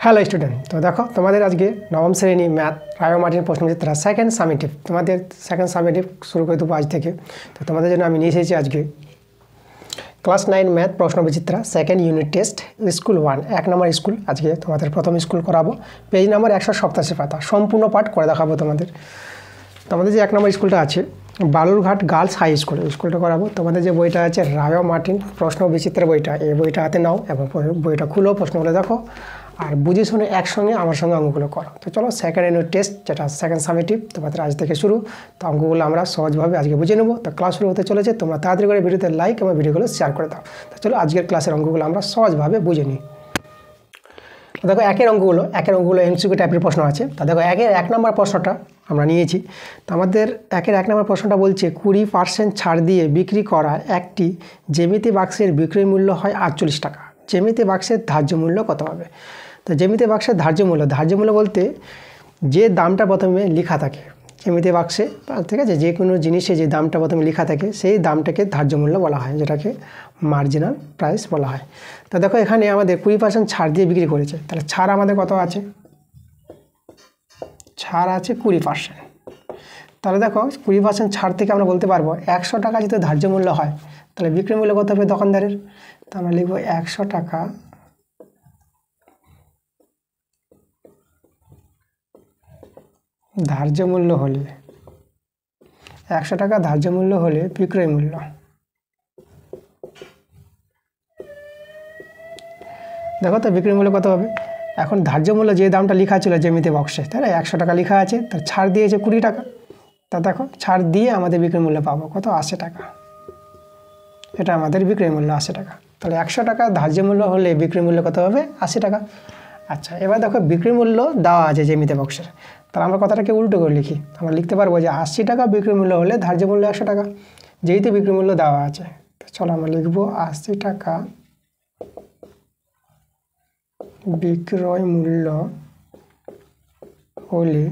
Hello student, তো দেখো তোমাদের আজকে নবম শ্রেণী ম্যাথ রায় মার্টিন প্রশ্নবিচিত্রা সেকেন্ড সামেটিভ, তোমাদের সেকেন্ড সামেটিভ শুরু করে দেবো আজ থেকে। তো তোমাদের জন্য আমি নিয়ে এসেছি আজকে ক্লাস 9 ম্যাথ প্রশ্নবিচিত্রা সেকেন্ড ইউনিট টেস্ট স্কুল 1 এক নম্বর স্কুল। আজকে তোমাদের প্রথম স্কুল করাবো, পেজ নাম্বার 187 পাতা, সম্পূর্ণ পাঠ করে দেখাবো তোমাদের। তোমাদের যে এক নম্বর স্কুলটা আছে বালুরঘাট গার্লস হাই স্কুল, স্কুলটা করাবো। তোমাদের যে বইটা আছে রায় মার্টিন প্রশ্নবিচিত্রা বইটা, এই বইটা হাতে নাও এবং বইটা খুলো, প্রশ্নগুলো দেখো আর বুঝে শুনে একসঙ্গে আমার সঙ্গে অঙ্কগুলো করো। তো চলো সেকেন্ড ইউনিট টেস্ট যেটা সেকেন্ড সামেটিভ তোমাদের আজ থেকে শুরু। তো অঙ্কগুলো আমরা সহজভাবে আজকে বুঝে নেবো। তো ক্লাস শুরু হতে চলেছে, তোমরা তাড়াতাড়ি করে ভিডিওতে লাইক এবং ভিডিওগুলো শেয়ার করে দাও। তো চলো আজকের ক্লাসের অঙ্কগুলো আমরা সহজভাবে বুঝে নিই। তো দেখো একের অঙ্কগুলো এমসিকিউ টাইপের প্রশ্ন আছে। তা দেখো একের 1 নম্বর প্রশ্নটা আমরা নিয়েছি। তো আমাদের একের 1 নম্বর প্রশ্নটা বলছে 20% ছাড় দিয়ে বিক্রি করা একটি জ্যামিতি বাক্সের বিক্রয় মূল্য হয় 48 টাকা, জ্যামিতি বাক্সের ধার্য মূল্য কত হবে? তো জ্যামিতি বাক্সের ধার্য মূল্য বলতে যে দামটা প্রথমে লেখা থাকে জ্যামিতি বাক্সে, ঠিক আছে, যে কোনো জিনিসে যে দামটা প্রথমে লেখা থাকে সেই দামটাকে ধার্য মূল্য বলা হয়, যেটাকে মার্জিনাল প্রাইস বলা হয়। তো দেখো এখানে আমাদের 20% ছাড় দিয়ে বিক্রি করেছে, তাহলে ছাড় আমাদের কত আছে? ছাড় আছে 20%। তাহলে দেখো 20% ছাড় থেকে আমরা বলতে পারবো 100 টাকা যদি ধার্য মূল্য হয়, তাহলে বিক্রয় মূল্য কত হবে দোকানদারের? তো আমরা লিখবো 100 টাকা ধার্য মূল্য হলে 100 টাকা ধার্য মূল্য হলে বিক্রয় মূল্য। দেখো তো বিক্রয় মূল্য কত হবে? এখন ধার্য মূল্য যে দামটা লেখা ছিল জ্যামিতি বক্সে, তাই না, 100 টাকা লেখা আছে, তার ছাড় দিয়েছে 20 টাকা। তা দেখো ছাড় দিয়ে আমাদের বিক্রয় মূল্য পাবো কত? 80 টাকা। এটা আমাদের বিক্রয় মূল্য 80 টাকা। তাহলে 100 টাকা ধার্য মূল্য হলে বিক্রয় মূল্য কত হবে? 80 টাকা। আচ্ছা, এবার দেখো বিক্রয় মূল্য দেওয়া আছে জ্যামিতি বক্সের, তাহলে আমরা কথাটাকে উল্টো করে লিখি। আমরা লিখতে পারবো যে 80 টাকা বিক্রয় মূল্য হলে ধার্য মূল্য 100 টাকা, যেহেতু বিক্রয় মূল্য দেওয়া আছে। তো চলো আমরা লিখবো 80 টাকা বিক্রয় মূল্য হলে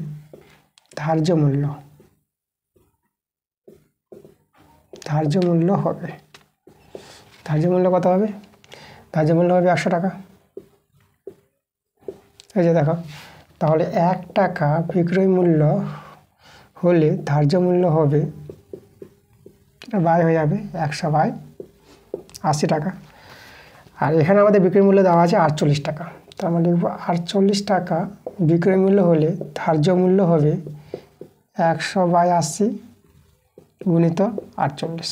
ধার্য মূল্য হবে, ধার্য মূল্য কত হবে? ধার্য মূল্য হবে 100 টাকা। এই যে দেখো, তাহলে 1 টাকা বিক্রয় মূল্য হলে ধার্য মূল্য হবে, বাই হয়ে যাবে 100/80 টাকা। আর এখানে আমাদের বিক্রয় মূল্য দেওয়া আছে 48 টাকা, তো আমরা লিখব 48 টাকা বিক্রয় মূল্য হলে ধার্য মূল্য হবে 100/80 গুণিত 48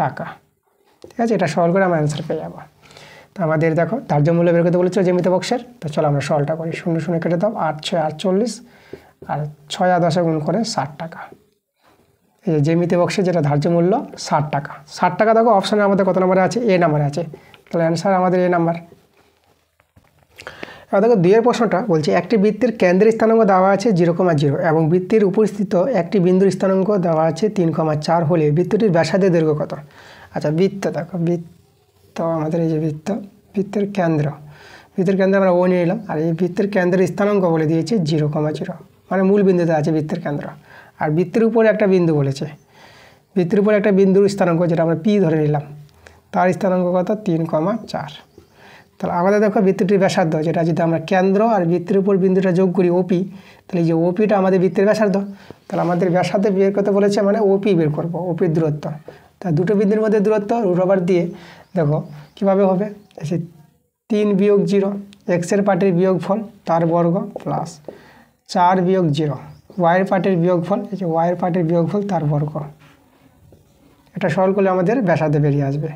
টাকা। ঠিক আছে, এটা সরল করে আমরা অ্যান্সার পেয়ে যাবো। তো আমাদের দেখো ধার্য মূল্য বের করতে বলেছিল জ্যামিতি বক্সের। তো চলো আমরা সরলটা করি, 0 0 কেটে দাও, 8 6 48 আর 6 আর 10 গুণ করে 60 টাকা। এই যে জ্যামিতি বক্সের যেটা ধার্য মূল্য 60 টাকা। 60 টাকা দেখো অপশানে আমাদের কত নম্বরে আছে? এ নাম্বারে আছে, তাহলে অ্যান্সার আমাদের এ নাম্বার। এবার দেখো 2 এর প্রশ্নটা বলছে একটি বৃত্তের কেন্দ্রের স্থানাঙ্ক দেওয়া আছে 0,0 এবং বৃত্তের উপস্থিত একটি বিন্দুর স্থানাঙ্ক দেওয়া আছে 3,4 হলে বৃত্তটির ব্যাসার্ধের দৈর্ঘ্য কত? আচ্ছা, বৃত্ত দেখো, বৃত্ত আমাদের এই যে বৃত্তের কেন্দ্র আমরা ও নিয়ে নিলাম, আর এই বৃত্তের কেন্দ্রের স্থানাঙ্ক বলে দিয়েছে 0,0, মানে মূল বিন্দুতে আছে বৃত্তের কেন্দ্র। আর বৃত্তের উপরে একটা বিন্দু বলেছে, বৃত্তের উপরে একটা বিন্দুর স্থানাঙ্ক যেটা আমরা পি ধরে নিলাম, তার স্থানাঙ্ক কত? 3,4। তাহলে আমাদের দেখো বৃত্তটির ব্যাসার্ধ, যেটা যদি আমরা কেন্দ্র আর বৃত্তের উপর বিন্দুটা যোগ করি ওপি, তাহলে এই যে ওপিটা আমাদের বৃত্তের ব্যাসার্ধ। তাহলে আমাদের ব্যাসার্ধ বের করতে বলেছে, মানে ওপি বের করবো, ওপির দূরত্ব। তা দুটো বিন্দুর মধ্যে দূরত্ব √ওভার দিয়ে দেখো কীভাবে হবে? সে 3 - 0 এক্সের পার্টির বিয়োগফল তার বর্গ প্লাস 4 - 0 ওয়াইয়ের পার্টির বিয়োগফল, এই যে ওয়াইয়ের পার্টির বিয়োগফল তার বর্গ। এটা সরল করলে আমাদের ব্যাসার্ধ বেরিয়ে আসবে।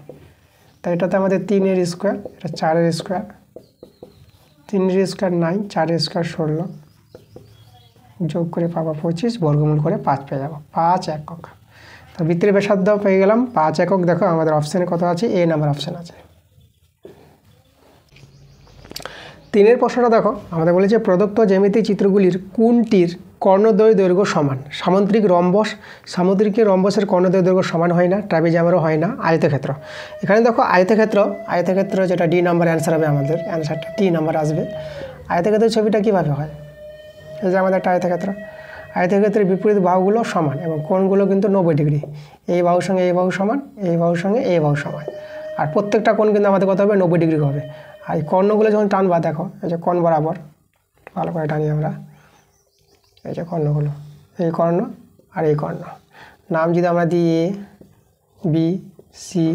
তাই এটাতে আমাদের 3 এর স্কোয়ার, এটা 4 এর স্কোয়ার, 3 এর স্কোয়ার 9, 4 এর স্কোয়ার 16, যোগ করে পাবো 25, বর্গমূল করে 5 পেয়ে যাবো, 5 একক। তো বৃত্তের ব্যাসার্ধ পেয়ে গেলাম 5 একক। দেখো আমাদের অপশানে কত আছে? এ নাম্বার অপশান আছে। 3 এর প্রশ্নটা দেখো আমাদের বলেছে প্রদত্ত জ্যামিতিক চিত্রগুলির কোনটির কর্ণদ্বয় দৈর্ঘ্য সমান? সামুদ্রিকের রম্বসের কর্ণদ্বয় দৈর্ঘ্য সমান হয় না, ট্রাপিজামেরও হয় না, আয়তক্ষেত্র। এখানে দেখো আয়তক্ষেত্র যেটা ডি নাম্বার অ্যান্সার হবে, আমাদের অ্যান্সারটা ডি নাম্বার আসবে। আয়তক্ষেত্রের ছবিটা কীভাবে হয়? এই যে আমাদের একটা আয়তক্ষেত্রের বিপরীত বাহুগুলো সমান এবং কোণগুলো কিন্তু 90 ডিগ্রি। এই বাহুর সঙ্গে এই বাহু সমান, এই বাহুর সঙ্গে এই বাহু সমান, আর প্রত্যেকটা কোণ কিন্তু আমাদের কত হবে? 90 ডিগ্রি হবে। আর এই কর্ণগুলো যখন টানবা দেখো, এই যে কোণ বরাবর ভালো করে টানি আমরা, এই যে কর্ণগুলো, এই কর্ণ আর এই কর্ণ, নাম যদি আমরা দিই এ বি সি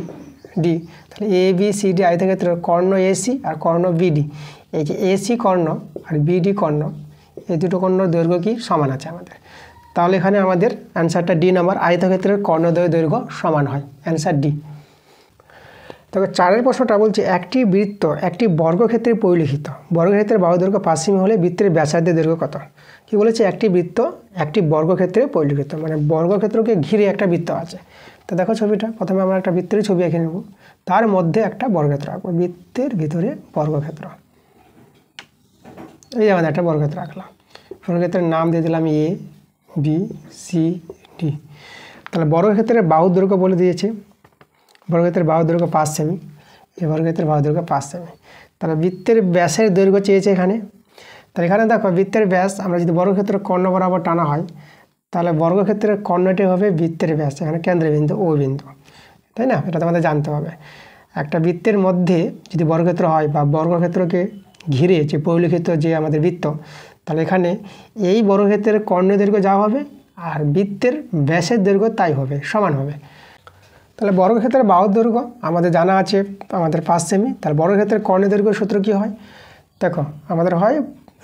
ডি, তাহলে এ বি সি ডি আয়তক্ষেত্রের কর্ণ এসি আর কর্ণ বিডি, এই যে এসি কর্ণ আর বিডি কর্ণ, এই দুটো কর্ণর দৈর্ঘ্য কি সমান আছে আমাদের। তাহলে এখানে আমাদের অ্যান্সারটা ডি নাম্বার, আয়তক্ষেত্রের কর্ণদ্বয় দৈর্ঘ্য সমান হয়, অ্যান্সার ডি। তবে 4 প্রশ্নটা বলছে একটি বৃত্ত একটি বর্গক্ষেত্রে পরিলিখিত, বর্গক্ষেত্রের বাহু দৈর্ঘ্য 5 সেমি হলে বৃত্তের ব্যাসার্ধের দৈর্ঘ্য কত? কি বলেছে? একটি বৃত্ত একটি বর্গক্ষেত্রে পরিলিখিত, মানে বর্গক্ষেত্রকে ঘিরে একটা বৃত্ত আছে। তো দেখো ছবিটা, প্রথমে আমরা একটা বৃত্তের ছবি এঁকে নেব, তার মধ্যে একটা বর্গক্ষেত্র আঁকবো, বৃত্তের ভিতরে বর্গক্ষেত্র, এই যে আমাদের একটা বর্গক্ষেত্র আঁকলাম, বর্গক্ষেত্রের নাম দিয়ে দিলাম এ বি সি ডি। তাহলে বর্গক্ষেত্রের বাহু দৈর্ঘ্য বলে দিয়েছে, বর্গক্ষেত্রের বাহু দৈর্ঘ্য 5 সেমি, এই বর্গক্ষেত্রের বাহু দৈর্ঘ্য 5 সেমি। তাহলে বৃত্তের ব্যাসের দৈর্ঘ্য চেয়েছে এখানে। তাহলে এখানে দেখো বৃত্তের ব্যাস আমরা যদি বর্গক্ষেত্রের কর্ণ বরাবর টানা হয়, তাহলে বর্গক্ষেত্রের কর্ণটি হবে বৃত্তের ব্যাস, এখানে কেন্দ্রবিন্দু ও বিন্দু, তাই না? এটা তোমাদের জানতে হবে। একটা বৃত্তের মধ্যে যদি বর্গক্ষেত্র হয় বা বর্গক্ষেত্রকে ঘিরে যে পরিলিখিত যে আমাদের বৃত্ত, তাহলে এখানে এই বর্গক্ষেত্রের কর্ণ দৈর্ঘ্য যা হবে আর বৃত্তের ব্যাসের দৈর্ঘ্য তাই হবে, সমান হবে। তাহলে বর্গক্ষেত্রের বাহুর দৈর্ঘ্য আমাদের জানা আছে আমাদের 5 সেমি, তাহলে বর্গক্ষেত্রের কর্ণের দৈর্ঘ্য সূত্র কী হয়? দেখো আমাদের হয়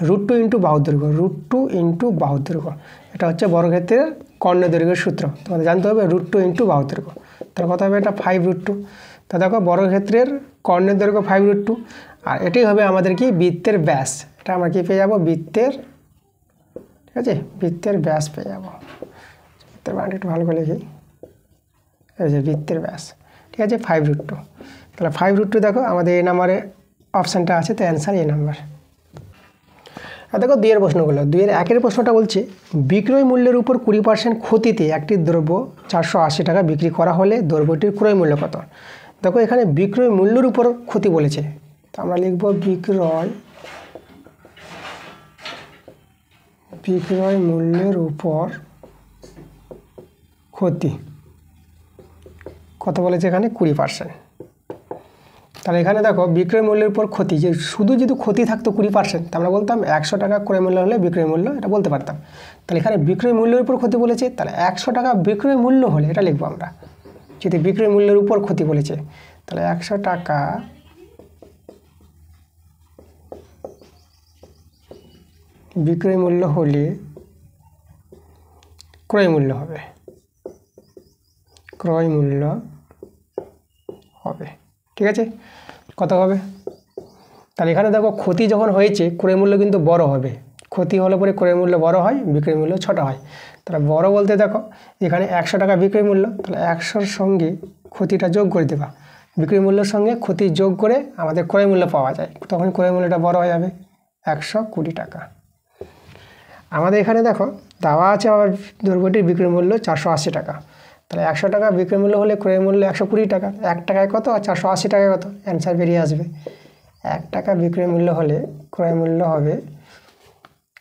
√2 ইন্টু বাহুর দৈর্ঘ্য, √2 ইন্টু বাহুর দৈর্ঘ্য, এটা হচ্ছে বর্গক্ষেত্রের কর্ণের দৈর্ঘ্যের সূত্র। তোমাদের জানতে হবে √2 ইন্টু বাহুর দৈর্ঘ্য, তাহলে কত হবে? এটা 5√2। তা দেখো বর্গক্ষেত্রের কর্ণের দৈর্ঘ্য 5√2, আর এটাই হবে আমাদের কি বৃত্তের ব্যাস, এটা আমরা কি পেয়ে যাবো? বৃত্তের, ঠিক আছে, বৃত্তের ব্যাস পেয়ে যাবো। বৃত্তের বানানটা একটু ভালো করে লিখি, এই যে বৃত্তের ব্যাস, ঠিক আছে, 5√2। তাহলে 5√2 দেখো আমাদের এই নাম্বারে অপশানটা আছে, তো অ্যান্সার এ নাম্বার। আর দেখো 2 এর প্রশ্নগুলো, 2 এর 1 এর প্রশ্নটা বলছে বিক্রয় মূল্যের উপর 20% ক্ষতিতে একটি দ্রব্য 480 টাকা বিক্রি করা হলে দ্রব্যটির ক্রয় মূল্য কত? দেখো এখানে বিক্রয় মূল্যের উপর ক্ষতি বলেছে, তো আমরা লিখব বিক্রয় মূল্যের উপর ক্ষতি কত বলেছে? এখানে 20%। তাহলে এখানে দেখো বিক্রয় মূল্যের উপর ক্ষতি, যে শুধু যদি ক্ষতি থাকতো 20%, তা আমরা বলতাম 100 টাকা ক্রয় মূল্য হলে বিক্রয় মূল্য, এটা বলতে পারতাম। তাহলে এখানে বিক্রয় মূল্যের উপর ক্ষতি বলেছে, তাহলে 100 টাকা বিক্রয় মূল্য হলে এটা লিখবো আমরা, যদি বিক্রয় মূল্যের উপর ক্ষতি বলেছে, তাহলে 100 টাকা বিক্রয় মূল্য হলে ক্রয় মূল্য হবে, ক্রয় মূল্য হবে, ঠিক আছে, কত হবে? তাহলে এখানে দেখো ক্ষতি যখন হয়েছে ক্রয় মূল্য কিন্তু বড় হবে, ক্ষতি হলে পরে ক্রয় মূল্য বড় হয়, বিক্রয় মূল্য ছোট হয়। তাহলে বড় বলতে দেখো এখানে 100 টাকা বিক্রয় মূল্য, তাহলে 100-র সঙ্গে ক্ষতিটা যোগ করে দেবা, বিক্রয় মূল্যের সঙ্গে ক্ষতি যোগ করে আমাদের ক্রয় মূল্য পাওয়া যায়, তখন ক্রয় মূল্যটা বড় হয়ে যাবে 120 টাকা। আমাদের এখানে দেখো দেওয়া আছে আবার দ্রব্যটির বিক্রয় মূল্য 480 টাকা, তাহলে 100 টাকা বিক্রয় মূল্য হলে ক্রয় মূল্য 120 টাকা, 1 টাকায় কত আর 480 টাকায় কত? অ্যান্সার বেরিয়ে আসবে। 1 টাকা বিক্রয় মূল্য হলে ক্রয় মূল্য হবে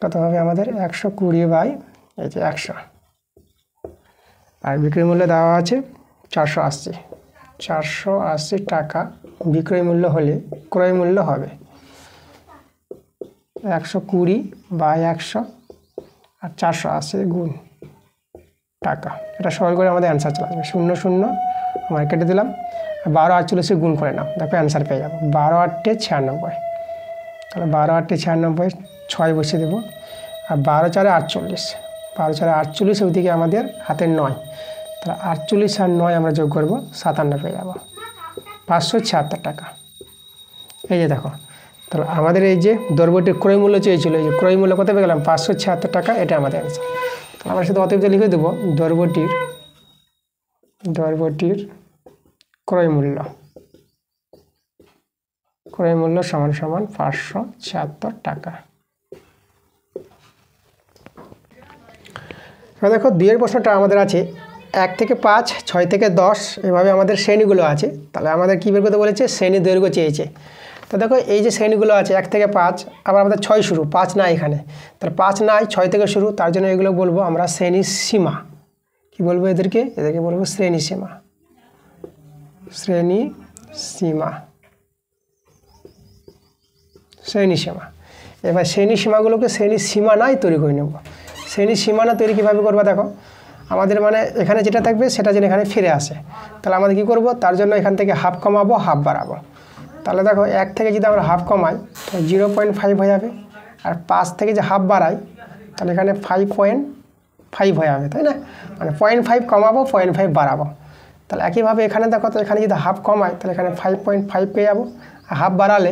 কত হবে আমাদের? 120 বাই এই যে 100, আর বিক্রয় মূল্য দেওয়া আছে 480 টাকা বিক্রয় মূল্য হলে ক্রয় মূল্য হবে 120 বাই 100 আর 480 গুণ টাকা, এটা সরল করে আমাদের অ্যান্সার চলে আসবে। 0 0 আমরা কেটে দিলাম, 12 48 গুণ করে নাও, দেখো অ্যান্সার পেয়ে যাবো 12 8 96। তাহলে 12 8 96, 6 বসিয়ে দেবো, আর 12 4 48, 12 4 48, ওইদিকে আমাদের হাতের 9, তাহলে 48 আর 9 আমরা যোগ করবো 57 পেয়ে যাবো, 576 টাকা। এই যে দেখো, তাহলে আমাদের এই যে দ্রব্যটির ক্রয় মূল্য চেয়েছিল, এই যে ক্রয় মূল্য কত পেয়ে গেলাম? 576 টাকা, এটা আমাদের অ্যান্সার। তাহলে আমরা শুধু অতএব লিখে দেবো দ্রব্যটির ক্রয় মূল্য সমান সমান 576 টাকা। এবার দেখো 2 এর প্রশ্নটা আমাদের আছে 1 থেকে 5, 6 থেকে 10, এভাবে আমাদের শ্রেণীগুলো আছে। তাহলে আমাদের কী বের করতে বলেছে? শ্রেণী দৈর্ঘ্য চেয়েছে। তো দেখো এই যে শ্রেণীগুলো আছে 1 থেকে 5, আবার আমাদের 6 শুরু, 5 নাই এখানে, তাহলে 5 নাই, 6 থেকে শুরু, তার জন্য এগুলো বলবো আমরা শ্রেণী সীমা। কি বলবো এদেরকে? এদেরকে বলবো শ্রেণী সীমা, শ্রেণী সীমা। শ্রেণী সীমা। এবার শ্রেণী সীমাগুলোকে শ্রেণী সীমানায় তৈরি করে নেব। শ্রেণী সীমানা তৈরি কীভাবে করবো দেখো, আমাদের মানে এখানে যেটা থাকবে সেটা যেন এখানে ফিরে আসে। তাহলে আমাদের কী করব, তার জন্য এখান থেকে হাফ কমাবো, হাফ বাড়াবো। তাহলে দেখো 1 থেকে যদি আমরা হাফ কমাই তো 0.5 হয়ে যাবে, আর 5 থেকে যে হাফ বাড়াই তাহলে এখানে 5.5 হয়ে যাবে, তাই না? মানে 0.5 কমাবো, 0.5 বাড়াবো। তাহলে একইভাবে এখানে দেখো, তো এখানে যদি হাফ কমাই তাহলে এখানে 5.5 পেয়ে যাবো, আর হাফ বাড়ালে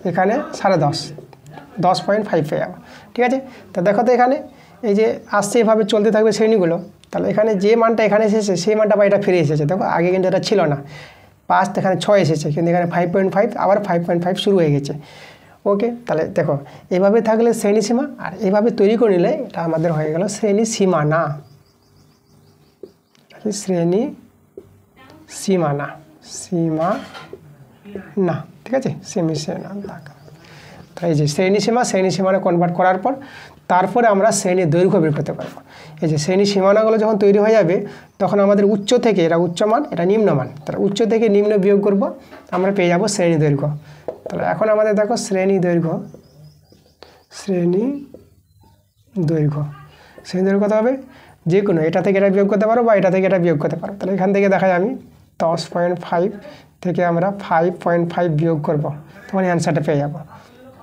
এখানে 10.5 পেয়ে যাবো। ঠিক আছে, তো দেখো তো এখানে এই যে আসছে এভাবে চলতে থাকবে শ্রেণীগুলো। তাহলে এখানে যে মানটা এখানে এসেছে সেই মানটা বা এটা ফিরে এসেছে। দেখো আগে কিন্তু এটা ছিল না, 5 এখানে 6 এসেছে, কিন্তু এখানে 5.5 আবার 5.5 শুরু হয়ে গেছে। ওকে, তাহলে দেখো এভাবে থাকলে শ্রেণী সীমা, আর এইভাবে তৈরি করে নিলে এটা আমাদের হয়ে গেল শ্রেণী সীমানা। শ্রেণী সীমানা, সীমানা, ঠিক আছে, সীমানা। তো এই যে শ্রেণী সীমানা কনভার্ট করার পর তারপরে আমরা শ্রেণীর দৈর্ঘ্য বের করতে পারবো। এই যে শ্রেণী সীমানাগুলো যখন তৈরি হয়ে যাবে তখন আমাদের উচ্চ থেকে, এটা উচ্চ মান, এটা নিম্নমান, তাহলে উচ্চ থেকে নিম্ন বিয়োগ করব, আমরা পেয়ে যাব শ্রেণী দৈর্ঘ্য। তাহলে এখন আমাদের দেখো শ্রেণী দৈর্ঘ্য কত হবে, যে কোনো এটা থেকে এটা বিয়োগ করতে পারো বা এটা থেকে এটা বিয়োগ করতে পারো। তাহলে এখান থেকে দেখা যায় আমি 10.5 থেকে আমরা 5.5 বিয়োগ করব, তখন অ্যান্সারটা পেয়ে যাব।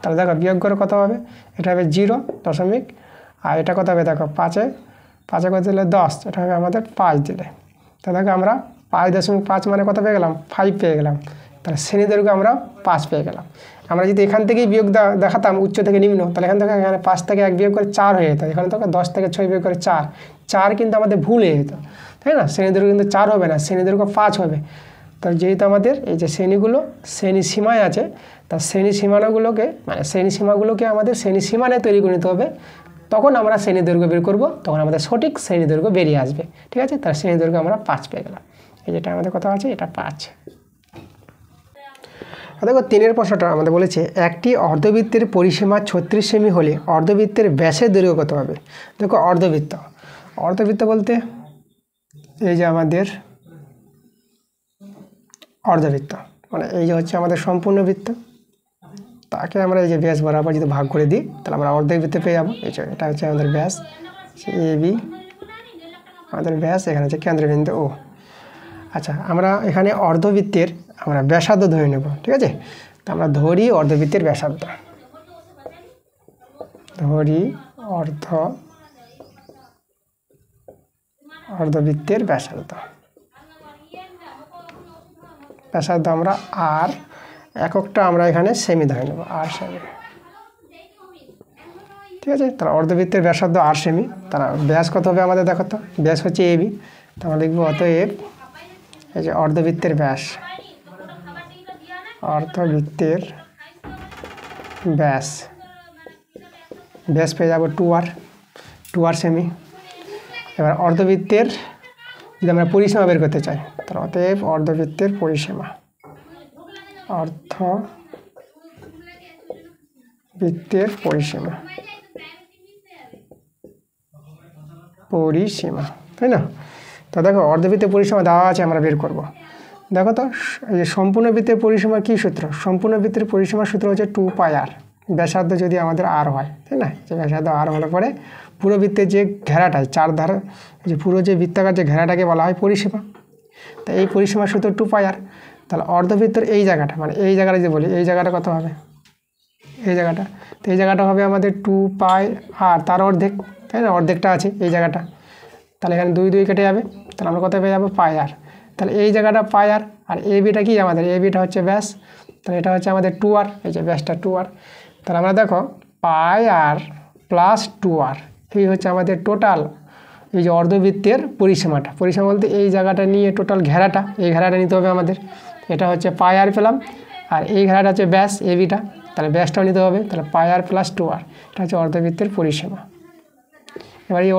তাহলে দেখো বিয়োগ করে কত হবে, এটা হবে 0 আর এটা কত হবে দেখো 5 কত দিলে 10, এটা হবে আমাদের 5 দিলে। তাহলে দেখো আমরা 5.5 মানে কত পেয়ে গেলাম, 5 পেয়ে গেলাম। তাহলে শ্রেণী দৈর্ঘ্য আমরা 5 পেয়ে গেলাম। আমরা যদি এখান থেকেই বিয়োগ দেখাতাম উচ্চ থেকে নিম্ন, তাহলে এখান থেকে এখানে 5 থেকে 1 বিয়োগ করে 4 হয়ে যেত। এখানে তো 10 থেকে 6 বিয়োগ করে 4 কিন্তু আমাদের ভুল হয়ে যেত, তাই না? শ্রেণী দৈর্ঘ্য কিন্তু 4 হবে না, শ্রেণী দৈর্ঘ্য 5 হবে। তাহলে যেহেতু আমাদের এই যে শ্রেণীগুলো শ্রেণী সীমায় আছে, তার শ্রেণী সীমানাগুলোকে মানে শ্রেণী সীমাগুলোকে আমাদের শ্রেণী সীমানায় তৈরি করে নিতে হবে। তখন আমরা শ্রেণী দৈর্ঘ্য বের করব, তখন আমাদের সঠিক শ্রেণী দৈর্ঘ্য বেরিয়ে আসবে। ঠিক আছে, তার শ্রেণী দৈর্ঘ্য আমরা 5 পেয়ে গেলাম। এই যেটা আমাদের কথা আছে, এটা 5। দেখো 3 প্রশ্নটা আমাদের বলেছে একটি অর্ধবৃত্তের পরিসীমা 36 সেমি হলে অর্ধবৃত্তের ব্যাসের দৈর্ঘ্য কত হবে। দেখো অর্ধবৃত্ত বলতে এই যে আমাদের অর্ধবৃত্ত মানে এই যে হচ্ছে আমাদের সম্পূর্ণ বৃত্ত, তাকে আমরা এই যে ব্যাস বরাবর যদি ভাগ করে দিই তাহলে আমরা অর্ধেক বৃত্তে পেয়ে যাবো। এই যে এটা হচ্ছে আমাদের ব্যাস AB, আমাদের ব্যাস এখানে হচ্ছে কেন্দ্রবিন্দু O। আচ্ছা, আমরা এখানে অর্ধবৃত্তের আমরা ব্যাসার্ধ ধরে নেব। ঠিক আছে, তো আমরা ধরি অর্ধবৃত্তের ব্যাসার্ধ, অর্ধবৃত্তের ব্যাসার্ধ আমরা আর এককটা আমরা এখানে সেমি ধরে নেব, আর সেমি। ঠিক আছে, তাহলে অর্ধবৃত্তের ব্যাসার্ধ আর সেমি। তারা ব্যাস কত হবে আমাদের দেখো তো, ব্যাস হচ্ছে AB, তো আমরা লিখবো অতএব এই যে অর্ধবৃত্তের ব্যাস পেয়ে যাবো 2R সেমি। এবার অর্ধবৃত্তের যদি আমরা পরিসীমা বের করতে চাই তাহলে অতএব অর্ধবৃত্তের পরিসীমা তাই না? তো দেখো অর্ধবৃত্তের পরিসীমা দেওয়া আছে, আমরা বের করব। দেখো তো এই যে সম্পূর্ণ বৃত্তের পরিসীমা কী সূত্র, সম্পূর্ণ বৃত্তের পরিসীমার সূত্র হচ্ছে 2πr, ব্যাসার্ধ যদি আমাদের r হয়, তাই না? যে ব্যাসার্ধ r হলে পরে পুরো বৃত্তের যে ঘেরাটায় চার ধারে যে পুরো যে বৃত্তাকার যে ঘেরাটাকে বলা হয় পরিসীমা, তো এই পরিসীমার সূত্র 2πr। তাহলে অর্ধবৃত্তের এই জায়গাটা মানে এই জায়গাটা যে বলি, এই জায়গাটা কত হবে, এই জায়গাটা, তো এই জায়গাটা হবে আমাদের 2πr, তার অর্ধেক, তাই না? অর্ধেকটা আছে এই জায়গাটা, তাহলে এখানে 2 কেটে যাবে, তাহলে আমরা কত পেয়ে যাবো πr। তাহলে এই জায়গাটা πr, আর ABটা কি আমাদের, ABটা হচ্ছে ব্যাস, তাহলে এটা হচ্ছে আমাদের 2R, এই যে ব্যাসটা 2R। তাহলে আমরা দেখো πr প্লাস 2R এই হচ্ছে আমাদের টোটাল এই যে অর্ধবৃত্তের পরিসীমা বলতে এই জায়গাটা নিয়ে টোটাল ঘেরাটা, এই ঘেরাটা নিতে হবে আমাদের। এটা হচ্ছে πr পেলাম, আর এই ঘেরাটা হচ্ছে ব্যাস ABটা, তাহলে ব্যাসটাও নিতে হবে, তাহলে πr প্লাস 2R, এটা হচ্ছে অর্ধবৃত্তের পরিসীমা। এবার এই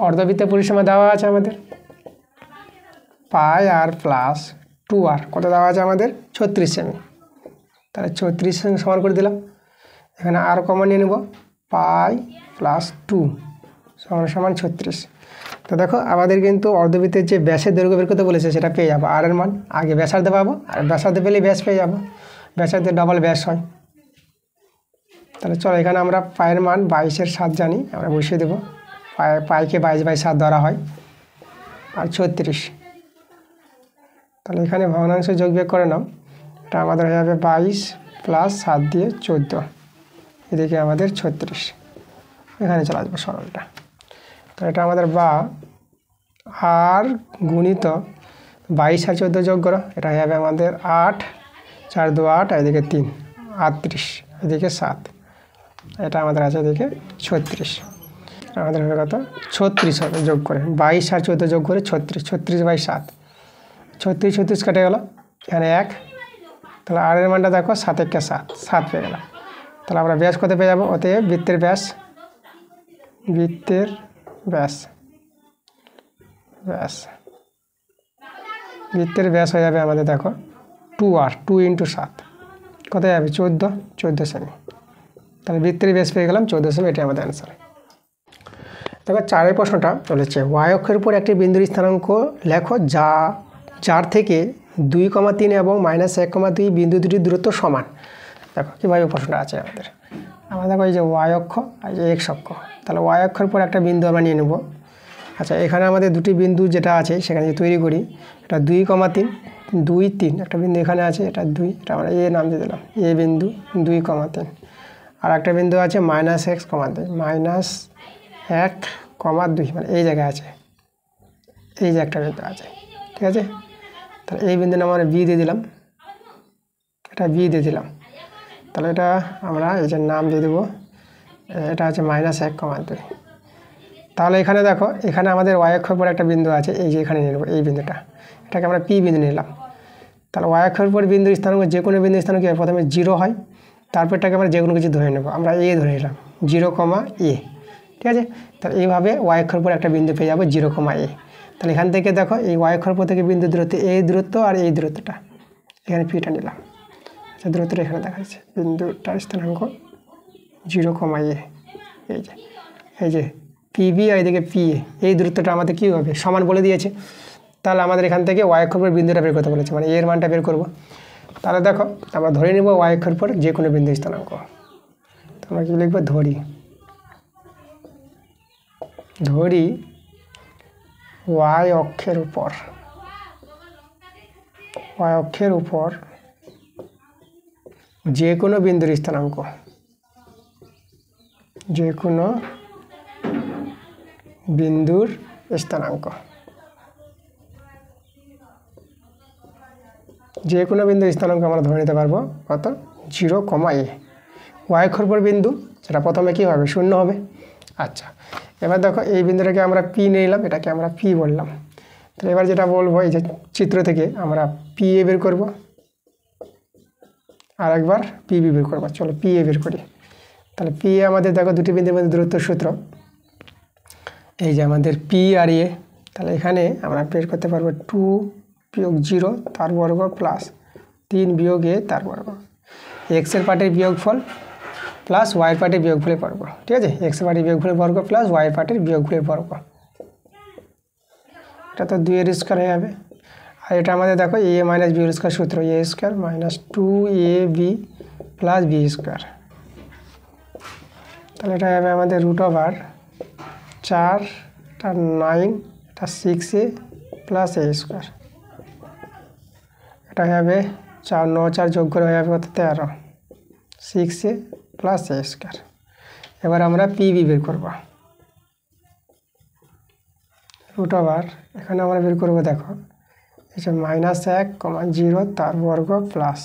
অর্ধবৃত্তের পরিসীমা দেওয়া আছে আমাদের πr প্লাস 2R, কত দেওয়া আছে আমাদের 36 সেমি। তাহলে 36 সেমি সমান করে দিলাম, এখানে আর কমন নিয়ে নেব, পাই প্লাস 2 সমান 36। তো দেখো আমাদের কিন্তু অর্ধবৃত্তের যে ব্যাসের দৈর্ঘ্য বের করতে বলেছে সেটা পেয়ে যাবো, আর এর মান আগে ব্যাসার্ধ পাবো, আর ব্যাসার্ধ পেলে ব্যাস পেয়ে যাবো, ব্যাসার্ধের ডবল ব্যাস হয়। তাহলে চলো এখানে আমরা পায়ের মান 22-এর 7 জানি, আমরা বসিয়ে দেবো। পাইকে 22/7 ধরা হয়, আর 36। তাহলে এখানে ভগ্নাংশ যোগ বিয়োগ করে নাও, এটা আমাদের হয়ে যাবে 22 + 7 দিয়ে 14, এদিকে আমাদের 36, এখানে চলে আসবে সরলটা। তো এটা আমাদের বা আর গুণিত 22 আর 14 যোগ করো, এটা হয়ে যাবে আমাদের 8, 4 2 8, এদিকে 3 38, এদিকে 7, এটা আমাদের আছে এদিকে 36, আমাদের হবে কত 36 হবে যোগ করে 22 আর 14 যোগ করে 36, 36/7, 36 কেটে গেল, এখানে 1, তাহলে আর এর মানটা দেখো 7 × 7, 7 পেয়ে গেলাম। তাহলে আমরা ব্যাস কত পেয়ে যাবো, অতএব বৃত্তের ব্যাস হয়ে যাবে আমাদের দেখো 2r, 2 × 7 কত যাবে 14 সেমি। তাহলে বৃত্তের ব্যাস পেয়ে গেলাম 14 সেমি, এটাই আমাদের অ্যান্সার। দেখো 4-এর প্রশ্নটা চলেছে, ওয়াই অক্ষের উপর একটি বিন্দুর স্থানাঙ্ক লেখো যার থেকে 2,3 এবং -1,2 বিন্দু দুটির দূরত্ব সমান। দেখো কীভাবে প্রশ্নটা আছে আমাদের দেখো এই যে ওয়াই অক্ষ আর যে এক্স অক্ষ, তাহলে ওয়াই অক্ষের উপর একটা বিন্দু আমরা নিয়ে নেব। আচ্ছা, এখানে আমাদের দুটি বিন্দু যেটা আছে সেখানে তৈরি করি, এটা 2,3, 2 3, একটা বিন্দু এখানে আছে, এটা 2, এটা আমরা এ নাম দিয়ে দিলাম, এ বিন্দু 2,3, আর একটা বিন্দু আছে -1,2, -1,2 মানে এই জায়গায় আছে, এই যে একটা বিন্দু আছে, ঠিক আছে। তাহলে এই বিন্দু নাম আমরা বি দিয়ে দিলাম, এটা বি দিয়ে দিলাম। তাহলে এটা আমরা এই যে নাম দিয়ে দেবো, এটা আছে -1,2। তাহলে এখানে দেখো, এখানে আমাদের ওয়াই অক্ষের উপর একটা বিন্দু আছে, এই যে এখানে নিয়ে নেবো এই বিন্দুটা, এটাকে আমরা পি বিন্দু নিলাম। তাহলে ওয়াই অক্ষের উপর বিন্দুর স্থানাঙ্ক যে কোনো বিন্দুর স্থানাঙ্ক প্রথমে 0 হয়, তারপরটাকে আমরা যে কোনো কিছু ধরে নেব, আমরা এ ধরে নিলাম 0,a, ঠিক আছে। তাহলে এইভাবে ওয়াই অক্ষের উপর একটা বিন্দু পেয়ে যাবো 0,a। তাহলে এখান থেকে দেখো এই ওয়াই অক্ষের উপর থেকে বিন্দু দূরত্ব এই দূরত্ব আর এই দূরত্বটা, এখানে পিটা নিলাম, আচ্ছা দূরত্বটা এখানে দেখা যাচ্ছে, বিন্দুটার স্থানাঙ্ক 0,a, এই যে পিবি আর এদিকে পিএ, এই দূরত্বটা আমাদের কী হবে সমান বলে দিয়েছে। তাহলে আমাদের এখান থেকে ওয়াই অক্ষের উপর বিন্দুটা বের করতে বলেছে, মানে এর মানটা বের করব। তাহলে দেখো আমরা ধরে নেব ওয়াই অক্ষের উপর যে কোনো বিন্দু স্থানাঙ্ক, আমরা কী লিখবো, ধরি ওয়াই অক্ষের উপর যে কোনো বিন্দুর স্থানাঙ্ক, যে কোনো বিন্দুর স্থানাঙ্ক আমরা ধরে নিতে পারবো কত 0,a। ওয়াই অক্ষের উপর বিন্দু সেটা প্রথমে কী হবে 0 হবে। আচ্ছা, এবার দেখো এই বিন্দুটাকে আমরা পি নিলাম, এটাকে আমরা পি বললাম। তো এবার যেটা বলবো, এই যে চিত্র থেকে আমরা পি এ বের করবো, আর একবার পিবি বের করবো। চলো পি এ বের করি। তাহলে পি এ আমাদের দেখো দুটি বিন্দুর মধ্যে দূরত্ব সূত্র, এই যে আমাদের পি আর এ। তাহলে এখানে আমরা বের করতে পারবো 2 - 0 তার বর্গ প্লাস 3 - a তার বর্গ, এক্সের পার্টের বিয়োগফল প্লাস ওয়াইয়ের পার্টের বিয়োগফলের বর্গ, ঠিক আছে। এক্সের পার্টের বিয়োগফলের বর্গ প্লাস ওয়াইয়ের পার্টের বিয়োগফলের বর্গ, এটা তো 2 এর স্কয়ার হয়ে যাবে। আর এটা আমাদের দেখো a - b এর স্কয়ার সূত্র, a² - 2ab + b²। তাহলে এটা হবে আমাদের √4, এটা 9, এটা 6a + a²। এটা হবে 4 9 4 যোগ করে হয়ে যাবে কত 13, 6a + a²। এবার আমরা পিবি বের করব, √, এখানে আমরা বের করবো দেখো এই যে -1, 0 তার বর্গ প্লাস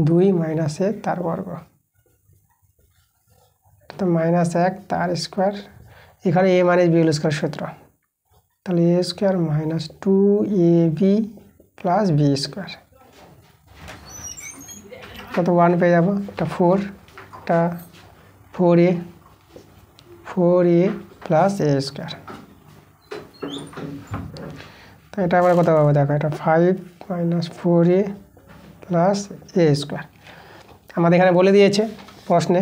2 - a তার বর্গ, তো -1 তার স্কোয়ার, এখানে a - b হোল স্কয়ার সূত্র, তাহলে a² - 2ab + b², কত 1 পেয়ে যাবো, এটা 4, এটা 4a + a²। তো এটা আমরা কত পাবো দেখো, এটা 5 - 4a + a²। আমাদের এখানে বলে দিয়েছে প্রশ্নে,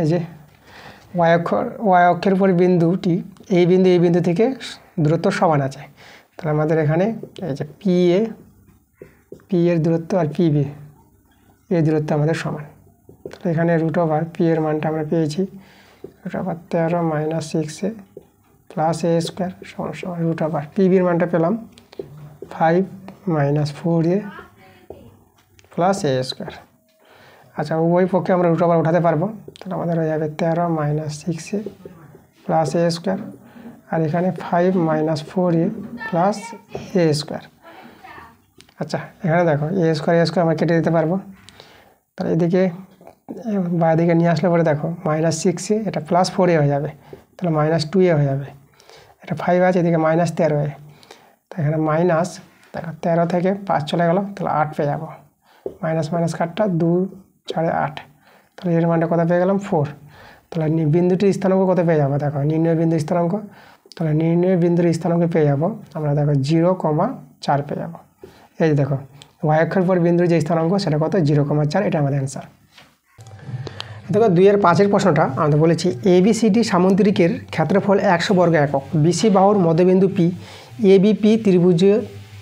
এই যে ওয়াই অক্ষের উপর বিন্দুটি এই বিন্দু থেকে দূরত্ব সমান আছে। তাহলে আমাদের এখানে এই যে পি এর দূরত্ব আর পিবি এর দূরত্ব আমাদের সমান। তাহলে এখানে রুট ওভার পি এর মানটা আমরা পেয়েছি root over 13 minus 6a plus a square সমান রুট ওভার পিবির মানটা পেলাম 5 minus 4a plus a square. আচ্ছা উভয় পক্ষে আমরা রুট ওভার উঠাতে পারবো, তাহলে আমাদের হয়ে যাবে 13 minus 6a plus a square, আর এখানে 5 minus 4a plus a square. আচ্ছা এখানে দেখো a স্কোয়ার আমরা কেটে দিতে পারবো, তাহলে এদিকে বাঁ দিকে নিয়ে আসলে পরে দেখো মাইনাস 6a এটা প্লাস 4a হয়ে যাবে, তাহলে মাইনাস 2a হয়ে যাবে, এটা 5 আছে এদিকে মাইনাস 13a, তো এখানে মাইনাস দেখো 13 থেকে 5 চলে গেল, তাহলে 8 পেয়ে যাবো, মাইনাস মাইনাস কাটটা 2 4 8, তাহলে এর মানটা কত পেয়ে গেলাম 4। তাহলে বিন্দুটির স্থানাঙ্ক কত পেয়ে যাবো দেখো নির্ণয় বিন্দুর স্থানাঙ্ক, তাহলে নির্ণয় বিন্দুর স্থানাঙ্ক পেয়ে যাবো আমরা দেখো 0,4 পেয়ে যাবো। এই যে দেখো y অক্ষের পর বিন্দুর যে স্থানাঙ্ক সেটা কত 0,4, এটা আমাদের অ্যান্সার। দেখো 2-এর 5-এর প্রশ্নটা আমরা বলেছি ABCD সামুদ্রিকের ক্ষেত্রফল 100 বর্গ একক, BC বাহুর মধ্যবিন্দু P ABP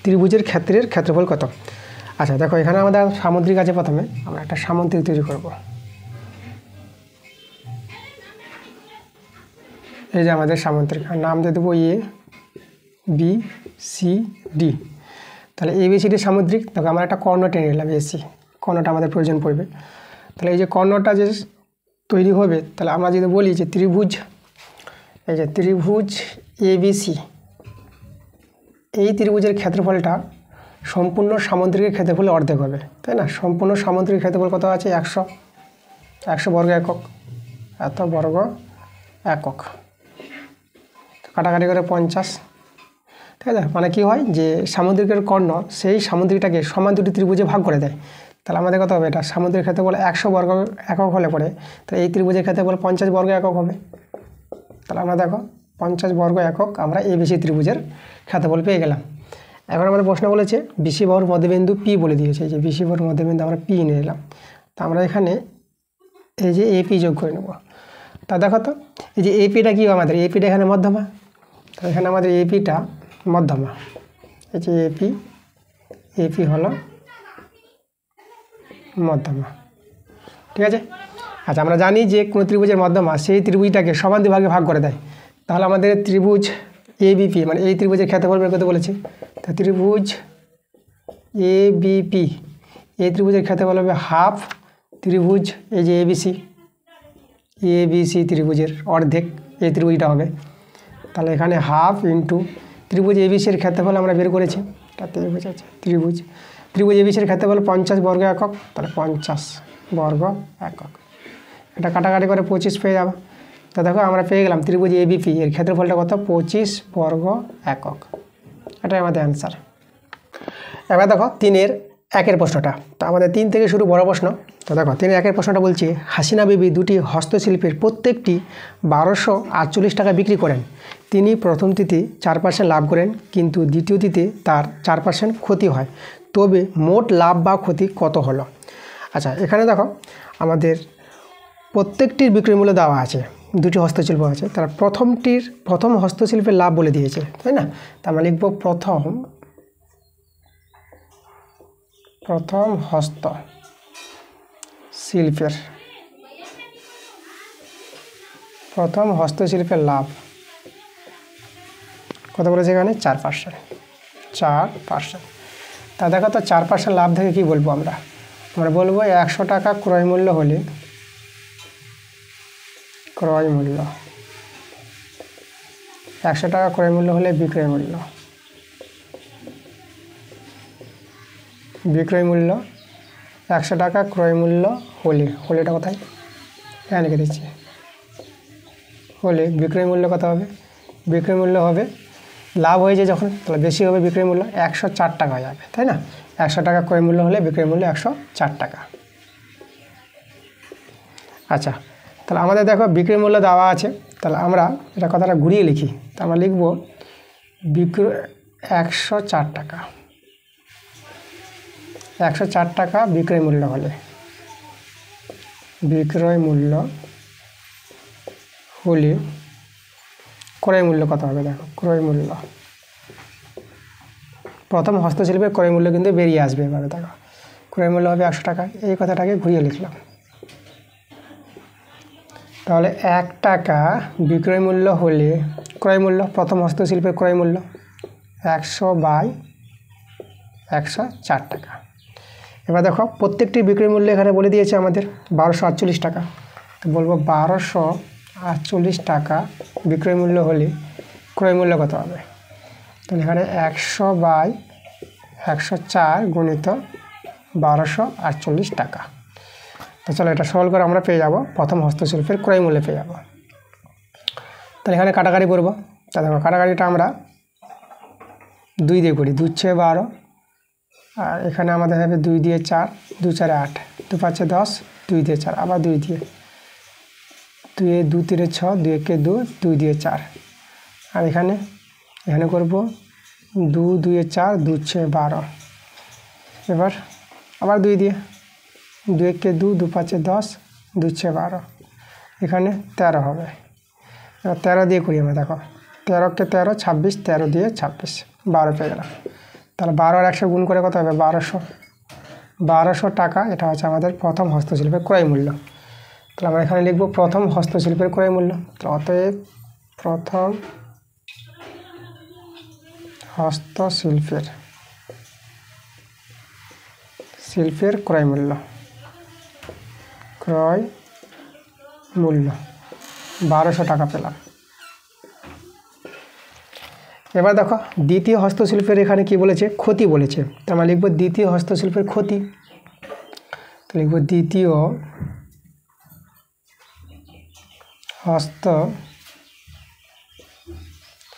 ত্রিভুজের ক্ষেত্রফল কত। আচ্ছা দেখো এখানে আমাদের সামুদ্রিক আছে, প্রথমে আমরা একটা সামুদ্রিক তৈরি করব। এই যে আমাদের সামুদ্রিক, নাম দিয়ে দেবো ABCD। তাহলে ABCD সামুদ্রিক, দেখো আমরা একটা কর্ণ টেনে নিলাম AC, কর্ণটা আমাদের প্রয়োজন পড়বে। তাহলে এই যে কর্ণটা যে তৈরি হবে, তাহলে আমরা যদি বলি যে ত্রিভুজ, এই যে ত্রিভুজ ABC, এই ত্রিভুজের ক্ষেত্রফলটা সম্পূর্ণ সামুদ্রিকের ক্ষেত্রফলের অর্ধেক হবে, তাই না। সম্পূর্ণ সামুদ্রিক ক্ষেত্রফল কত আছে 100 বর্গ একক, এত বর্গ একক, কাটাকাটি করে 50, ঠিক আছে। মানে কি হয় যে সামুদ্রিকের কর্ণ সেই সামুদ্রিকটাকে সমান দুটি ত্রিভুজে ভাগ করে দেয়, তাহলে আমাদের কত হবে, এটা সামুদ্রিক ক্ষেত্রফল 100 বর্গ একক হলে পরে তাহলে এই ত্রিভুজের ক্ষেত্রফল 50 বর্গ একক হবে। তাহলে আমরা দেখো 50 বর্গ একক আমরা ABC ত্রিভুজের ক্ষেত্রফল পেয়ে গেলাম। এখন আমাদের প্রশ্ন বলেছে BC বাহুর মধ্যবিন্দু P বলে দিয়েছে, যে BC বাহুর মধ্যবিন্দু আমরা P নিয়ে নিলাম, তা আমরা এখানে এই যে AP যোগ করে নেব। তা দেখো তো এই যে APটা কি আমাদের, APটা এখানে মধ্যমা, তাহলে এখানে আমাদের APটা মধ্যমা, এই যে AP হলো মধ্যমা, ঠিক আছে। আচ্ছা আমরা জানি যে কোনো ত্রিভুজের মধ্যমা সেই ত্রিভুজটাকে সমান দুই ভাগে ভাগ করে দেয়, তাহলে আমাদের ত্রিভুজ ABP মানে এই ত্রিভুজের ক্ষেত্রফল বের করতে বলেছে, তা ত্রিভুজ ABP এই ত্রিভুজের ক্ষেত্রফল হবে হাফ ত্রিভুজ এই যে ABC ত্রিভুজের অর্ধেক এই ত্রিভুজটা হবে। তাহলে এখানে হাফ ইন্টু ত্রিভুজ ABCর ক্ষেত্রফল আমরা বের করেছি, এটা ত্রিভুজ আছে ত্রিভুজ ABCর ক্ষেত্রফল 50 বর্গ একক, তাহলে 50 বর্গ একক, এটা কাটাকাটি করে 25 পেয়ে যাবে। তা দেখো আমরা পেয়ে গেলাম ত্রিভুজ ABP এর ক্ষেত্রফলটা কত 25 বর্গ একক, এটাই আমাদের অ্যান্সার। এবার দেখো 3-এর 1-এর প্রশ্নটা, তো আমাদের 3 থেকে শুরু বড় প্রশ্ন। তো দেখো 3-এর 1-এর প্রশ্নটা বলছি হাসিনা বিবি দুটি হস্তশিল্পের প্রত্যেকটি 1248 টাকা বিক্রি করেন, তিনি প্রথমটিতে 4% লাভ করেন কিন্তু দ্বিতীয়টিতে তার 4% ক্ষতি হয়, তবে মোট লাভ বা ক্ষতি কত হলো। আচ্ছা এখানে দেখো আমাদের প্রত্যেকটির বিক্রয় মূল্য দেওয়া আছে, দুটি হস্তশিল্প আছে, তারা প্রথম হস্তশিল্পের লাভ বলে দিয়েছে, তাই না। তা আমরা লিখব প্রথম হস্তশিল্পের লাভ কত বলেছে এখানে 4%। তা দেখো তো 4% লাভ থেকে কি বলবো আমরা বলবো 100 টাকা ক্রয় মূল্য হলে বিক্রয় মূল্য 100 টাকা ক্রয় মূল্য হলেটা কোথায়, এখানে লিখে দিচ্ছি, হলে বিক্রয় মূল্য কত হবে, বিক্রয় মূল্য হবে লাভ হয়েছে যখন তাহলে বেশি হবে, বিক্রয় মূল্য 104 টাকা হয়ে যাবে, তাই না। 100 টাকা ক্রয় মূল্য হলে বিক্রয় মূল্য 104 টাকা। আচ্ছা তাহলে আমাদের দেখো বিক্রয় মূল্য দেওয়া আছে, তাহলে আমরা এটা কথাটা ঘুরিয়ে লিখি, তা আমরা লিখব 104 টাকা, 104 টাকা বিক্রয় মূল্য হলে ক্রয় মূল্য কত হবে, দেখো ক্রয় মূল্য প্রথম হস্তশিল্পের ক্রয় মূল্য কিন্তু বেরিয়ে আসবে, এভাবে দেখো ক্রয় মূল্য হবে 100 টাকা, এই কথাটাকে ঘুরিয়ে লিখলাম। তাহলে 1 টাকা বিক্রয় মূল্য হলে ক্রয় মূল্য, প্রথম হস্তশিল্পের ক্রয় মূল্য 100/104 টাকা। এবার দেখো প্রত্যেকটি বিক্রয় মূল্য এখানে বলে দিয়েছে আমাদের 1248 টাকা। তো বলবো 1248 টাকা বিক্রয় মূল্য হলে ক্রয় মূল্য কত হবে। তাহলে এখানে 100/104 গুণিত 1248 টাকা। তো চলো এটা সরল করে আমরা পেয়ে যাব প্রথম হস্তশিল্পের ক্রয় মূল্য পেয়ে যাব। তাহলে এখানে কাটাকাটি করব। তা দেখো কাটাকাটিটা আমরা 2 দিয়ে করি, 2 × 12, আর এখানে আমাদের হবে 2 দিয়ে 4, 2 × 4 = 8, 2 × 5 = 10, 2 দিয়ে 4, আবার 2 দিয়ে, 2 এ 2 × 3 = 6, 2 একে 2, 2 দিয়ে 4, আর এখানে করব 2, 2 এ 4, 2 × 6 = 12, এবার আবার 2 দিয়ে, 2 একে 2, 2 × 5 = 10, 2 × 6 = 12, এখানে 13 হবে। এবার 13 দিয়ে করি আমরা, দেখো 13 কে 13, 26, 13 দিয়ে 26, 12 পেয়ে গেলাম। তাহলে 12 আর 100 গুণ করে কত হবে, 1200 টাকা। এটা হচ্ছে আমাদের প্রথম হস্তশিল্পের ক্রয় মূল্য। তাহলে আমরা এখানে লিখব প্রথম হস্তশিল্পের ক্রয় মূল্য। অতএব প্রথম হস্তশিল্পের ক্রয় মূল্য 1200 টাকা পেলাম। এবার দেখো দ্বিতীয় হস্তশিল্পের এখানে কি বলেছে, ক্ষতি বলেছে। তো আমরা লিখব দ্বিতীয় হস্তশিল্পের ক্ষতি। তো লিখব দ্বিতীয়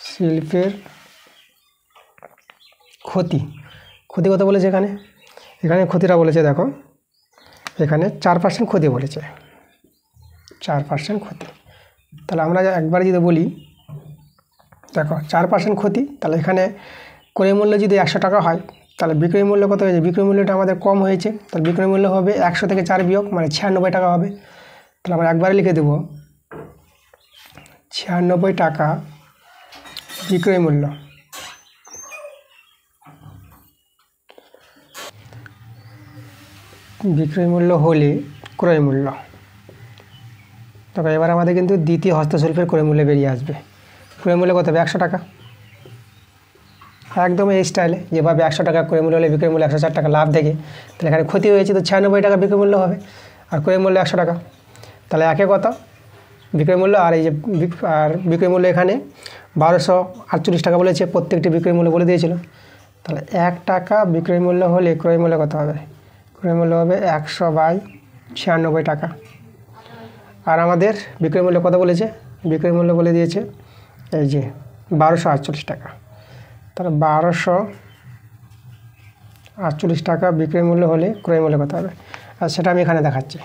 হস্তশিল্পের ক্ষতি কত বলেছে এখানে ক্ষতিটা বলেছে, দেখো এখানে 4% ক্ষতি বলেছে, 4% ক্ষতি। তাহলে আমরা একবার যদি বলি, দেখো 4% ক্ষতি, তাহলে এখানে ক্রয় মূল্য যদি 100 টাকা হয়, তাহলে বিক্রয় মূল্য কত হয়েছে, বিক্রয় মূল্যটা আমাদের কম হয়েছে। তাহলে বিক্রয় মূল্য হবে 100 থেকে 4 বিয়োগ, মানে 96 টাকা হবে। তাহলে আমরা একবারে লিখে দেব 96 টাকা বিক্রয় মূল্য। বিক্রয় মূল্য হলে ক্রয় মূল্য। তবে এবার আমাদের কিন্তু দ্বিতীয় হস্তশিল্পের ক্রয় মূল্য বেরিয়ে আসবে। ক্রয় মূল্য কত হবে, 100 টাকা। একদম এই স্টাইলে, যেভাবে 100 টাকা ক্রয় মূল্য হলে বিক্রয় মূল্য 104 টাকা লাভ দেখে, তাহলে এখানে ক্ষতি হয়েছে, তো 96 টাকা বিক্রয় মূল্য হবে, আর ক্রয় মূল্য 100 টাকা। তাহলে একে কত বিক্রয় মূল্য, আর এই যে বিক্রয় মূল্য এখানে 1248 টাকা বলেছে, প্রত্যেকটি বিক্রয় মূল্য বলে দিয়েছিল। তাহলে 1 টাকা বিক্রয় মূল্য হলে ক্রয় মূল্য কত হবে, ক্রয় মূল্য হবে 100/96 টাকা। আর আমাদের বিক্রয় মূল্য কত বলেছে, বিক্রয় মূল্য বলে দিয়েছে এই যে 1248 টাকা। তাহলে 1248 টাকা বিক্রয় মূল্য হলে ক্রয় মূল্য কত হবে, আর সেটা আমি এখানে দেখাচ্ছি।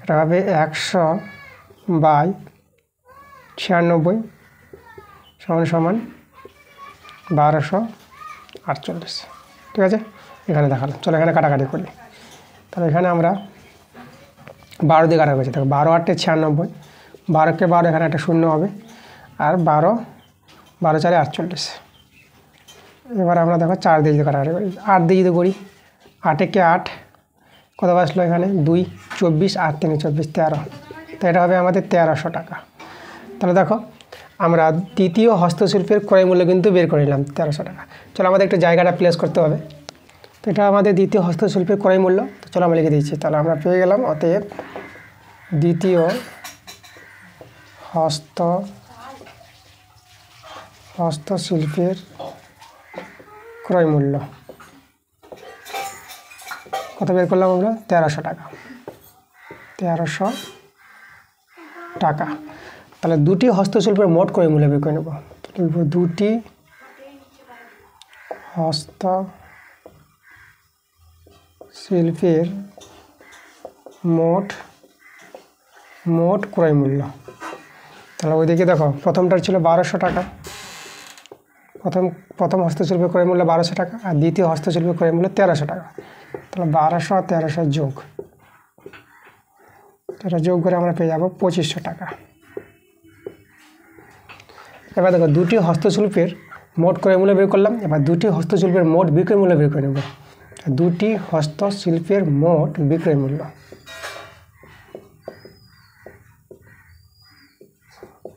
এটা হবে 100/96 সমান 1248। ঠিক আছে, এখানে দেখালাম। চলো এখানে কাটাকাটি করি। তাহলে এখানে আমরা 12 দিয়ে কাটা করেছি, দেখো 12 × 8 = 96, 12 কে 12, এখানে একটা শূন্য হবে, আর 12 × 4 = 48। এবার আমরা দেখো 4 দিয়ে যদি কাটাকাটি করি, 8 দিয়ে যদি করি, 8 × 8 কত বাসলো, এখানে 2, 24, 8 × 3 = 24, 13। তো এটা হবে আমাদের 1300 টাকা। তাহলে দেখো আমরা দ্বিতীয় হস্তশিল্পের ক্রয় মূল্য কিন্তু বের করে নিলাম 1300 টাকা। চলো আমাদের একটু জায়গাটা প্লেস করতে হবে। তো এটা আমাদের দ্বিতীয় হস্তশিল্পের ক্রয় মূল্য। তো চলো আমরা লিখে দিচ্ছি। তাহলে আমরা পেয়ে গেলাম, অতএব দ্বিতীয় হস্তশিল্পের ক্রয় মূল্য কত বের করলাম আমরা, 1300 টাকা। 1300 টাকা। তাহলে দুটি হস্তশিল্পের মোট ক্রয় মূল্য বের করে নেব। লিখব দুটি হস্তশিল্পের মোট ক্রয় মূল্য। তাহলে ওইদিকে দেখো প্রথমটার ছিল 1200 টাকা, প্রথম হস্তশিল্পের ক্রয় মূল্য 1200 টাকা, আর দ্বিতীয় হস্তশিল্পের ক্রয় মূল্য 1300 টাকা। তাহলে 1200 আর 1300 যোগ, এটা যোগ করে আমরা পেয়ে যাব 2500 টাকা। এবার দেখো দুটি হস্তশিল্পের মোট ক্রয় মূল্য বের করলাম। এবার দুটি হস্তশিল্পের মোট বিক্রয় মূল্য বের করে নেব। দুটি হস্তশিল্পের মোট বিক্রয় মূল্য,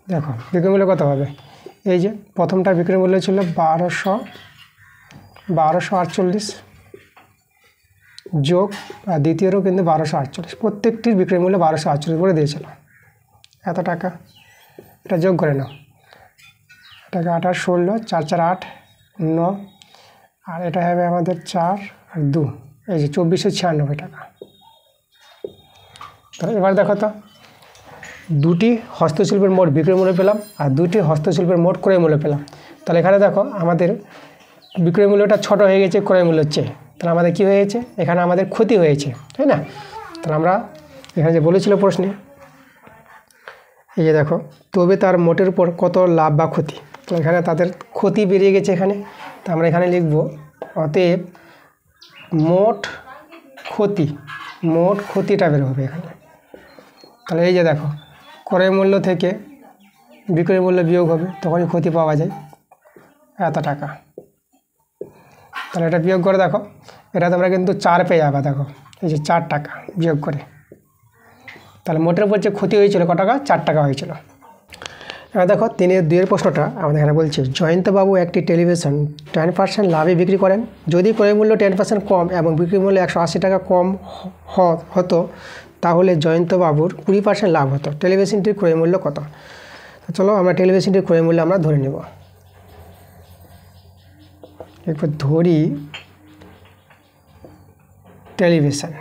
দেখো বিক্রয় মূল্য কত হবে, এই যে প্রথমটার বিক্রয় মূল্য ছিল 1248 যোগ, আর দ্বিতীয়রও কিন্তু 1248, প্রত্যেকটির বিক্রয় মূল্য 1248 করে দিয়েছিল। এত টাকা, এটা যোগ করে নাও, এটাকে 8 আর 16, 4 4 8 9, আর এটা হবে আমাদের 4 আর 2, এই যে 2496 টাকা। তাহলে এবার দেখো তো, দুটি হস্তশিল্পের মোট বিক্রয় মূল্য পেলাম আর দুটি হস্তশিল্পের মোট ক্রয় মূল্য পেলাম। তাহলে এখানে দেখো আমাদের বিক্রয় মূল্যটা ছোট হয়ে গেছে ক্রয় মূল্যের চেয়ে, তাহলে আমাদের কী হয়েছে, এখানে আমাদের ক্ষতি হয়েছে, তাই না? তাহলে আমরা এখানে যে বলেছিল প্রশ্নে, এই যে দেখো, তবে তার মোটের উপর কত লাভ বা ক্ষতি, তো এখানে তাদের ক্ষতি বেরিয়ে গেছে এখানে। তো আমরা এখানে লিখব অতএব মোট ক্ষতিটা বের হবে এখানে। তাহলে এই যে দেখো, ক্রয় মূল্য থেকে বিক্রয় মূল্য বিয়োগ হবে, তখনই ক্ষতি পাওয়া যায় এত টাকা। তাহলে এটা বিয়োগ করে দেখো, এটা তোমরা কিন্তু 4 পেয়ে যাবে, দেখো এই যে 4 টাকা বিয়োগ করে। তাহলে মোটের উপর যে ক্ষতি হয়েছিল কত টাকা, 4 টাকা হয়েছিল। এবার দেখো 3-2 প্রশ্নটা আমাদের এখানে বলছে, জয়ন্তবাবু একটি টেলিভিশন 10% লাভে বিক্রি করেন। যদি ক্রয় মূল্য 10% কম এবং বিক্রি মূল্য 180 টাকা কম হতো, তাহলে জয়ন্তবাবুর 20% লাভ হতো। টেলিভিশনটির ক্রয় মূল্য কত? তো চলো আমরা টেলিভিশনটির ক্রয় মূল্য আমরা ধরে নেব। এরপর ধরি টেলিভিশন,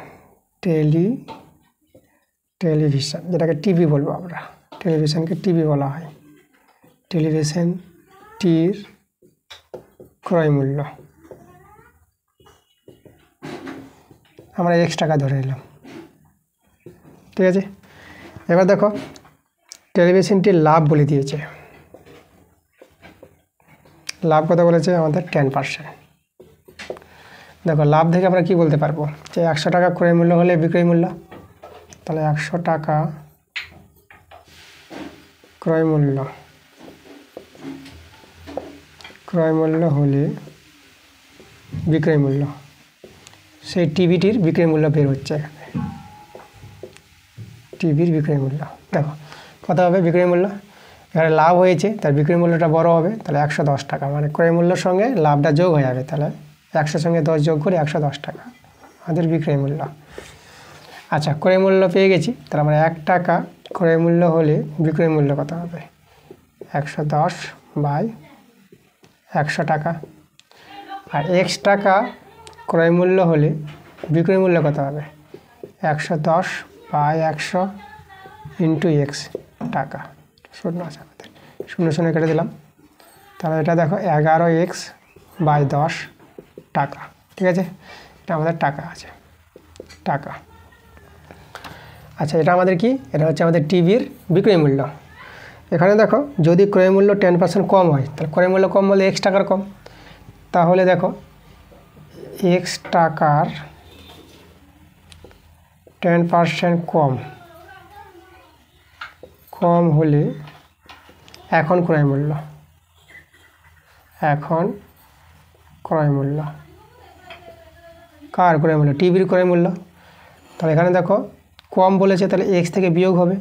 যেটাকে টিভি বলবো আমরা, টেলিভিশনকে টিভি বলা হয়। টেলিভিশনটির ক্রয় মূল্য আমরা X টাকা ধরে নিলাম, ঠিক আছে। এবার দেখো টেলিভিশনটির লাভ বলে দিয়েছে, লাভ কত বলেছে আমাদের 10%। দেখো লাভ থেকে আমরা কি বলতে পারবো, যে 100 টাকা ক্রয় মূল্য হলে বিক্রয় মূল্য, তাহলে 100 টাকা ক্রয় মূল্য হলে বিক্রয় মূল্য, সেই টিভিটির বিক্রয় মূল্য বের হচ্ছে এখানে, টিভির বিক্রয় মূল্য। দেখো কত হবে বিক্রয় মূল্য, এখানে লাভ হয়েছে তার বিক্রয় মূল্যটা বড় হবে, তাহলে 110 টাকা, মানে ক্রয় মূল্যের সঙ্গে লাভটা যোগ হয়ে যাবে, তাহলে 100 সঙ্গে 10 যোগ করে 110 টাকা আমাদের বিক্রয় মূল্য। আচ্ছা ক্রয় মূল্য পেয়ে গেছি, তাহলে আমরা 1 টাকা ক্রয় মূল্য হলে বিক্রয় মূল্য কত হবে, 110/100 টাকা। আর X টাকা ক্রয় মূল্য হলে বিক্রয় মূল্য কত হবে, 110/100 ইন্টু X টাকা, 0 আছে আমাদের, 0 কেটে দিলাম। তাহলে এটা দেখো 11X/10 টাকা, ঠিক আছে, এটা আমাদের টাকা আছে, টাকা। আচ্ছা এটা আমাদের কি, এটা হচ্ছে আমাদের টিভির বিক্রয় মূল্য। এখানে দেখো যদি ক্রয় মূল্য 10% কম হয়, তাহলে ক্রয় মূল্য কম বলে X টাকার কম, তাহলে দেখো X টাকার 10% কম হলে এখন ক্রয় মূল্য কার ক্রয় মূল্য, টিভির ক্রয় মূল্য। তাহলে এখানে দেখো কম বলেছে, তাহলে X থেকে বিয়োগ হবে,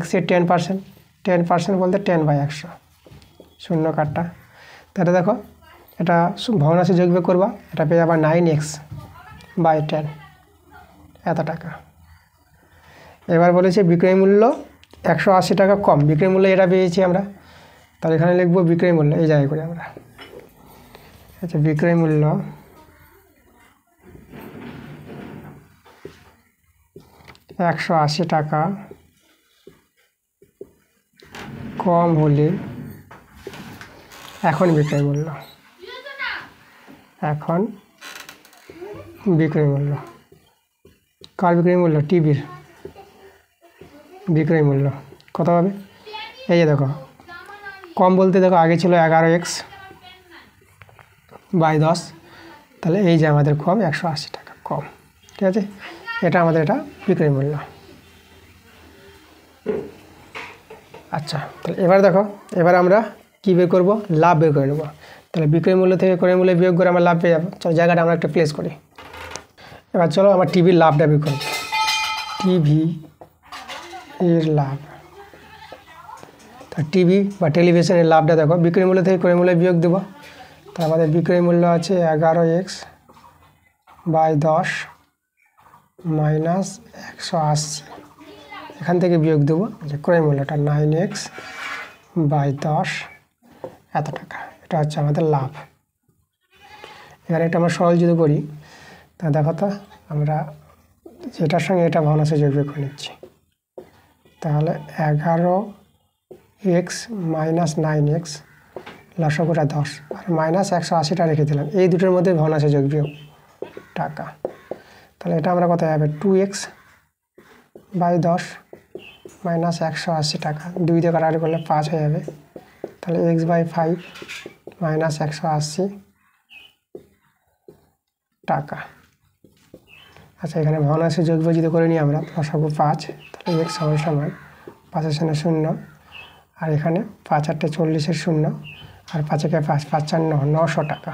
X এর 10% বলতে 10/100, 0 কাটটা। তাহলে দেখো এটা ভগ্নাংশে যোগ বিয়োগ করবা, এটা পেয়ে যাবা 9X/10, এত টাকা। এবার বলেছে বিক্রয় মূল্য 180 টাকা কম, বিক্রয় মূল্য এটা পেয়েছি আমরা, তাহলে এখানে লিখবো বিক্রয় মূল্য, এই জায়গায় করে আমরা। আচ্ছা বিক্রয় মূল্য 180 টাকা কম হলে এখন বিক্রয় মূল্য, কার বিক্রয় মূল্য, টিভির বিক্রয় মূল্য কত হবে, এই যে দেখো কম বলতে দেখো আগে ছিল 11X/10, তাহলে এই যে আমাদের কম 180 টাকা কম, ঠিক আছে, এটা আমাদের এটা বিক্রয় মূল্য। আচ্ছা তাহলে এবার দেখো, এবার আমরা কী বের করব, লাভ বের করে নেব। তাহলে বিক্রয় মূল্য থেকে ক্রয় মূল্য বিয়োগ করে আমরা লাভ পেয়ে যাবো। চলো জায়গাটা আমরা একটা প্লেস করি। এবার চলো আমার টিভির লাভটা বের করি, টিভি এর লাভ। তা টিভি বা টেলিভিশনের লাভটা দেখো, বিক্রয় মূল্য থেকে ক্রয় মূল্যে বিয়োগ দেবো। তা আমাদের বিক্রয় মূল্য আছে 11x বাই 10 মাইনাস 180, এখান থেকে বিয়োগ দেবো যে ক্রয় মূল্যটা 9x বাই 10 এত টাকা, এটা হচ্ছে আমাদের লাভ। এখানে একটা আমরা সরল যদি করি, তা দেখো তো আমরা যেটার সঙ্গে এটা ভগ্নাংশে যোগ বিয়োগ করে নিচ্ছি, তাহলে 11x মাইনাস 9x লসাগুটা 10 আর মাইনাস 180টা রেখে দিলাম, এই দুটোর মধ্যে ভগ্নাংশে যোগ বিয়োগ টাকা। তাহলে এটা আমরা কত হবে 2x বাই 10 মাইনাস 180 টাকা, 2 দিয়ে কাটাকাটি করলে 5 হয়ে যাবে। তাহলে x বাই 5 মাইনাস 180 টাকা। আচ্ছা, এখানে ভগ্নাংশে যোগ বিয়োগ যদি করে নিই আমরা লসাগু 5, তাহলে x সমান সমান 5 এর সঙ্গে 0, আর এখানে 5 8 40 0, আর 5 একে 5 5 4 900 টাকা।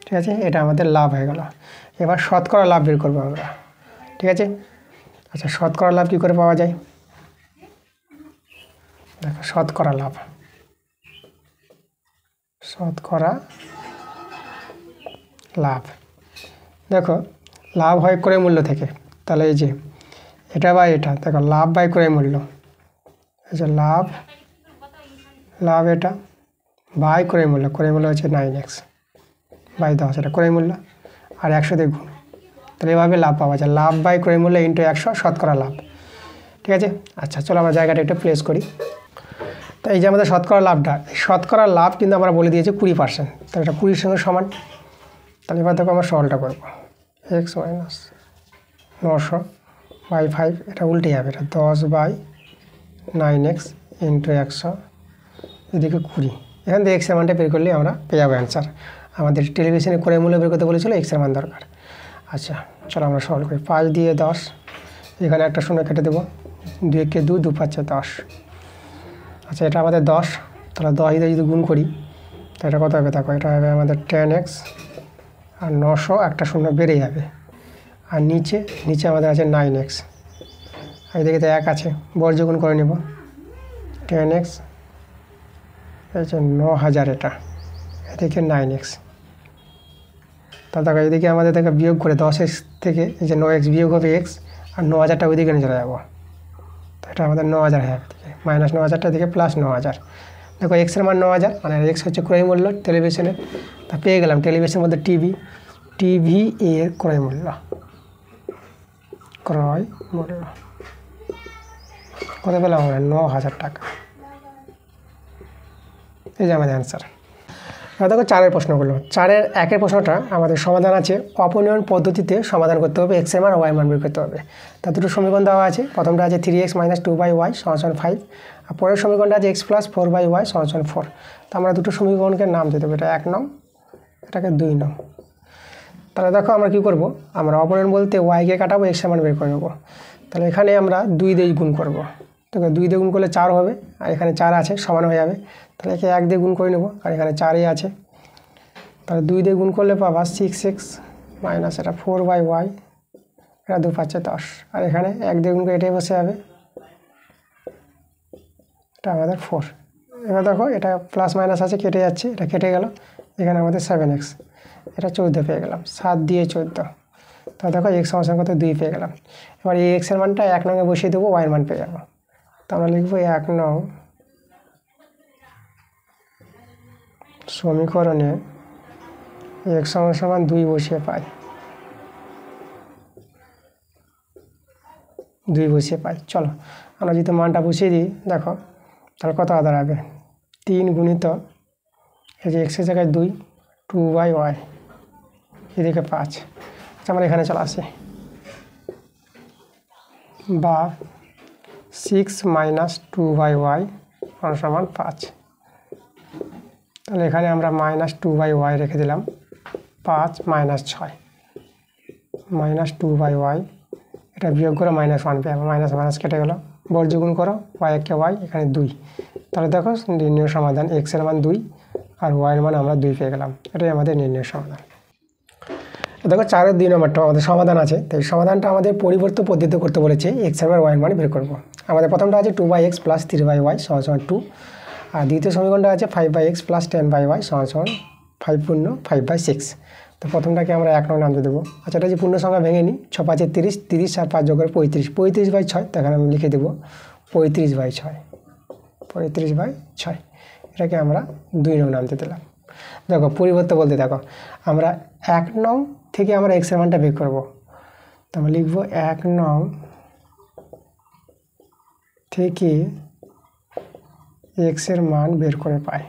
ঠিক আছে, এটা আমাদের লাভ হয়ে গেল। এবার শতকরা লাভ বের করবো আমরা। ঠিক আছে, আচ্ছা শতকরা লাভ কী করে পাওয়া যায়? দেখো শতকরা লাভ, শতকরা লাভ দেখো লাভ হয় ক্রয় মূল্য থেকে। তাহলে এই যে এটা বা এটা, দেখো লাভ বাই ক্রয় মূল্য, এই যে লাভ এটা বাই ক্রয় মূল্য, ক্রয় মূল্য হচ্ছে 9x বাই 10, এটা ক্রয় মূল্য, আর 100 দিয়ে গুণ। তাহলে এভাবে লাভ পাওয়া যায়, লাভ বাই ক্রয় মূল্য ইন্টু 100 শতকরা লাভ। ঠিক আছে, আচ্ছা চলো আমরা জায়গাটা একটু প্লেস করি। তো এই যে আমাদের শতকরা লাভটা, শতকরা লাভ কিন্তু আমরা বলে দিয়েছি 20%, তাহলে এটা 20 সঙ্গে সমান। তাহলে এবার দেখো আমরা সরলটা করবো, x মাইনাস 900 বাই 5, এটা উল্টে যাবে, এটা 10 বাই 9x ইন্টু 100, এদিকে 20, এখান থেকে এক্সের মানটা বের করলে আমরা পেয়ে যাবো অ্যান্সার। আমাদের টেলিভিশনে ক্রয় মূল্য বের করতে বলেছিল, এক্সের মান দরকার। আচ্ছা চলো আমরা সলভ করি, 5 দিয়ে 10, এখানে একটা শূন্য কেটে দেবো, 2 কে 2, 2 5 10। আচ্ছা এটা আমাদের 10, তাহলে 10 দিয়ে যদি গুণ করি তো এটা কত হবে? দেখো এটা হবে আমাদের 10x, আর 900 একটা শূন্য বেড়ে যাবে, আর নিচে আমাদের আছে 9x, আর এদিকে তো 1 আছে, বর্জ্য গুণ করে নেব, 10x এই যে 9000, এটা এদিকে 9x। তাহলে দেখো এদিকে আমাদের দেখো বিয়োগ করে 10x থেকে এই যে 9x বিয়োগ হবে x, আর 9000টা ওইদিকে নিয়ে চলে যাবো, তো এটা আমাদের 9000 হয়ে যাবে, মাইনাস 9000টা দিকে প্লাস 9000। দেখো এক্সের মান 9000, মানে এক্স হচ্ছে ক্রয় মূল্য টেলিভিশনের। তা পেয়ে গেলাম টেলিভিশনের মধ্যে টিভি এর ক্রয় মূল্য কত পেলাম আমরা? 9000 টাকা। এই যে আমাদের অ্যান্সার। দেখো 4-এর প্রশ্নগুলো, 4-এর 1-এর প্রশ্নটা আমাদের সমাধান আছে, অপনয়ন পদ্ধতিতে সমাধান করতে হবে, এক্স এর মান ওয়াই মান বের করতে হবে। তার দুটো সমীকরণ দেওয়া আছে, প্রথমটা আছে 3x মাইনাস 2/y সমান 5, আর পরের সমীকরণটা আছে x প্লাস 4/y সমান 4। তো আমরা দুটো সমীকরণকে নাম দিয়ে দেবো, এটা 1 নং, এটাকে 2 নং। তাহলে দেখো আমরা কী করবো, আমরা অপনয়ন বলতে ওয়াইকে কাটাবো, এক্স এর মান বের করে নেবো। তাহলে এখানে আমরা 2 দিয়ে গুণ করবো, দেখো 2 দিয়ে গুণ করলে 4 হবে, আর এখানে 4 আছে, সমান হয়ে যাবে। তাহলে একে 1 দিয়ে গুণ করে নেবো, আর এখানে 4ই আছে। তাহলে 2 দিয়ে গুণ করলে পাবা 6x মাইনাস এটা 4/y, এটা 2 5 10, আর এখানে 1 দিয়ে গুণ করে এটাই বসে যাবে, এটা আমাদের 4। এবার দেখো এটা প্লাস মাইনাস আছে, কেটে যাচ্ছে, এটা কেটে গেল, এখানে আমাদের 7x, এটা 14 পেয়ে গেলাম, 7 দিয়ে 14। তাহলে দেখো x সমান কত 2 পেয়ে গেলাম। এবার এই x এর মানটা 1 নঙে বসিয়ে দেবো, y এর মান পেয়ে যাবো। তো আমরা লিখবো 1 নং সমীকরণে x সমান 2 বসিয়ে পাই, 2 বসিয়ে পাই। চলো আমরা যদি মানটা বসিয়ে দিই, দেখো তাহলে কত দাঁড়াবে? 3 গুণিত এই যে এক্সের জায়গায় 2, 2/y, এদিকে 5। আচ্ছা আমরা এখানে চলে আসি, বা 6 মাইনাস 2/y সমান 5। তাহলে এখানে আমরা মাইনাস 2/y রেখে দিলাম, 5 মাইনাস 6 মাইনাস 2/y, এটা বিয়োগ করে -1 পেয়ে যাবো, মাইনাস মাইনাস কেটে গেলো, বর্জ্য গুণ করো, y একে y, এখানে 2। তাহলে দেখো নির্ণয় সমাধান, এক্স এর মান 2 আর y এর মান আমরা 2 পেয়ে গেলাম, এটাই আমাদের নির্ণয় সমাধান। দেখো 4-এর 2 নম্বরটা আমাদের সমাধান আছে। তো এই সমাধানটা আমাদের পরিবর্তিত পদ্ধতিতে করতে বলেছে, এক্স আর ওয়াই মান বের করবো। আমাদের প্রথমটা আছে 2/x + 3/y = 2, আর দ্বিতীয় সমীকরণটা আছে 5/x + 10/y = 5/6। তো প্রথমটাকে আমরা 1 নং নাম দিয়ে দেবো। আচ্ছা, এটা যে পূর্ণ সংখ্যা ভেঙে নিই, 6×5 = 30, 30 আর 5 যোগ করে 35, 35/6। তখন আমি লিখে দেবো 35/6, 35/6। এটাকে আমরা 2 নং নাম দিয়ে দিলাম। দেখো পরিবর্তন বলতে দেখো আমরা 1 নং থেকে আমরা এক্স এর মানটা বের করবো। তো আমরা লিখবো 1 নং থেকে এক্স এর মান বের করে পাই,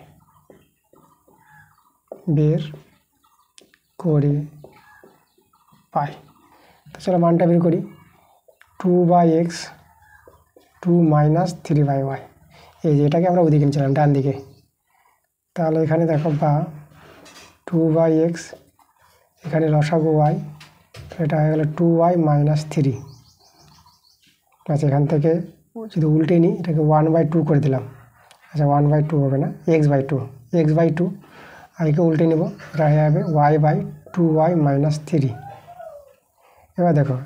তো চলো মানটা বের করি। 2/x 2 - 3/y, এই যে এটাকে আমরা ওদিকে নিয়েছিলাম ডান দিকে। তাহলে এখানে দেখো বা 2/x, এখানে লসাগু y, এটা হয়ে গেল 2y - 3। আচ্ছা, এখান থেকে যদি উল্টে নিই, এটাকে 1/2 করে দিলাম। আচ্ছা, 1/2 হবে না, x/2, আর একে উল্টে নেব, এটা হয়ে যাবে y/2y - 3। এবার দেখো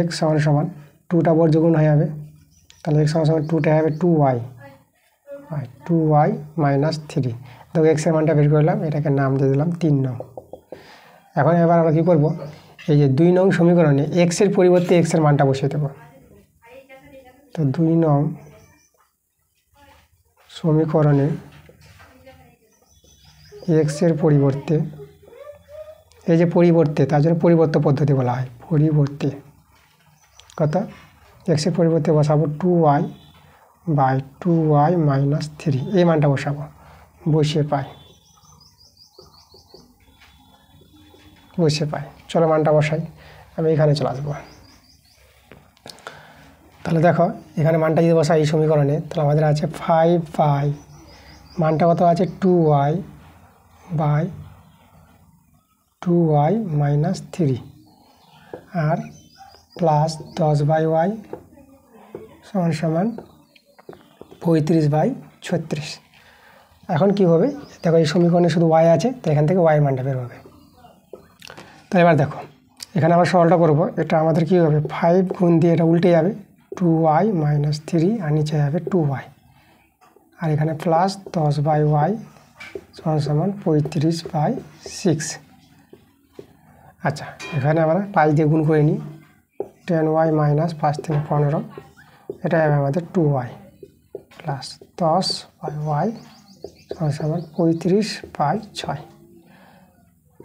x = 2টা বর্গগুণ হয়ে যাবে, তাহলে x = 2টা হবে 2y - 3। দেখো x এর মানটা বের করলাম, এটাকে নাম দিয়ে দিলাম 3 নং। এখন এবার আমরা কী করবো, এই যে 2 নং সমীকরণে x এর পরিবর্তে x এর মানটা বসিয়ে দেবো। তো 2 নং সমীকরণে x এর পরিবর্তে, এই যে পরিবর্তে, তার জন্য পরিবর্তন পদ্ধতি বলা হয়। পরিবর্তে কত, x এর পরিবর্তে বসাবো 2y/2y - 3, এই মানটা বসাবো, বসিয়ে পাই। চলো মানটা বসাই, আমি এখানে চলে আসবো। তাহলে দেখো এখানে মানটা যদি বসাই এই সমীকরণে, তাহলে আমাদের আছে 5y, মানটা কত আছে 2y/2y - 3, আর প্লাস 10/y = 35/36। এখন কী হবে, দেখো এই সমীকরণে শুধু y আছে, তো এখান থেকে y মানটা বের হবে। তো এবার দেখো এখানে আমরা সরলটা করবো, এটা আমাদের কী হবে, 5 গুণ দিয়ে এটা উল্টে যাবে, 2y - 3, আর নিচে যাবে 2y, আর এখানে প্লাস 10/y = 35/6। আচ্ছা, এখানে আমরা 5 দিয়ে গুণ করে নিই, 10y - 5 থেকে 15, এটা হবে আমাদের 2y প্লাস 10/y = 35/6।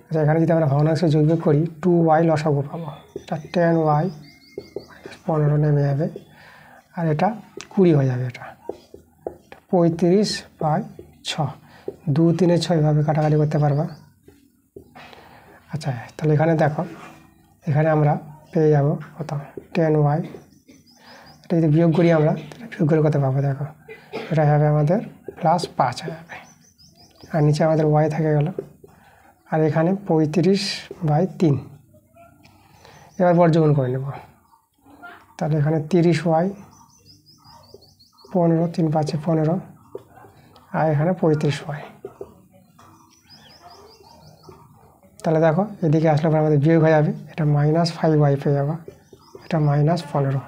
আচ্ছা, এখানে যদি আমরা ভগ্নাংশ যোগ করি, 2y লসাগু পাবো, এটা 10y - 15 নেমে যাবে, আর এটা 20 হয়ে যাবে, এটা 35/6। 2 3 6 এভাবে কাটাকাটি করতে পারবা। আচ্ছা, তাহলে এখানে দেখো, এখানে আমরা পেয়ে যাব কত, 10y, এটা যদি বিয়োগ করি আমরা, বিয়োগ করে কত পাবো, দেখো এটা হবে আমাদের +5 হয়ে যাবে, আর নিচে আমাদের y থেকে গেল, আর এখানে 35/3। এবার বর্গমূল করে নেব, তাহলে এখানে 30y, 15, 3 5 15, আর এখানে 35y। তাহলে দেখো এদিকে আসলে পরে আমাদের বিয়োগ হয়ে যাবে, এটা -5y পেয়ে যাবো, এটা -15,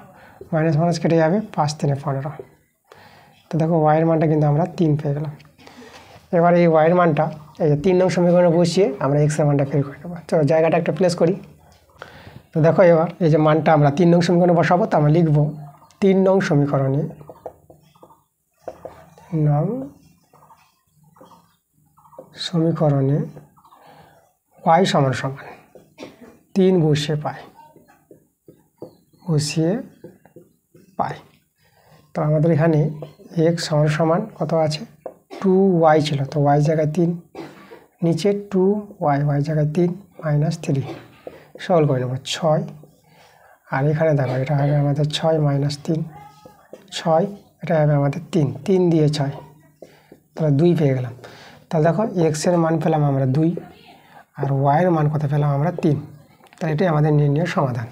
-, কেটে যাবে, 5 3 15। তো দেখো ওয়াইয়ের মানটা কিন্তু আমরা 3 পেয়ে গেলাম। এবার এই ওয়াইয়ের মানটা এই যে 3 নং সমীকরণে বসিয়ে আমরা এক্স এর মানটা বের করে নেবো। চলো জায়গাটা একটা প্লেস করি। তো দেখো এবার এই যে মানটা আমরা 3 নং সমীকরণে বসাবো, তো আমরা লিখবো 3 নং সমীকরণে y = 3 বসিয়ে পাই। তো আমাদের এখানে x = কত আছে, 2y ছিল, তো y জায়গায় 3, নিচে 2y, y জায়গায় 3 - 3, সরল করে নেব 6, আর এখানে দেখো এটা হবে আমাদের 6 - 3, 6, এটা হবে আমাদের 3, 3 দিয়ে 6, তাহলে 2 পেয়ে গেলাম। তাহলে দেখো x এর মান পেলাম আমরা 2, আর y এর মান কত পেলাম আমরা 3। তাহলে এটাই আমাদের নির্ণয় সমাধান।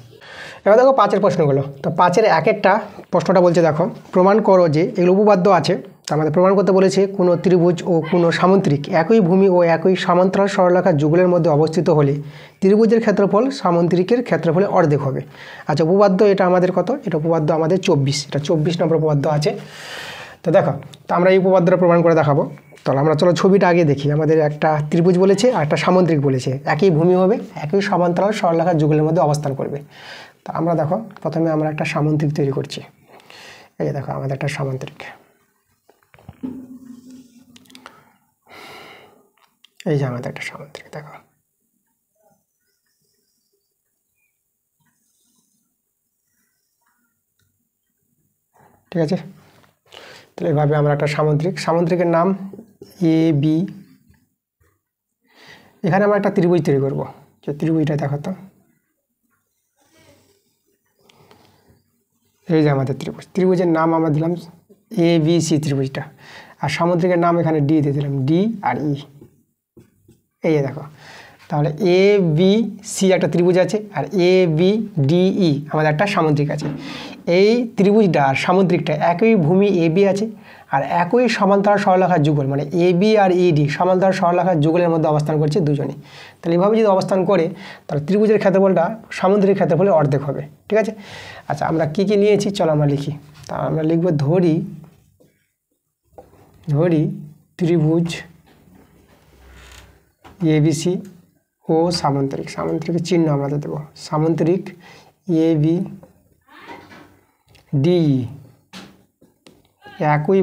এবার দেখো 5-এর প্রশ্নগুলো। তো 5-এর 1-একটা প্রশ্নটা বলছে, দেখো প্রমাণ করো যে এগুলো উপপাদ্য আছে, তো আমাদের প্রমাণ করতে বলেছে কোনো ত্রিভুজ ও কোনো সামুদ্রিক একই ভূমি ও একই সমান্তরাল সরলরেখার যুগলের মধ্যে অবস্থিত হলে ত্রিভুজের ক্ষেত্রফল সামুদ্রিকের ক্ষেত্রফলের অর্ধেক হবে। আচ্ছা, উপপাদ্য এটা আমাদের কত? এটা উপপাদ্য আমাদের 24, এটা 24 নম্বর উপপাদ্য আছে। তো দেখো, তো আমরা এই উপপাদ্যটা প্রমাণ করে দেখাবো। তাহলে আমরা চলো ছবিটা আগে দেখি। আমাদের একটা ত্রিভুজ বলেছে আর একটা সামুদ্রিক বলেছে, একই ভূমি হবে, একই সমান্তরাল সরলরেখার যুগলের মধ্যে অবস্থান করবে। তা আমরা দেখো, প্রথমে আমরা একটা সামুদ্রিক তৈরি করছি। এই দেখো আমাদের একটা সামুদ্রিক, এই যে আমাদের একটা সামুদ্রিক, দেখো ঠিক আছে। তাহলে এভাবে আমরা একটা সামুদ্রিকের নাম এ বি। এখানে আমরা একটা ত্রিভুজ তৈরি করবো, যে ত্রিভুজটা দেখো তো, এই যে আমাদের ত্রিভুজের নাম আমরা দিলাম এ বি সি ত্রিভুজটা, আর সামুদ্রিকের নাম এখানে ডি দিয়ে দিলাম, ডি আর ই। এই দেখো, তাহলে এ বি সি একটা ত্রিভুজ আছে, আর এ বি ডি ই আমাদের একটা সামুদ্রিক আছে। এই ত্রিভুজটা আর সামুদ্রিকটা একই ভূমি এ বি আছে, আর একই সমান্তরাল সরলরেখার যুগল, মানে এ বি আর ইডি সমান্তরাল সরলরেখার যুগলের মধ্যে অবস্থান করছে দুজনেই। তাহলে এইভাবে যদি অবস্থান করে, তাহলে ত্রিভুজের ক্ষেত্রফলটা সামুদ্রিক ক্ষেত্রফলের অর্ধেক হবে। ঠিক আছে। আচ্ছা, আমরা কি কি নিয়েছি চলো আমরা লিখি। তা আমরা লিখব ধরি ত্রিভুজ এবিসি ও সামুদ্রিকের চিহ্ন আমরা দেবো, সামুদ্রিক এ বি ডি একই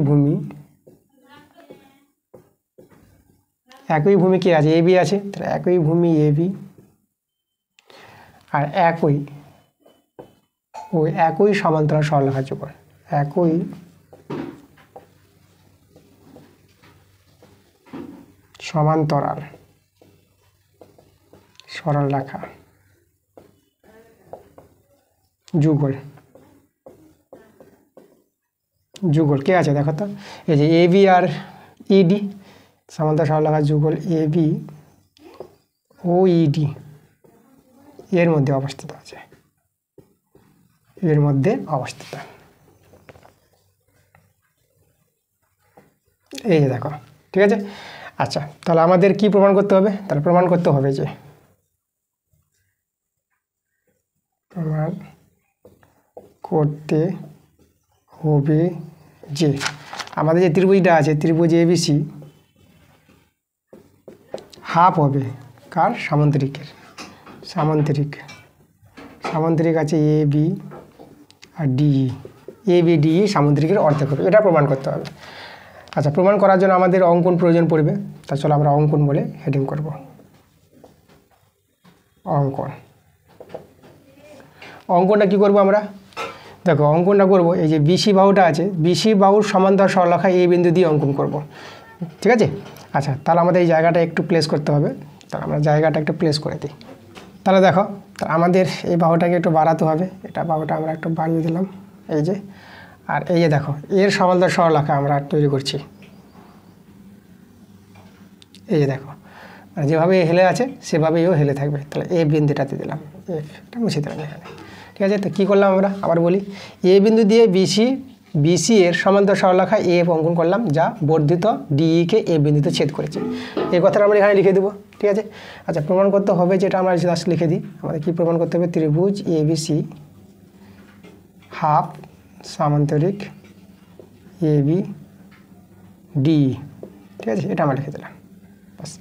ভূমি কে আছে? এ বি আছে, তাহলে একই ভূমি এ বি, আর একই সমান্তরাল সরলরেখার যুগল, একই সমান্তরাল সরলরেখা যুগল কে আছে দেখো তো, এই যে এ বি আর ইডি সমান্তরাল সরলরেখার যুগল এ বি ও ইডি এর মধ্যে অবস্থিত আছে, এই যে দেখো। ঠিক আছে। আচ্ছা, তাহলে আমাদের কি প্রমাণ করতে হবে? তাহলে প্রমাণ করতে হবে যে আমাদের যে ত্রিভুজটা আছে, ত্রিভুজ এবিসি হাফ হবে কার? সামুদ্রিক আছে A B R DE, A B DE সামুদ্রিকের অর্ধেক হবে, এটা প্রমাণ করতে হবে। আচ্ছা, প্রমাণ করার জন্য আমাদের অঙ্কন প্রয়োজন পড়বে। তা চলো আমরা অঙ্কন বলে হেডিং করব। অঙ্কনটা কি করব আমরা? দেখো, অঙ্কনটা করব এই যে বিসি বাহুটা আছে, বিসি বাহুর সমান্তরাল সরলরেখা এই বিন্দু দিয়ে অঙ্কন করব। ঠিক আছে। আচ্ছা, তাহলে আমাদের এই জায়গাটা একটু প্লেস করতে হবে। তাহলে আমরা জায়গাটা একটু প্লেস করে দিই। তাহলে দেখো, আমাদের এই বাহুটাকে একটু বাড়াতে হবে। এটা বাহুটা আমরা একটু বাড়িয়ে দিলাম, এই যে। আর এই যে দেখো, এর সমান্তরাল সরলরেখা আমরা তৈরি করছি, এই যে দেখো, মানে যেভাবে হেলে আছে সেভাবেই ও হেলে থাকবে। তাহলে এ বিন্দুটাতে দিলাম, এটা মুছে দিলাম এখানে। ঠিক আছে। তো কী করলাম আমরা? আবার বলি, এ বিন্দু দিয়ে বিসি এর সমান্তরাল সরলরেখা এ অঙ্কন করলাম, যা বর্ধিত ডিইকে এ বিন্দুতে ছেদ করেছে। এই কথাটা আমরা এখানে লিখে দেবো। ঠিক আছে। আচ্ছা, প্রমাণ করতে হবে যেটা আমরা জাস্ট লিখে দিই। আমাদের কী প্রমাণ করতে হবে? ত্রিভুজ ABC half সামান্তরিক A B D. ঠিক আছে, এটা আমরা লিখে দিলাম। বাস,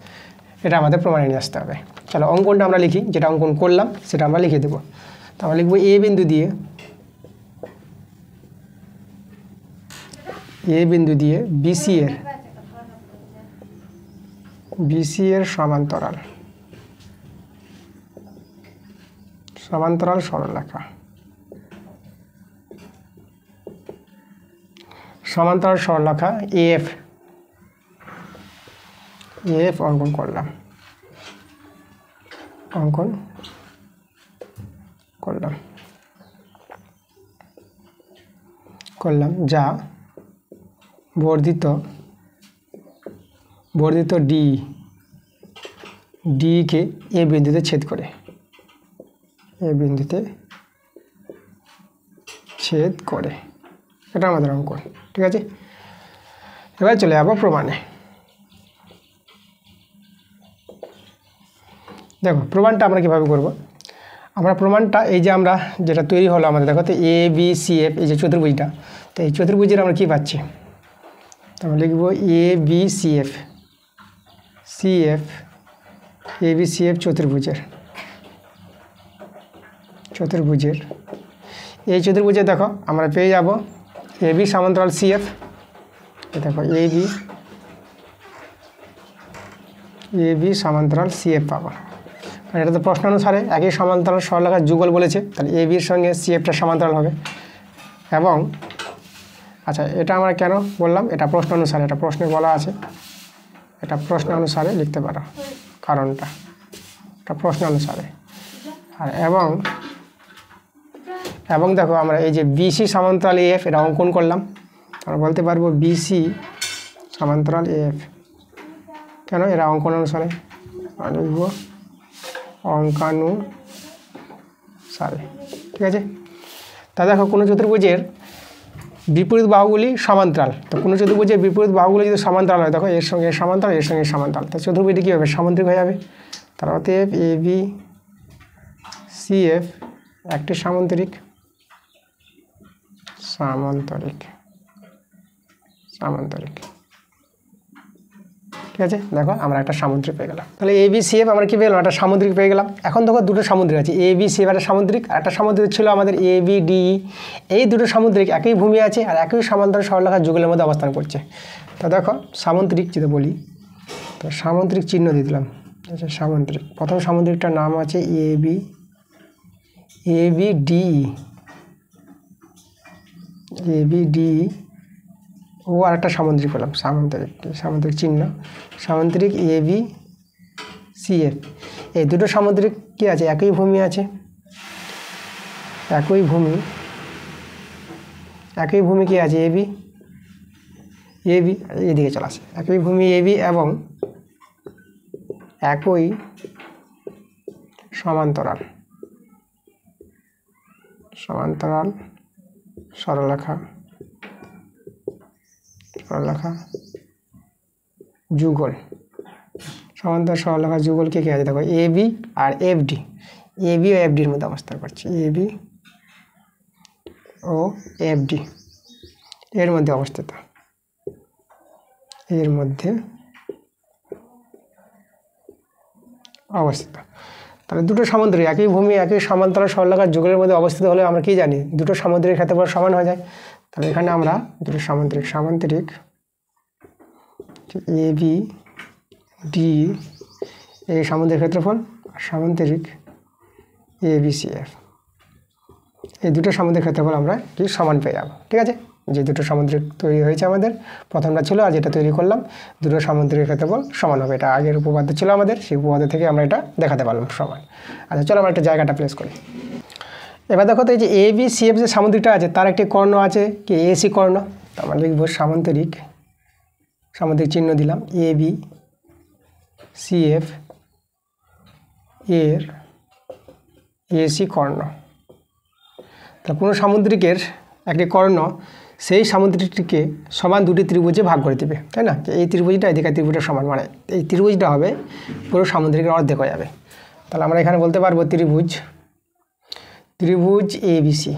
এটা আমাদের প্রমাণে নিয়ে আসতে হবে। চলো অঙ্কনটা আমরা লিখি, যেটা অঙ্কন করলাম সেটা আমরা লিখে দেবো। তো আমরা লিখবো এ বিন্দু দিয়ে বিসি এর সমান্তরাল সরলরেখা, এফ অঙ্কন করলাম, যা বর্ধিত ডি কে এ বিন্দুতে ছেদ করে, এটা আমাদের অঙ্কন। ঠিক আছে। এবার চলে যাবো প্রমাণে। দেখো প্রমাণটা আমরা কীভাবে করব। আমরা প্রমাণটা এই যে আমরা যেটা তৈরি হলো আমাদের, দেখো তো এ বি সি এফ, এই যে চতুর্ভুজটা, তো এই চতুর্ভুজের আমরা কী পাচ্ছি, আমরা লিখব A B C F, C F, A B C F চতুর্ভুজের এই চতুর্ভুজে দেখো আমরা পেয়ে যাব এ বি সমান্তরাল সি এফ। দেখো এ বি সমান্তরাল সি এফ পাবো, কারণ এটা তো প্রশ্ন অনুসারে একই সমান্তরাল সরলরেখার যুগল বলেছে, তাহলে এ বির সঙ্গে সি এফটা সমান্তরাল হবে। এবং আচ্ছা এটা আমরা কেন বললাম, এটা প্রশ্ন অনুসারে, এটা প্রশ্নে বলা আছে, এটা প্রশ্ন অনুসারে লিখতে পারো কারণটা, এটা প্রশ্ন অনুসারে। আর এবং দেখো আমরা এই যে বিসি সমান্তরাল এফ এটা অঙ্কন করলাম, আমরা বলতে পারবো বিসি সমান্তরাল এফ, কেন এরা অঙ্কন অনুসারে, লিখব অঙ্কানুসারে, ঠিক আছে। তা দেখো কোনো চতুর্ভুজের বিপরীত বাহুগুলি সমান্তরাল, তো কোনো চতুর্ভুজের বিপরীত বাহুগুলি যদি সমান্তরাল হয়, দেখো এর সঙ্গে সমান্তরাল, এর সঙ্গে সমান্তরাল, তো চতুর্ভুজটি কী হবে, সামুদ্রিক হয়ে যাবে। তার অতএব এ বি সি এফ একটি সামুদ্রিক, ঠিক আছে। দেখো আমরা একটা সামুদ্রিক পেয়ে গেলাম, তাহলে এ বি সি এফ আমরা কী পেয়ে গেলাম, একটা সামুদ্রিক পেয়ে গেলাম। এখন দেখো দুটো সামুদ্রিক আছে, এ বি সি এফ একটা সামুদ্রিক, আর একটা সামুদ্রিক ছিল আমাদের এ বি ডি। এই দুটো সামুদ্রিক একই ভূমি আছে আর একই সমান্তরাল সরলরেখার যুগলের মধ্যে অবস্থান করছে। তো দেখো সামুদ্রিক যদি বলি, তো সামুদ্রিক চিহ্ন দিয়ে দিলাম, আচ্ছা সামুদ্রিক, প্রথম সামুদ্রিকটার নাম আছে A B D, A B D ও আর একটা সামুদ্রিক পেলাম, সামুদ্রিক চিহ্ন, সামুদ্রিক এ বি সি এফ। এই দুটো সামুদ্রিক কী আছে, একই ভূমি আছে, একই ভূমি কি আছে, এ বি এদিকে চলে আসে, একই ভূমি এ বি এবং একই সমান্তরাল সরলরেখা যুগল, সমান্তরাল সরলরেখা যুগল কে আছে, দেখো A B R F D, A B O F ডির মধ্যে অবস্থান করছে, A B O F D এর মধ্যে অবস্থিত, তাহলে দুটো সামুদ্রিক একই ভূমি একই সমান্তরাল সরলরেখার যুগলের মধ্যে অবস্থিত হলে আমরা কি জানি, দুটো সামুদ্রিক ক্ষেত্রফল সমান হয়ে যায়। তাহলে এখানে আমরা দুটো সামুদ্রিক এ বি ডি এই সামুদ্রিক ক্ষেত্রফল, আর সামুদ্রিক এ বি সি এফ, এই দুটো সামুদ্রিক ক্ষেত্রফল আমরা কি সমান পেয়ে যাবো, ঠিক আছে। যে দুটো সামুদ্রিক তৈরি হয়েছে আমাদের, প্রথমটা ছিল আর যেটা তৈরি করলাম, দুটো সামুদ্রিক ক্ষেত্রফল সমান হবে, এটা আগের উপপাদ্য ছিল আমাদের, সেই উপপাদ্য থেকে আমরা এটা দেখাতে পারলাম সমান। আচ্ছা চলো আমরা একটা জায়গাটা প্লেস করি। এবার দেখো তো এই যে এ বি সি এফ যে সামুদ্রিকটা আছে তার একটি কর্ণ আছে কি এসি কর্ণ, তো আমরা লিখব সামুদ্রিক চিহ্ন দিলাম এ বি সি এফ এর এসি কর্ণ। তা কোনো সামুদ্রিকের একটি কর্ণ সেই সামুদ্রিকটিকে সমান দুটি ত্রিভুজে ভাগ করে দেবে, তাই না। এই ত্রিভুজটা এদিকে ত্রিভুজটা সমান, মানে এই ত্রিভুজটা হবে পুরো সামুদ্রিকের অর্ধেক হয়ে যাবে। তাহলে আমরা এখানে বলতে পারবো ত্রিভুজ এবিসি।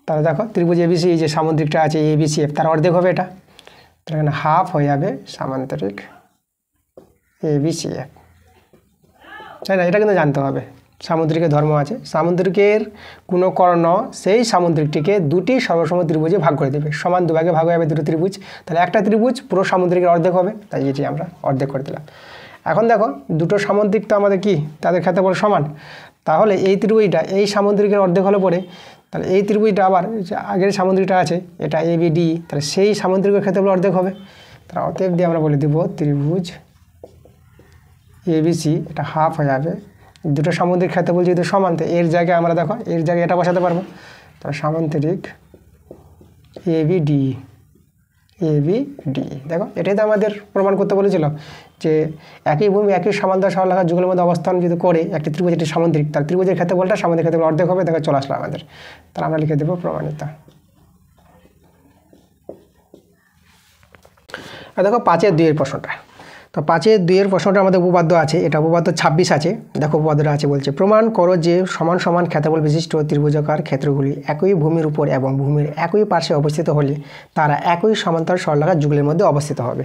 তাহলে দেখো ত্রিভুজ এবিসি, এই যে সামুদ্রিকটা আছে এবিসি এফ, তার অর্ধেক হবে এটা, তাহলে এখানে হাফ হয়ে যাবে সামান্তরিক এবিসি এফ, তাই না। এটা কিন্তু জানতে হবে, সামুদ্রিকের ধর্ম আছে, সামুদ্রিকের কোনো কর্ণ সেই সামুদ্রিকটিকে দুটি সর্বসম ত্রিভুজে ভাগ করে দেবে, সমান দুভাগে ভাগ হয়ে যাবে দুটো ত্রিভুজ, তাহলে একটা ত্রিভুজ পুরো সামুদ্রিকের অর্ধেক হবে, তাই এটি আমরা অর্ধেক করে দিলাম। এখন দেখো দুটো সামুদ্রিক তো আমাদের কি তাদের ক্ষেত্রফল সমান, তাহলে এই ত্রিভুজটা এই সামুদ্রিকের অর্ধেক হলে পরে, তাহলে এই ত্রিভুজটা আবার আগের সামুদ্রিকটা আছে এটা এ বি ডি, তাহলে সেই সামুদ্রিকের ক্ষেত্রফল অর্ধেক হবে, তাহলে অতএব দিয়ে আমরা বলে দেব ত্রিভুজ এবিসি এটা হাফ হয়ে যাবে, দুটো সামুদ্রিক ক্ষেত্রফল যেহেতু সমান, তো এর জায়গায় আমরা দেখো এর জায়গায় এটা বসাতে পারবো, তাহলে সামুদ্রিক এবিডি, দেখো এটাই তো আমাদের প্রমাণ করতে বলেছিল যে একই ভূমি একই সমান্তরাল সরলরেখার যুগলের মধ্যে অবস্থান যদি করে একটি ত্রিভুজ একটি সামুদ্রিক, তার ত্রিভুজের ক্ষেত্রফলটা সামুদ্রিক ক্ষেত্রফল অর্ধেক হবে, দেখো চলে আসলো আমাদের, তাহলে আমরা লিখে দেবো প্রমাণিত। আর দেখো 5-2 প্রশ্নটা, তো 5-2 প্রশ্নটা আমাদের উপপাদ্য আছে, এটা উপপাদ্য 26 আছে। দেখো উপপাদ্যটা আছে, বলছে প্রমাণ করো যে সমান সমান ক্ষেত্রফল বিশিষ্ট ত্রিভুজাকার ক্ষেত্রগুলি একই ভূমির উপর এবং ভূমির একই পার্শ্বে অবস্থিত হলে তারা একই সমান্তরাল সরলরেখার যুগলের মধ্যে অবস্থিত হবে।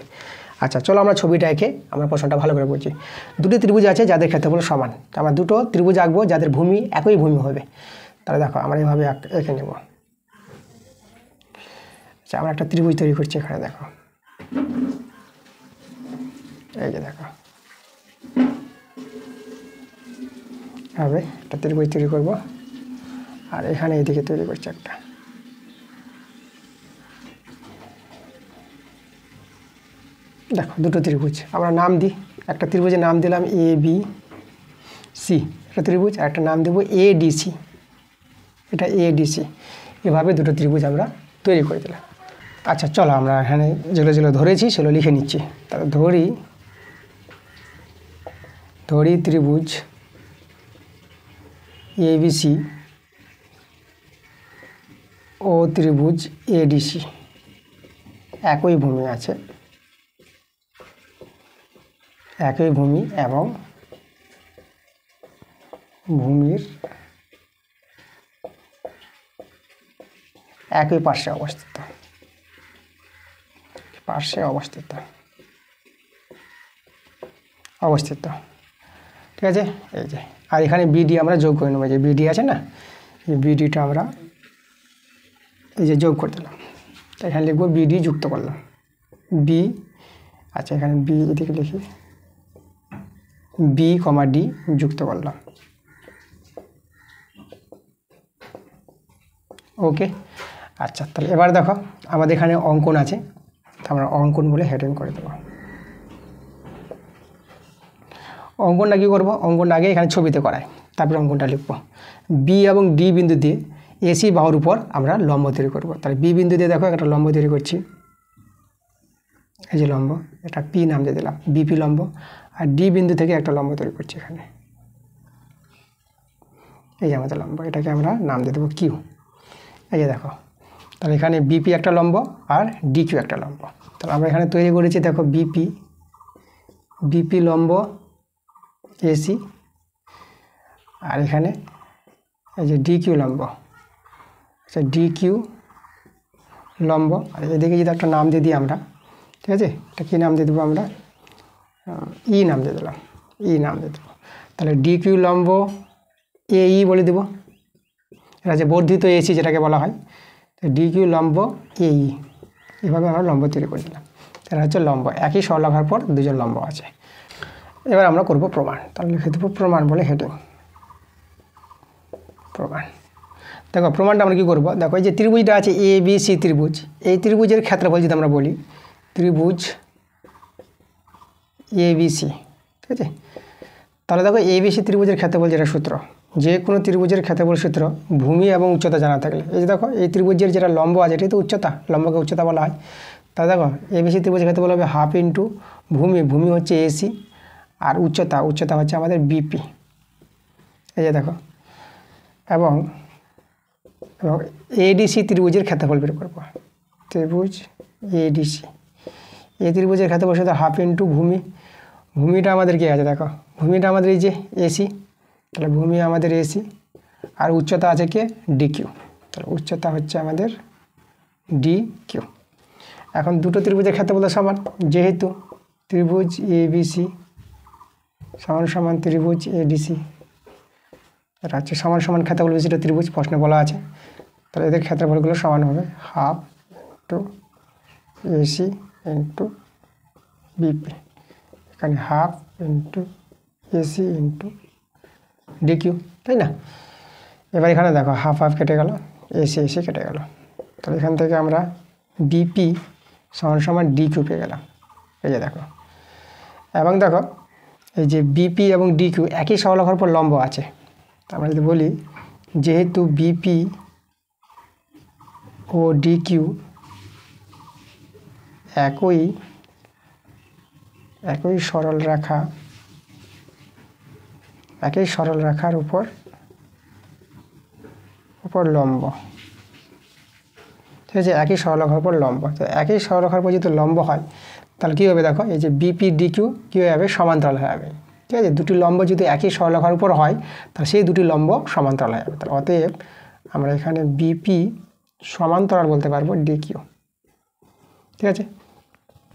আচ্ছা চলো আমরা ছবিটা এঁকে আমরা প্রশ্নটা ভালো করে বুঝি। দুটি ত্রিভুজ আছে যাদের ক্ষেত্রফল সমান, আমরা দুটো ত্রিভুজ আঁকবো যাদের ভূমি একই ভূমি হবে। তাহলে দেখো আমরা এইভাবে এঁকে নেব। আচ্ছা আমরা একটা ত্রিভুজ তৈরি করছি এখানে, দেখো এই যে দেখো এভাবে একটা ত্রিভুজ তৈরি করব, আর এখানে এইদিকে তৈরি করছি একটা। দেখো দুটো ত্রিভুজ, আমরা নাম দিই, একটা ত্রিভুজের নাম দিলাম ABC, একটা ত্রিভুজ, আর একটা নাম দেবো ADC, এটা ADC। এভাবে দুটো ত্রিভুজ আমরা তৈরি করে দিলাম। আচ্ছা চলো আমরা এখানে যেগুলো যেগুলো ধরেছি সেগুলো লিখে নিচ্ছি। তাহলে ধরি ত্রিভুজ ABC ও ত্রিভুজ ADC একই ভূমি আছে, একই ভূমি এবং ভূমির একই পার্শ্বে অবস্থিত, ঠিক আছে। এই যে আর এখানে BD আমরা যোগ করে নেবো, যে BD আছে না, এই BDটা আমরা এই যে যোগ করে দিলাম। এখানে লিখবো BD যুক্ত করলাম B। আচ্ছা এখানে B এদিকে লিখি B, D যুক্ত করলাম, ওকে। আচ্ছা তাহলে এবার দেখো আমাদের এখানে অঙ্কন আছে, আমরা অঙ্কন বলে হেডিং করে দেবো। অঙ্কনটা কী করবো, অঙ্কনটা আগে এখানে ছবিতে করাই, তারপরে অঙ্কনটা লিখবো। B এবং D বিন্দু দিয়ে AC বাহুর উপর আমরা লম্ব তৈরি করবো। তাহলে B বিন্দু দিয়ে দেখো একটা লম্ব তৈরি করছি, এই যে লম্ব, এটা P নাম দিয়ে দিলাম, BP লম্ব। আর D বিন্দু থেকে একটা লম্ব তৈরি করছি এখানে, এই যে আমাদের লম্ব, এটাকে আমরা নাম দিয়ে দেবো Q। এই যে দেখো তাহলে এখানে BP একটা লম্ব আর DQ একটা লম্ব। তাহলে আমরা এখানে তৈরি করেছি দেখো BP লম্ব AC, আর এখানে এই যে DQ লম্ব, আচ্ছা DQ লম্ব। আর এদিকে যদি একটা নাম দিয়ে দিই আমরা, ঠিক আছে, এটা কী নাম দিয়ে দেবো আমরা, E নাম দিয়ে দিলাম, E নাম দিয়ে দেবো। তাহলে DQ লম্ব AE বলে দেবো, এটা যে বর্ধিত AC যেটাকে বলা হয়, DQ লম্ব AE, এভাবে আমরা লম্ব তৈরি করে দিলাম। এটা হচ্ছে লম্ব, একই সরলরেখার পর দুজন লম্ব আছে। এবার আমরা করব প্রমাণ, তাহলে লিখে দেবো প্রমাণ বলে হেডিং, প্রমাণ। দেখো প্রমাণটা আমরা কী করবো, দেখো এই যে ত্রিভুজটা আছে ABC ত্রিভুজ, এই ত্রিভুজের ক্ষেত্রফল যদি আমরা বলি ত্রিভুজ ABC, ঠিক আছে। তাহলে দেখো ABC ত্রিভুজের ক্ষেত্রফল যেটা সূত্র, যে কোনো ত্রিভুজের ক্ষেত্রফল সূত্র ভূমি এবং উচ্চতা জানা থাকলে, এই যে দেখো এই ত্রিভুজের যেটা লম্ব আছে এটাই তো উচ্চতা, লম্বকে উচ্চতা বলা হয়। তাহলে দেখো ABC ত্রিভুজের ক্ষেত্রফল হবে হাফ ইন্টু ভূমি হচ্ছে AC, আর উচ্চতা হচ্ছে আমাদের BP, এই যে দেখো। এবং ADC ত্রিভুজের ক্ষেত্রফল বের করবো, ত্রিভুজ ADC, এই ত্রিভুজের ক্ষেত্রফল শুধু হাফ ইন্টু ভূমিটা আমাদের কি আছে, দেখো ভূমিটা আমাদের এই যে AC, তাহলে ভূমি আমাদের AC, আর উচ্চতা আছে কে DQ, তাহলে উচ্চতা হচ্ছে আমাদের DQ। এখন দুটো ত্রিভুজের ক্ষেত্রফল সমান, যেহেতু ত্রিভুজ ABC সমান ত্রিভুজ ADC, এটা হচ্ছে সমান ক্ষেত্রফল বিশিষ্ট ত্রিভুজ, প্রশ্নে বলা আছে। তাহলে এদের ক্ষেত্রফলগুলো সমান হবে half into AC into BP, এখানে half into AC into DQ, তাই না। এবার এখানে দেখো হাফ কেটে গেল, AC কেটে গেল, তাহলে এখান থেকে আমরা BP সমান DQ পেয়ে গেলাম, এই যে দেখো। এবং দেখো এই যে BP এবং DQ একই সরলরেখার উপর লম্ব আছে, আমরা যদি বলি যেহেতু BP ও DQ একই সরলরেখার উপর লম্ব, ঠিক আছে, একই সরলরেখার উপর লম্ব। তো একই সরলরেখার উপর যদি লম্ব হয় তাহলে কী হবে দেখো, এই যে বিপি ডিকিউ কী হয়ে যাবে, সমান্তরাল হয়ে যাবে। ঠিক আছে, দুটি লম্ব যদি একই সরলরেখার উপর হয় তাহলে সেই দুটি লম্ব সমান্তরাল হয়ে যাবে। তাহলে অতএব আমরা এখানে বিপি সমান্তরাল বলতে পারবো ডিকিউ। ঠিক আছে,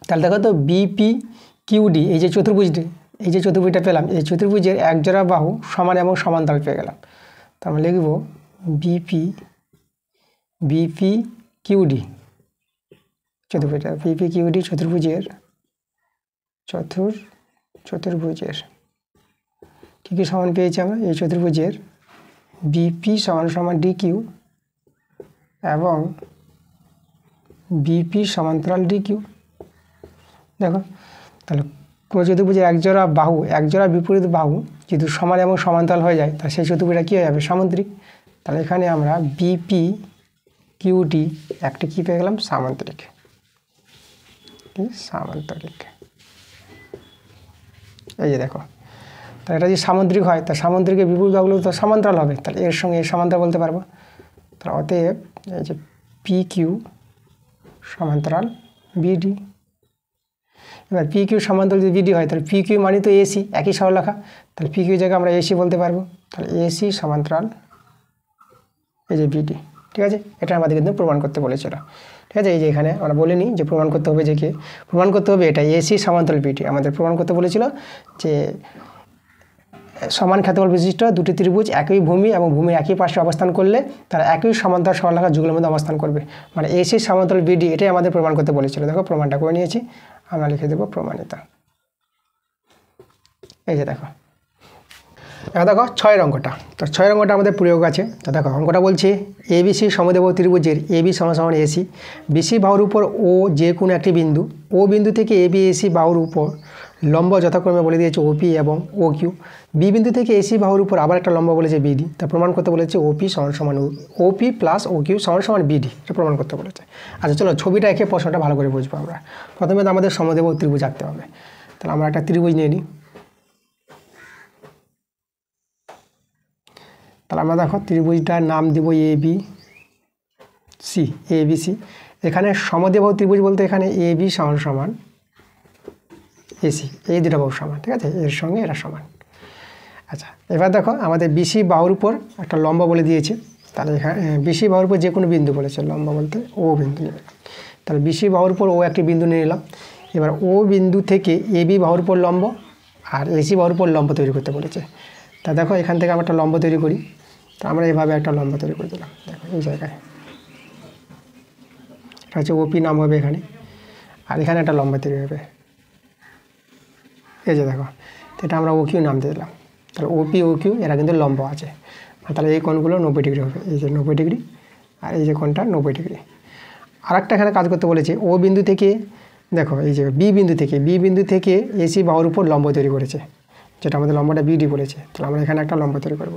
তাহলে দেখো তো বিপি কিউডি, এই যে চতুর্ভুজটা পেলাম, এই চতুর্ভুজের একজোড়া বাহু সমান এবং সমান্তরাল পেয়ে গেলাম। তো আমরা লিখব বিপি কিউডি চতুর্ভুজটা, বিপি কিউডি চতুর্ভুজের কী কী সমান পেয়েছি আমরা, এই চতুর্ভুজের বিপি সমান সমান ডিকিউ এবং বিপি সমান্তরাল ডিকিউ। দেখো তাহলে কোনো চতুর্ভুজের একজোড়া বিপরীত বাহু যদি সমান এবং সমান্তরাল হয়ে যায় তাহলে সেই চতুর্ভুজটা কী হয়ে যাবে, সামান্তরিক। তাহলে এখানে আমরা বিপি কিউডি একটা কী পেয়ে গেলাম, সামান্তরিক। এই যে দেখো, তাহলে এটা যদি সামান্তরিক হয় তা সামান্তরিকের বিপরীত বাহুগুলো তো সমান্তরাল হবে, তাহলে এর সঙ্গে এর সমান্তরাল বলতে পারবো। তাহলে অতএব এই যে পি কিউ সমান্তরাল বিডি। এবার পি কিউ সমান্তরাল যদি বিডি হয় তাহলে পি কিউ মানে তো এসি, একই সরলরেখা, তাহলে পি কিউ জায়গায় আমরা এসি বলতে পারবো। তাহলে এসি সমান্তরাল এই যে বিডি। ঠিক আছে, এটা আমাদের কিন্তু প্রমাণ করতে বলেছিল। ঠিক আছে, এই যে এখানে আমরা বলিনি যে প্রমাণ করতে হবে, যে কি প্রমাণ করতে হবে, এটা এসি সমান্তরাল বিডি আমাদের প্রমাণ করতে বলেছিল যে সমান ক্ষেত্রফল বিশিষ্ট দুটি ত্রিভুজ একই ভূমি এবং ভূমির একই পাশে অবস্থান করলে তারা একই সমান্তরাল সরলরেখার যুগলের মধ্যে অবস্থান করবে, মানে এসি সমান্তরাল বিডি, এটাই আমাদের প্রমাণ করতে বলেছিল। দেখো প্রমাণটা করে নিয়েছি, আমরা লিখে দেবো প্রমাণিত। এই যে দেখো, এবার দেখো 6 অঙ্কটা, তো 6 অঙ্কটা আমাদের প্রয়োগ আছে। তো দেখো অঙ্কটা বলছে এবিসি সমদ্বিবাহু ত্রিভুজের এবি সমান সমান এসি, বিসি বাহুর উপর ও যে কোনো একটি বিন্দু, ও বিন্দু থেকে এবি এসি বাহুর উপর লম্ব যথাক্রমে বলে দিয়েছে ওপি এবং ও কিউ, বি বিন্দু থেকে এসি বাহুর উপর আবার একটা লম্ব বলেছে বিডি। তা প্রমাণ করতে বলেছে ওপি সমান সমান ওপি প্লাস ও কিউ সমান সমান বিডি, এটা প্রমাণ করতে বলেছে। আচ্ছা চলো ছবিটা এঁকে প্রশ্নটা ভালো করে বুঝবো আমরা। প্রথমে তো আমাদের সমদ্বিবাহু ত্রিভুজ আঁকতে হবে, তাহলে আমরা একটা ত্রিভুজ নিয়ে নিই। তাহলে আমরা দেখো ত্রিভুজটার নাম দেবো এবিসি। এখানে সমদ্বিবাহু ত্রিভুজ বলতে এখানে এবি সমান সমান এসি, এই দুটো বাহু সমান। ঠিক আছে, এর সঙ্গে এরা সমান। আচ্ছা এবার দেখো আমাদের বিসি বাহুর উপর একটা লম্ব বলে দিয়েছে, তাহলে এখানে বিসি বাহুর উপর যে কোনো বিন্দু বলেছে, লম্ব বলতে ও বিন্দু নিয়ে নিলাম। তাহলে বিসি বাহুর উপর ও একটি বিন্দু নিয়ে নিলাম। এবার ও বিন্দু থেকে এবি বাহুর উপর লম্ব আর এসি বাহুর উপর লম্ব তৈরি করতে বলেছে। তা দেখো এখান থেকে আমরা একটা লম্ব তৈরি করি, তো আমরা এইভাবে একটা লম্ব তৈরি করে দিলাম। দেখো এই জায়গায় এটা হচ্ছে ওপি নাম হবে এখানে, আর এখানে একটা লম্ব তৈরি হবে, এই যে দেখো, এটা আমরা ও কিউ নাম দিয়ে দিলাম। তাহলে ওপি ও কিউ এরা কিন্তু লম্ব আছে, তাহলে এই কোণগুলো 90 ডিগ্রি হবে, এই যে 90 ডিগ্রি, আর এই যে কোণটা 90 ডিগ্রি। আর একটা এখানে কাজ করতে বলেছে, ও বিন্দু থেকে দেখো এই যে বি বিন্দু থেকে এসি বাহুর উপর লম্ব তৈরি করেছে, যেটা আমাদের লম্বটা বিডি বলেছে। তাহলে আমরা এখানে একটা লম্ব তৈরি করব,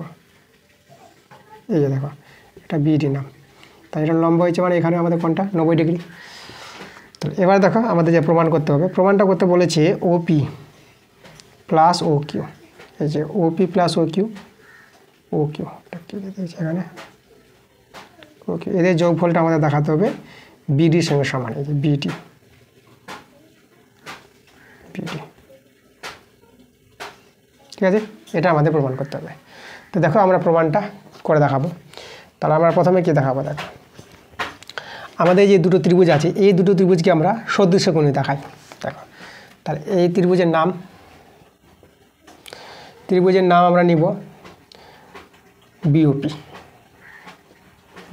এই যে দেখো এটা বিডি নাম, তাই এটা লম্ব হয়েছে, মানে এখানে আমাদের কোণটা 90 ডিগ্রি। তাহলে এবার দেখো আমাদের যে প্রমাণ করতে হবে, প্রমাণটা করতে বলেছে ওপি প্লাস ও কিউ, এই যে ওপি প্লাস ও কিউ এখানে ওকে, এদের যোগফলটা আমাদের দেখাতে হবে বিডির সঙ্গে সমান, এই যে বিডি। ঠিক আছে, এটা আমাদের প্রমাণ করতে হবে। তো দেখো আমরা প্রমাণটা করে দেখাবো। তাহলে আমরা প্রথমে কি দেখাবো, দেখো আমাদের যে দুটো ত্রিভুজ আছে, এই দুটো ত্রিভুজকে আমরা সদৃশ্য কোণে দেখাই। দেখো তাহলে এই ত্রিভুজের নাম আমরা নিব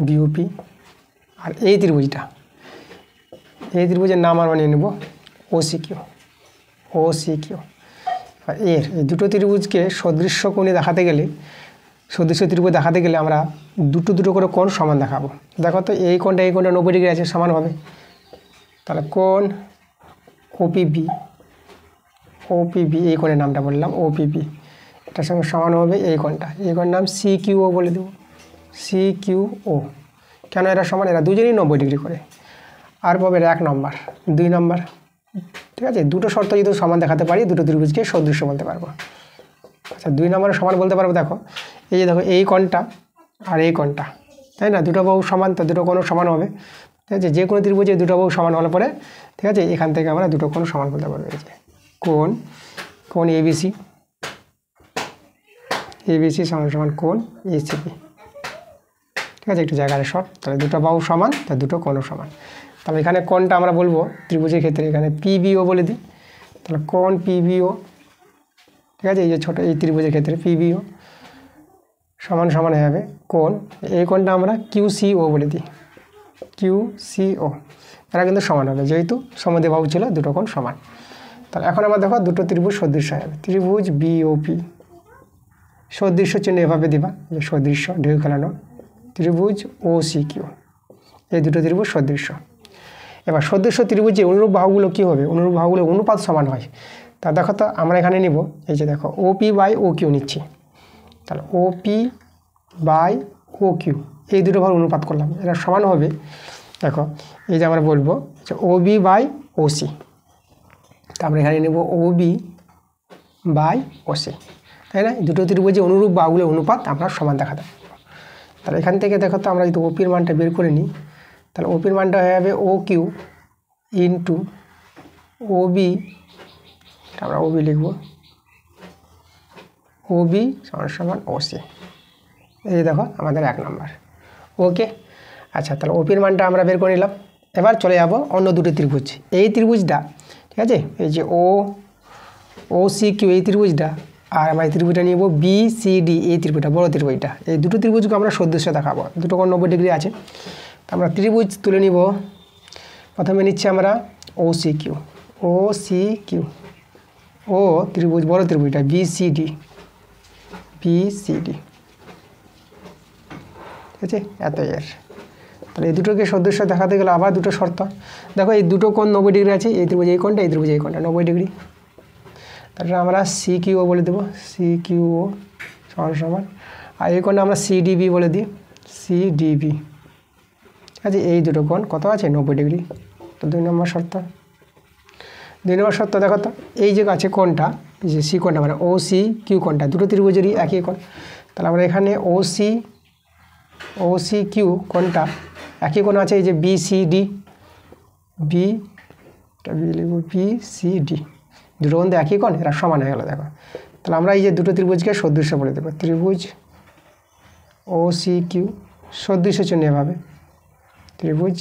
বিওপি, আর এই ত্রিভুজের নাম আমরা নিয়ে নেব ওসিকিউ। আর এই দুটো ত্রিভুজকে সদৃশ্য কোণে দেখাতে গেলে, সদৃশ্য ত্রিভুজ দেখাতে গেলে আমরা দুটো করে কোণ সমান দেখাবো। দেখো তো এই কোণটা 90 ডিগ্রি আছে, সমান হবে। তাহলে কোণ ওপিবি এই কোণের নামটা বললাম ওপিবি, এটার সঙ্গে সমান হবে এই কোণটা, এই কোণের নাম সিকিউও বলে দেবো, সিকিউও। কেন এরা সমান, এরা দুজনেই 90 ডিগ্রি করে। আর পাবে 1 নম্বর 2 নম্বর। ঠিক আছে, দুটো শর্ত যদি সমান দেখাতে পারি দুটো ত্রিভুজকে সদৃশ্য বলতে পারবো। আচ্ছা 2 নম্বরে সমান বলতে পারবো, দেখো এই যে দেখো এই কোণটা আর এই কোণটা, তাই না, দুটো বাহু সমান, তো দুটো কোণও সমান হবে। ঠিক আছে, যে কোনো ত্রিভুজে দুটো বাহু সমান হলে পরে ঠিক আছে এখান থেকে আমরা দুটো কোণ সমান বলতে পারবো। এই যে কোণ এবিসি সমান সমান কোণ এসিবি। ঠিক আছে, একটু জায়গায় শর্ট, তাহলে দুটো বাহু সমান, তাহলে দুটো কোণও সমান। তাহলে এখানে কোণটা আমরা বলবো ত্রিভুজের ক্ষেত্রে এখানে পিবিও বলে দিই। তাহলে কোণ পিবিও, ঠিক আছে, এই যে ছোটো এই ত্রিভুজের ক্ষেত্রে পিবিও সমান সমান হয়ে যাবে কোণ, এই কোণটা আমরা কিউসিও বলে দিই, কিউসিও। এরা কিন্তু সমান হবে, যেহেতু সমদ্বিবাহু ছিল দুটো কোণ সমান। তাহলে এখন আমরা দেখো দুটো ত্রিভুজ সদৃশ্য হয়ে যাবে। ত্রিভুজ বিওপি সদৃশ্য চিহ্ন এভাবে দিবা, যে সদৃশ্য ঢেউ খেলানো। ত্রিভুজ ওসিকিউ, এই দুটো ত্রিভুজ সদৃশ্য। এবার সদৃশ্য ত্রিভুজে অনুরূপ বাহুগুলো কী হবে? অনুরূপ বাহুগুলো অনুপাত সমান হয়। তা দেখো তো আমরা এখানে নিব, এই যে দেখো ওপি বাই ও কিউ নিচ্ছি। তাহলে ওপি বাই ও কিউ এই দুটো ভাগ অনুপাত করলাম, এরা সমান হবে। দেখো এই যে আমরা বলবো যে ওবি বাই ওসি, তা আমরা এখানে নেব ওবি বাই ওসি, তাই না? দুটো ত্রিভুজে অনুরূপ বাহুগুলোর অনুপাত আমরা সমান দেখাতে পারবো। তাহলে এখান থেকে দেখো তো আমরা যদি ওপির মানটা বের করে নিই, তাহলে ওপির মানটা হয়ে যাবে ও কিউ ইন্টু ওবি, আমরা ওবি লিখব, ওবি সমান সমান ওসি। এই দেখো আমাদের 1 নম্বর। ওকে, আচ্ছা, তাহলে ওপির মানটা আমরা বের করে নিলাম। এবার চলে যাব অন্য দুটো ত্রিভুজ। এই ত্রিভুজটা ঠিক আছে, এই যে ও সি কিউ এই ত্রিভুজটা, আর আমরা এই ত্রিভুজটা নিব বি সি ডি এই ত্রিভুজটা, বড় ত্রিভুজটা। এই দুটো ত্রিভুজকে আমরা সদৃশ্য দেখাবো, দুটো কোণ 90 ডিগ্রি আছে। তো আমরা ত্রিভুজ তুলে নিব। প্রথমে নিচ্ছি আমরা ও সি কিউ, ও ত্রিভুজ বড় ত্রিভুজটা বিসিডি, ঠিক আছে, এত এর। তাহলে এই দুটোকে সদৃশ্য দেখাতে গেলে আবার দুটো শর্ত। দেখো এই দুটো কোণ 90 ডিগ্রি আছে, এই ত্রিভুজ এই কোণটা, এই ত্রিভুজ এই কোণটা 90 ডিগ্রি। তারপরে আমরা সি কিউও বলে দেবো, সি কিউও সমান সমান, আর এই কোণটা আমরা সিডিবি বলে দিই, সিডিবি। ঠিক আছে, এই দুটো কোণ কত আছে? 90 ডিগ্রি। তো 2 নম্বর শর্ত। 2 নম্বর শর্ত দেখো তো, এই যে আছে কোণটা, এই যে সি কোণটা মানে ও সি কিউ কোণটা, দুটো ত্রিভুজেরই একই কোণ। তাহলে আমরা এখানে ও সি কিউ কোণটা একই কোণ আছে, এই যে বিসিডি, বি লিখব বিসিডি, দুটো কোণ একই কোণ, এরা সমান হয়ে গেল। দেখো তাহলে আমরা এই যে দুটো ত্রিভুজকে সদৃশ্য বলে দেবো, ত্রিভুজ ও সি কিউ সদৃশ্য চিহ্ন এভাবে, ত্রিভুজ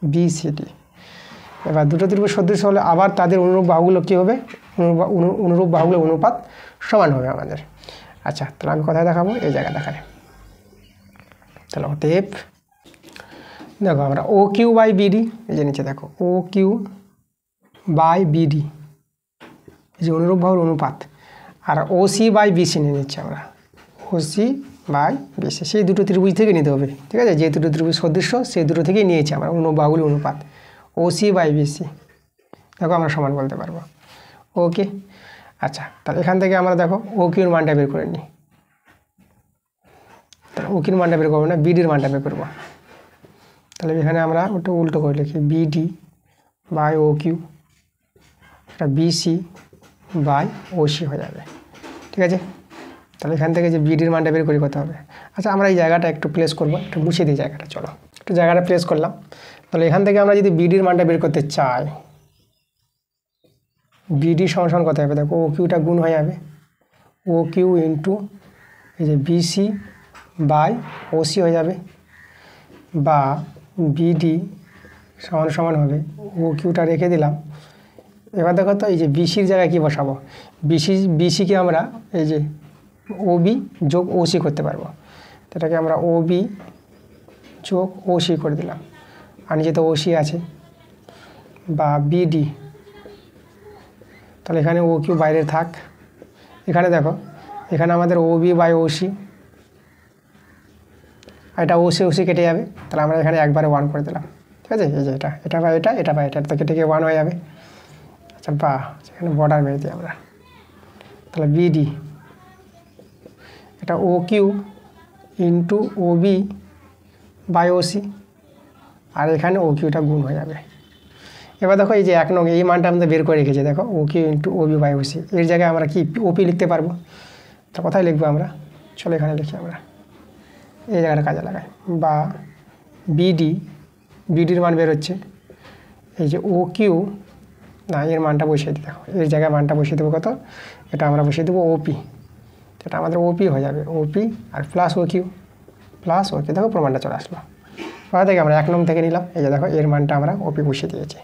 বিসিডি। এবার দুটো ত্রিভুজ সদৃশ্য হলে আবার তাদের অনুরূপ বাহুগুলো কী হবে? অনুরূপ বাহুগুলোর অনুপাত সমান হবে আমাদের। আচ্ছা, তাহলে আমি কোথায় দেখাবো? এই জায়গা দেখালে। তাহলে অতএব দেখো আমরা ও কিউ বাই বিডি, এই যে নিচে দেখো ও কিউ বাই বিডি, এই যে অনুরূপ বাহুর অনুপাত, আর ওসি বাই বিসি নিয়ে নিচ্ছি আমরা, ওসি বাই বিসি। সেই দুটো ত্রিভুজ থেকে নিতে হবে, ঠিক আছে, যে দুটো ত্রিভুজ সদৃশ্য সেই দুটো থেকেই নিয়েছি আমরা অনুরূপ বাহুগুলির অনুপাত, ওসি বাই বিসি। দেখো আমরা সমান বলতে পারবো। ওকে, আচ্ছা, তাহলে এখান থেকে আমরা দেখো ও কিউর মানটা বের করে নিই। তাহলে ও কিউর মানটা বের করবো না, বিডির মানটা বের করবো। তাহলে এখানে আমরা ওটা উল্টো করে লিখি, বিডি বাই ও কিউ, এটা বিসি বাই ওসি হয়ে যাবে। ঠিক আছে, তাহলে এখান থেকে যে বিডির মানটা বের করি কত হবে? আচ্ছা, আমরা এই জায়গাটা একটু প্লেস করবো, একটু মুছে দিই জায়গাটা। চলো একটু জায়গাটা প্লেস করলাম। তাহলে এখান থেকে আমরা যদি বিডির মানটা বের করতে চাই, বিডি সমান কত হবে? দেখো ও কিউটা গুণ হয়ে যাবে, ও কিউ ইন্টু এই যে বিসি বাই ওসি হয়ে যাবে, বা বিডি সমান হবে, ও কিউটা রেখে দিলাম। এবার দেখো তো এই যে বিসির জায়গায় কী বসাবো? বিসিকে আমরা এই যে ওবি যোগ ওসি করতে পারবো, এটাকে আমরা ওবি যোগ ওসি করে দিলাম, আর নিচে তো ওসি আছে, বা বিডি। তাহলে এখানে ও কিউ বাইরে থাক, এখানে দেখো এখানে আমাদের ওবি বাই ওসি, আর এটা ওসি কেটে যাবে। তাহলে আমরা এখানে একবারে 1 করে দিলাম। ঠিক আছে, এই যে এটা বা এটা তো কেটে গিয়ে 1 হয়ে যাবে। আচ্ছা, বা এখানে বর্ডার মেরে দিই আমরা। তাহলে বিডি এটা O Q into OB by OC, আর এখানে ও কিউটা গুণ হয়ে যাবে। এবার দেখো এই যে 1 নং এই মানটা আমাদের বের করে রেখেছে, দেখো O Q into OB by OC, এর জায়গায় আমরা কি ওপি লিখতে পারবো। তা কোথায় লিখবো আমরা? চলো এখানে লিখি আমরা, এই জায়গাটা কাজে লাগাই, বা বিডি বিডির মান বেরোচ্ছে। এই যে ও কিউ, না এর মানটা বসিয়ে দিই, দেখো এর জায়গায় মানটা বসিয়ে দেবো কত, এটা আমরা বসিয়ে দেবো ওপি, এটা আমাদের ওপি হয়ে যাবে, ওপি আর প্লাস ও কিউ, দেখো প্রমাণটা চলে আসলো। ওটা থেকে আমরা 1 নং থেকে নিলাম, এই যে দেখো এর মানটা আমরা ওপি বসিয়ে দিয়েছি।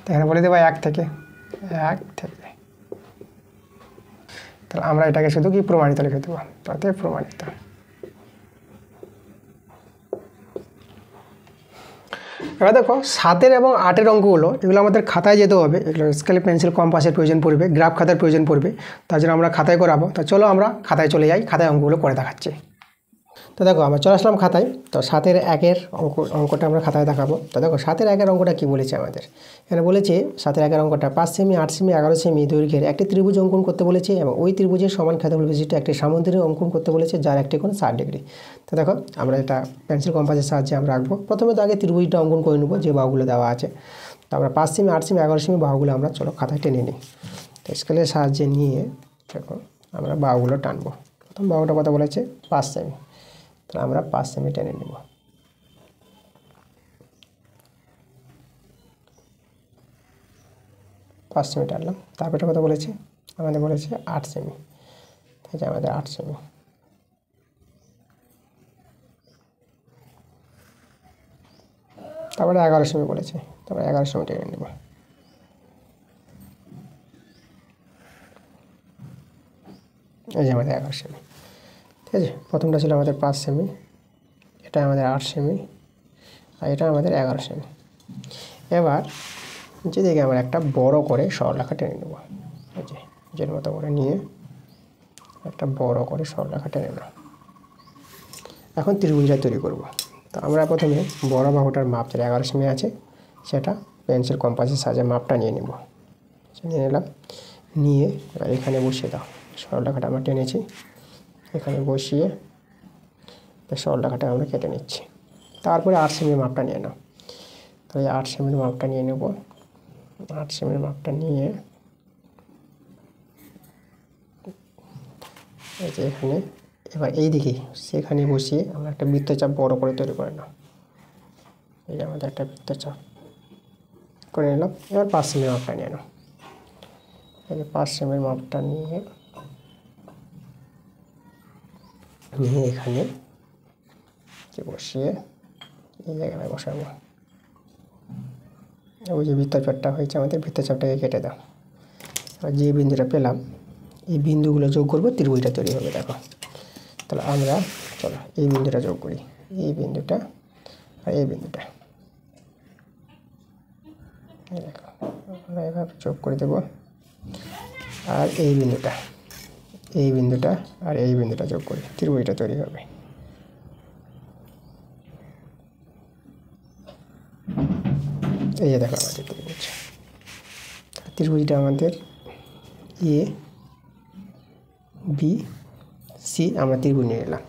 তো এখানে বলে দেবো 1 থেকে, তাহলে আমরা এটাকে শুধু কি প্রমাণিত লিখে দেবো, তাতে প্রমাণিত। এবার দেখো 7 এবং 8 অঙ্কগুলো, এগুলো আমাদের খাতায় যেতে হবে, এগুলো স্কেল পেন্সিল কম্পাসের প্রয়োজন পড়বে, গ্রাফ খাতার প্রয়োজন পড়বে, তার জন্য আমরা খাতায় করাবো। তো চলো আমরা খাতায় চলে যাই, খাতায় অঙ্কগুলো করে দেখাচ্ছি। তো দেখো আমরা চলে আসলাম খাতায়। তো 7 এর 1 অঙ্কটা আমরা খাতায় দেখাবো। তো দেখো 7 এর 1 অঙ্কটা কী বলেছে আমাদের, এখানে বলেছে 7 এর 1 অঙ্কটা 5 সেমি 8 সেমি 11 সেমি দৈর্ঘ্যের একটি ত্রিভুজ অঙ্কন করতে বলেছে এবং ওই ত্রিভুজের সমান ক্ষেত্রফল বিশিষ্ট একটি সামুদ্রিক অঙ্কন করতে বলেছে যার একটি কোণ 60 ডিগ্রি। তো দেখো আমরা এটা পেন্সিল কম্পাসের সাহায্যে আমরা আঁকবো। প্রথমে তো আগে ত্রিভুজটা অঙ্কন করে নেবো যে বাহুগুলো দেওয়া আছে। তো আমরা 5 সেমি 8 সেমি 11 সেমি বাহুগুলো আমরা চলো খাতায় টেনে নিই। তো স্কেলের সাহায্যে নিয়ে দেখো আমরা বাহুগুলো টানবো। প্রথম বাহুটা কথা বলেছে 5 সেমি, তাহলে আমরা 5 সেমি টেনে নেব। পাঁচ সেমি টানলাম। তারপরে কথা বলেছে আমাদের বলেছে 8 সেমি, তাই যে আমাদের 8 সেমি। তারপরে 11 সেমি বলেছে, তারপরে 11 সেমি টেনে নেব। এই যে আমাদের 11 সেমি, ঠিক আছে। প্রথমটা ছিল আমাদের 5 সেমি, এটা আমাদের 8 সেমি, আর এটা আমাদের 11 সেমি। এবার যেদিকে আমরা একটা বড় করে সরলরেখা টেনে নেব, এই যে যের মতো করে নিয়ে একটা বড় করে সরলরেখা টেনে নেব। এখন ত্রিভুজটা তৈরি করব। তো আমরা প্রথমে বড় বাহুটার মাপ যেটা 11 সেমি আছে সেটা পেন্সিল কম্পাসের সাহায্যে মাপটা নিয়ে নেব। নিয়ে নিলাম, নিয়ে এবার এখানে বসিয়ে দাও। সরলরেখাটা আমরা টেনেছি, এখানে বসিয়ে সরলরেখাটা আমরা কেটে নিচ্ছি। তারপরে 8 সেমির মাপটা নিয়ে নাও। তাহলে 8 সেমির মাপটা নিয়ে নেব। 8 সেমির মাপটা নিয়ে এই যে এখানে, এবার এই দিকে সেখানে বসিয়ে আমরা একটা বৃত্তচাপ বড় করে তৈরি করে নাও। এই যে আমাদের একটা বৃত্তচাপ করে নিলাম। এবার 5 সেমির মাপটা নিয়ে নাও। এই যে 5 সেমির মাপটা নিয়ে এখানে বসিয়ে এই জায়গায় বসাবো। ওই যে বৃত্তচাপটা হয়েছে আমাদের, বৃত্তচাপটাকে কেটে দাও। আর যে বিন্দুটা পেলাম এই বিন্দুগুলো যোগ করবো, ত্রিভুজটা তৈরি হবে। দেখো তাহলে আমরা চলো এই বিন্দুটা যোগ করি, এই বিন্দুটা আর এই বিন্দুটা, দেখো আমরা এভাবে যোগ করে দেবো। আর এই বিন্দুটা আর এই বিন্দুটা যোগ করি, ত্রিভুজটা তৈরি হবে। এই যে দেখো আমাদের ত্রিভুজটা আমাদের এ বি সি আমরা ত্রিভুজ নিয়ে এলাম।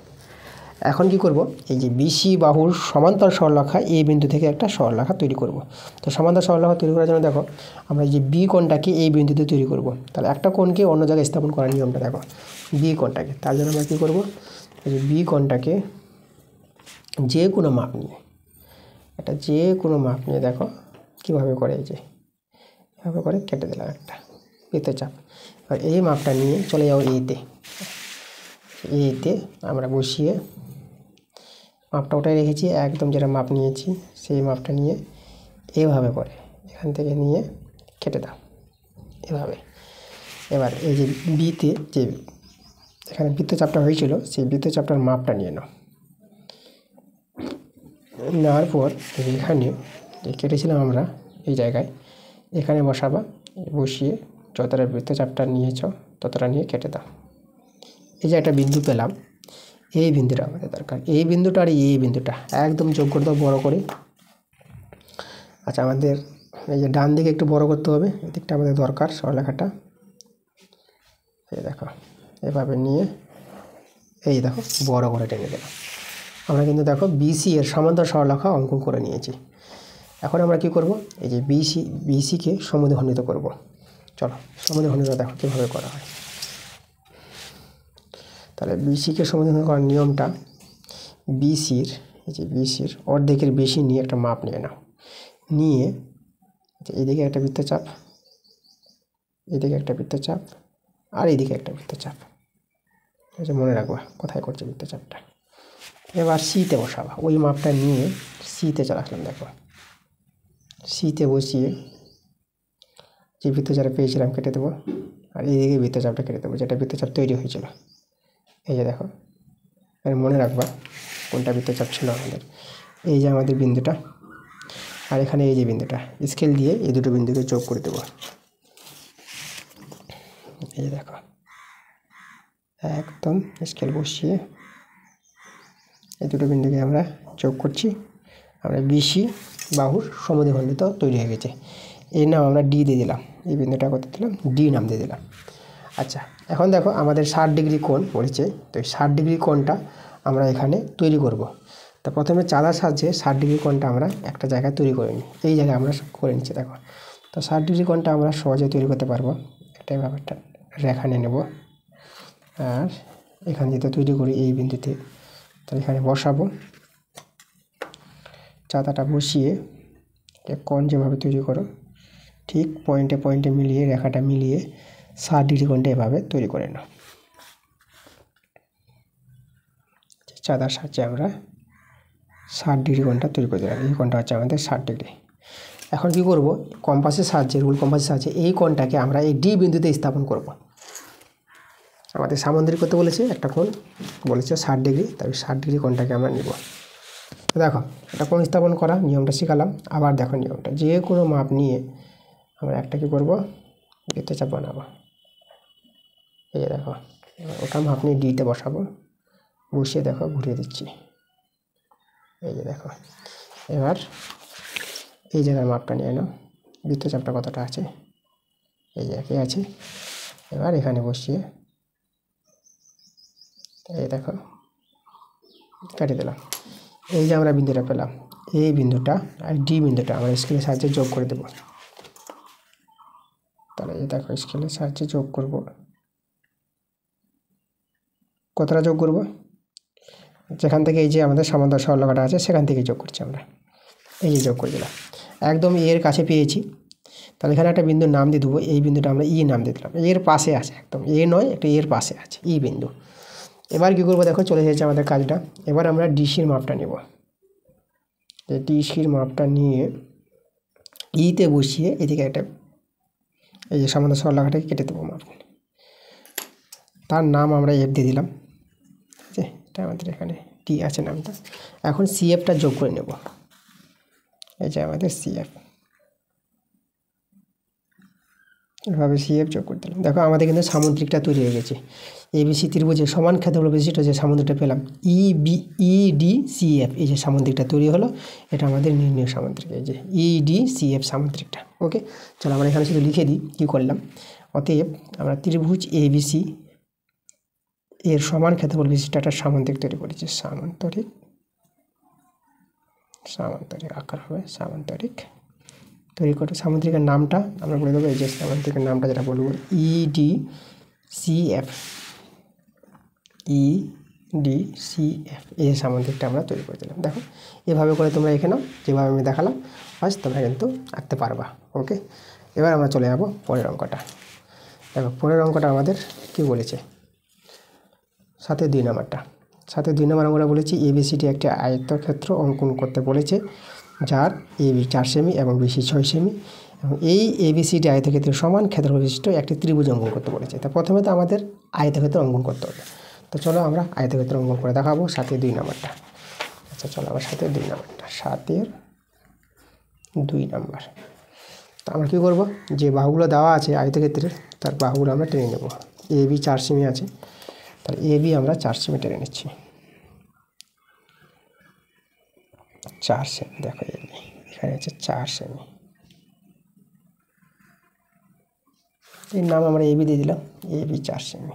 এখন কি করব, এই যে বিসি বাহুর সমান্তরাল সরলরেখা এই বিন্দু থেকে একটা সরলরেখা তৈরি করব। তো সমান্তরাল সরলরেখা তৈরি করার জন্য দেখো আমরা এই যে বি কোণটাকে এই বিন্দুতে তৈরি করব। তাহলে একটা কোণকে অন্য জায়গায় স্থাপন করার নিয়মটা দেখো, বি কোণটাকে, তার জন্য আমরা কী করব, এই যে বি কোণটাকে যে কোনো মাপ নিয়ে, এটা যে কোনো মাপ নিয়ে দেখো কীভাবে করে, এই যে এভাবে করে কেটে দিলাম একটা বৃত্তচাপ। আর এই মাপটা নিয়ে চলে যাও এইতে আমরা বসিয়ে মাপটা ওটাই রেখেছি, একদম যেটা মাপ নিয়েছি সেই মাপটা নিয়ে এভাবে করে এখান থেকে নিয়ে কেটে দাও এভাবে। এবার এই যে বিতে যে এখানে বৃত্তচাপটা হয়েছিল সেই বৃত্তচাপটার মাপটা নিয়ে নাও। নেওয়ার পর এখানে যে কেটেছিলাম আমরা এই জায়গায় এখানে বসাবা, বসিয়ে যতটা বৃত্তচাপটা নিয়েছ ততটা নিয়ে কেটে দাও। এই যে একটা বিন্দু পেলাম, এই বিন্দুটা আমাদের দরকার, এই বিন্দুটা আর এই বিন্দুটা একদম যোগ করে দাও বড়ো করে। আচ্ছা আমাদের এই যে ডান দিকে একটু বড় করতে হবে, এই দিকটা আমাদের দরকার সরলরেখাটা। এই দেখো এভাবে নিয়ে এই দেখো বড় করে টেনে দিলাম। আমরা কিন্তু দেখো বিসি এর সমান্তরাল সরলরেখা অঙ্কন করে নিয়েছি। এখন আমরা কি করব, এই যে বিসিকে সমদ্বিখণ্ডিত করব। চলো সমদ্বিখণ্ডিত দেখো কীভাবে করা হয়। তাহলে বিসিকে সমদ্বিখণ্ডিত করার নিয়মটা, এই যে বিসির অর্ধেকের বেশি নিয়ে একটা মাপ নিয়ে নাও। নিয়ে এইদিকে একটা বৃত্তচাপ, এইদিকে একটা বৃত্তচাপ, আর এইদিকে একটা বৃত্তচাপ। মনে রাখবা কোথায় করছে বৃত্তচাপটা। এবার সিতে বসাবা, ওই মাপটা নিয়ে সিতে চলে আসলাম। দেখো সিতে বসিয়ে যে বৃত্তচাপটা পেয়েছিলাম কেটে দেবো, আর এইদিকে বৃত্তচাপটা কেটে দেবো, যেটা বৃত্তচাপ তৈরি হয়েছিল। এই যে দেখো, মনে রাখবা কোনটা বৃত্তচাপ ছিল আমাদের। এই যে আমাদের বিন্দুটা, আর এখানে এই যে বিন্দুটা, স্কেল দিয়ে এই দুটো বিন্দুকে যোগ করে দেবো। এই যে দেখো, একদম স্কেল বসিয়ে এই দুটো বিন্দুকে আমরা যোগ করছি। আমরা বিসি বাহুর সমদ্বিখণ্ডিত তৈরি হয়ে গেছে। এর নাম আমরা ডি দিয়ে দিলাম, এই বিন্দুটা কত দিলাম, ডি নাম দিয়ে দিলাম। আচ্ছা, এখন দেখো আমাদের 60 ডিগ্রি কোণ পড়েছে, তো এই 60 ডিগ্রি কোণটা আমরা এখানে তৈরি করব। তো প্রথমে চাঁদার সাহায্যে 60 ডিগ্রি কোণটা আমরা একটা জায়গায় তৈরি করে নিই। এই জায়গায় আমরা করে নিচ্ছি। দেখো, তো 60 ডিগ্রি কোণটা আমরা সহজে তৈরি করতে পারবো। এটাই ব্যাপারটা, রেখা নিয়ে নেব, আর এখান থেকে তৈরি করি এই বিন্দুতে। তো এখানে বসাবো, চাঁদাটা বসিয়ে কোণ যেভাবে তৈরি করো ঠিক পয়েন্টে পয়েন্টে মিলিয়ে, রেখাটা মিলিয়ে 60 ডিগ্রি কোণটা এভাবে তৈরি করে নাও। চাঁদার সাহায্যে আমরা 60 ডিগ্রি কোণটা তৈরি করে দিলাম। এই কোণটা হচ্ছে আমাদের 60 ডিগ্রি। এখন কি করব, কম্পাসের সাহায্যে, রুল কম্পাসের সাহায্যে এই কোণটাকে আমরা এই ডি বিন্দুতে স্থাপন করব। আমাদের সামুদ্রিক করতে বলেছে, একটা কোণ বলেছে 60 ডিগ্রি, তাই 60 ডিগ্রি কোণটাকে আমরা নিব। দেখো, এটা কোণ স্থাপন করা নিয়মটা শিখালাম। আবার দেখো নিয়মটা, যে কোনো মাপ নিয়ে আমরা একটা কী করবো, বৃত্তচাপ বানাবো। এই দেখো, ওটা মাপ নিয়ে ডিতে বসাবো, বসিয়ে দেখো ঘুরিয়ে দিচ্ছি। এই যে দেখো, এবার এই জায়গার মাপটা নিয়ে নাও, বৃত্তচাপটা কতটা আছে, এই একই আছে। এবার এখানে বসিয়ে এই দেখো কাটিয়ে দিলাম। এই যে আমরা বিন্দুটা পেলাম, এই বিন্দুটা আর ডি বিন্দুটা আমরা স্কেলের সাহায্যে যোগ করে দেব। তাহলে এই দেখো, স্কেলের সাহায্যে যোগ করব। কতটা যোগ করব, যেখান থেকে এই যে আমাদের সমান্তরাল সরলরেখাটা আছে সেখান থেকে যোগ করছি আমরা। এই যে যোগ করে দিলাম, একদম এর কাছে পেয়েছি। তাহলে এখানে একটা বিন্দুর নাম দিয়ে দেবো, এই বিন্দুটা আমরা ই নাম দিয়ে দিলাম। এর পাশে আছে, একদম এ নয়, একটা এর পাশে আছে ই বিন্দু। এবার কী করবো, দেখো চলে এসেছে আমাদের কাজটা। এবার আমরা ডিসির মাপটা নেব। এই ডিসির মাপটা নিয়ে ইতে বসিয়ে এদিকে একটা এই যে সমান্তরাল সরলরেখাটাকে কেটে দেবো মাপ। তার নাম আমরা এফ দিয়ে দিলাম, ঠিক আছে, এটা আমাদের এখানে টি আছে নামটা। এখন সিএফটা যোগ করে নেব। এই যে আমাদের সিএফ, এভাবে সিএফ যোগ করে দিলাম। দেখো আমাদের কিন্তু সামুদ্রিকটা তৈরি হয়ে গেছে। এবিসি ত্রিভুজের সমান ক্ষেত্রফল বিশিষ্ট যে সামুদ্রিকটা পেলাম, ইডিসিএফ, এই যে সামুদ্রিকটা তৈরি হলো, এটা আমাদের নির্ণয় সামুদ্রিক। এই যে ইডিসিএফ সামুদ্রিকটা। ওকে, চলো আমরা এখানে শুধু লিখে দিই কী করলাম। অতএব আমরা ত্রিভুজ এবিসি এর সমান ক্ষেত্রফল বিশিষ্ট একটা সামুদ্রিক তৈরি করেছি। সামন্তরিক আকার হবে, সামন্তরিক তৈরি করে। সামুদ্রিকের নামটা আমরা বলে দেবো, এই যে সামুদ্রিকের নামটা যেটা বলবো ইডিসিএফ, ইডিসিএফ, এই সামুদ্রিকটা আমরা তৈরি করে দিলাম। দেখো এভাবে করে তোমরা এখানেও যেভাবে আমি দেখালাম আজ তোমরা কিন্তু আঁকতে পারবা। ওকে, এবার আমরা চলে যাবো পরের অঙ্কটা। দেখো পরের অঙ্কটা আমাদের কি বলেছে, সাথে 2 নম্বরটা। সাথে 2 নম্বর আমরা বলেছি এবিসিটি একটি আয়তক্ষেত্র অঙ্কন করতে বলেছে, যার এবি 4 সেমি এবং বিসি 6 সেমি, এবং এই এবিসিটি আয়তক্ষেত্রের সমান ক্ষেত্রফল বিশিষ্ট একটি ত্রিভুজ অঙ্কন করতে বলেছে। তা প্রথমে তো আমাদের আয়তক্ষেত্র অঙ্কন করতে হবে। তো চলো আমরা আয়তক্ষেত্র অঙ্কন করে দেখাবো, সাথে 2 নম্বরটা। আচ্ছা চলো আবার সাথে 2 নম্বরটা, 7-এর 2 নম্বর। তো আমরা কী করবো, যে বাহুগুলো দেওয়া আছে আয়তক্ষেত্রের, তার বাহুগুলো আমরা টেনে নেব। এবি 4 সেমি আছে, তাহলে এবি আমরা 4 সেমি টেনে নিচ্ছি। 4 সেমি, দেখো এবি এখানে আছে 4 সেমি, এর নাম আমরা এবি দিয়ে দিলাম, এবি 4 সেমি।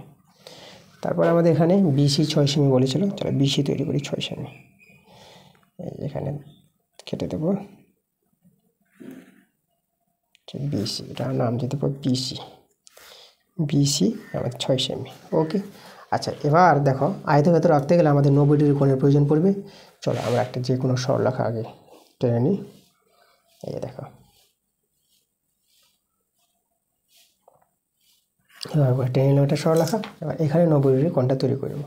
তারপর আমাদের এখানে বিসি 6 সেমি বলেছিল, চলো বিসি তৈরি করি 6 সেমি। এখানে কেটে দেবো বিসি, এটার নাম দিয়ে দেবো বিসি, বিসি আমাদের 6 সেমি। ওকে, আচ্ছা এবার দেখো আয়তক্ষেত্র রাখতে গেলে আমাদের 90 ডিগ্রি কোণের প্রয়োজন পড়বে। চলো আমরা একটা যে কোনো সরলরেখা আগে টেনে নিই। এই যে দেখো এবার টেনে নিলাম একটা সরলরেখা। এবার এখানে 90 ডিগ্রি কোণটা তৈরি করব।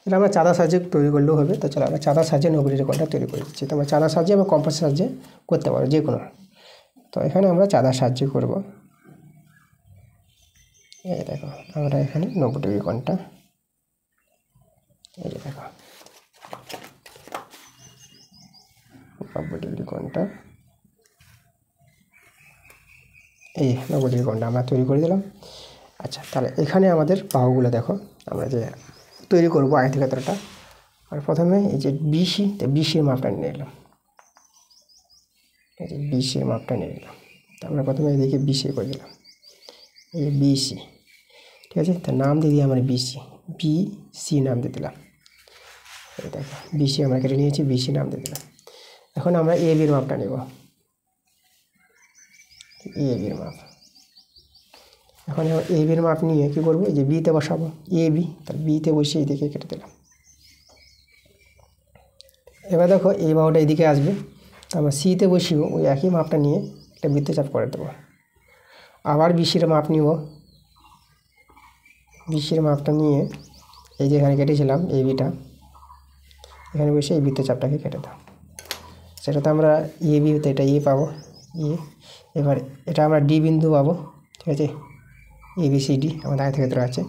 এটা আমরা চাঁদা সাহায্যে তৈরি করলেও হবে। তো চলো আমরা চাঁদা সাহায্যে 90 ডিগ্রি কোণটা তৈরি করে দিচ্ছি। তোমরা চাঁদা সাহায্যে এবং কম্পাসের সাহায্যে করতে পারো যে কোনো। তো এখানে আমরা চাঁদা সাহায্যে করব। এই দেখো আমরা এখানে 90 ডিগ্রি কোণটা, এই যে দেখো 90 ডিগ্রি কোণটা, এই 90 ডিগ্রি কোণটা আমরা তৈরি করে দিলাম। আচ্ছা, তাহলে এখানে আমাদের বাহুগুলো দেখো আমরা যে তৈরি করবো আয়তক্ষেত্রটা। আর প্রথমে এই যে বিসি, তো বিসির মাপটা নিয়ে নিলাম, এই যে বিসির মাপটা নিয়ে নিলাম। আমরা প্রথমে এদিকে বিসি করে দিলাম, এই যে বিসি, ঠিক আছে। তার নাম দিয়ে দিই আমরা বিসি, বিসি নাম দিয়ে দিলাম। এই দেখো বিসি আমরা কেটে নিয়েছি, বিসি নাম দিয়ে দিলাম। এখন আমরা এ বির মাপটা নেব, এ বির মাপ। এখন এ বির মাপ নিয়ে কী করবো, এই যে বিতে বসাবো, এ বি, তার বিতে বসিয়ে এদিকে কেটে দিলাম। এবার দেখো এই বাহুটা এদিকে আসবে, তো আমরা সিতে বসিয়েও ওই একই মাপটা নিয়ে একটা বৃত্তচাপ করে দেবো। আবার বিসির মাপ নিব, বিসির মাপটা নিয়ে এই যে এখানে কেটেছিলাম এই বিটা, এখানে বসে এই বৃত্তচাপটাকে কেটে দাও। সেটা তো আমরা এ বি, এটা এ পাবো এ। এবার এটা আমরা ডি বিন্দু পাবো, ঠিক আছে। এ বি সি ডি আমাদের আয়তক্ষেত্র আছে,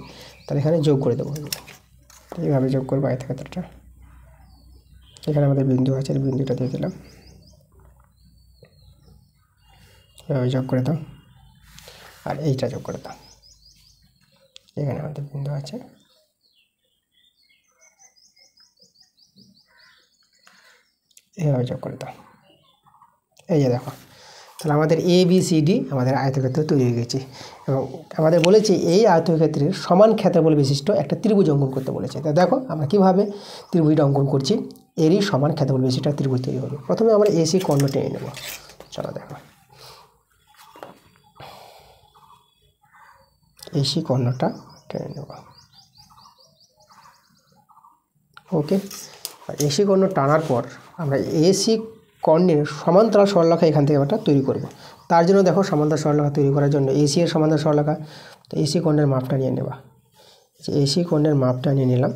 তাহলে এখানে যোগ করে দেবো। এইভাবে যোগ করবো আয়তক্ষেত্রটা। এখানে আমাদের বিন্দু আছে, বিন্দুটা দিয়ে দিলাম, এভাবে যোগ করে দাও। আর এইটা যোগ করে দাও, এখানে আমাদের বিন্দু আছে, এইভাবে যোগ করে দাও। এই যে দেখো, তাহলে আমাদের এ বি সি ডি আমাদের আয়তক্ষেত্র তৈরি হয়ে গেছে। এবং আমাদের বলেছে এই আয়তক্ষেত্রের সমান ক্ষেত্রফল বিশিষ্ট একটা ত্রিভুজ অঙ্কন করতে বলেছে। তা দেখো আমরা কীভাবে ত্রিভুজটা অঙ্কন করছি, এরই সমান ক্ষেত্রফল বিশিষ্ট ত্রিভুজ তৈরি হবে। প্রথমে আমরা এসি কর্ণ টেনে নেব। চলো দেখো, এসি কর্ণটা টেনে নেব। ওকে, এসি কর্ণ টানার পর আমরা এসি কর্ণের সমান্তরাল সরলরেখা এখান থেকে একটা তৈরি করব। তার জন্য দেখো সমান্তরাল সরলরেখা তৈরি করার জন্য এসি এর সমান্তরাল সরলরেখা, তো এসি কর্ণের মাপটা নিয়ে নেবা। এসি কর্ণের মাপটা নিয়ে নিলাম,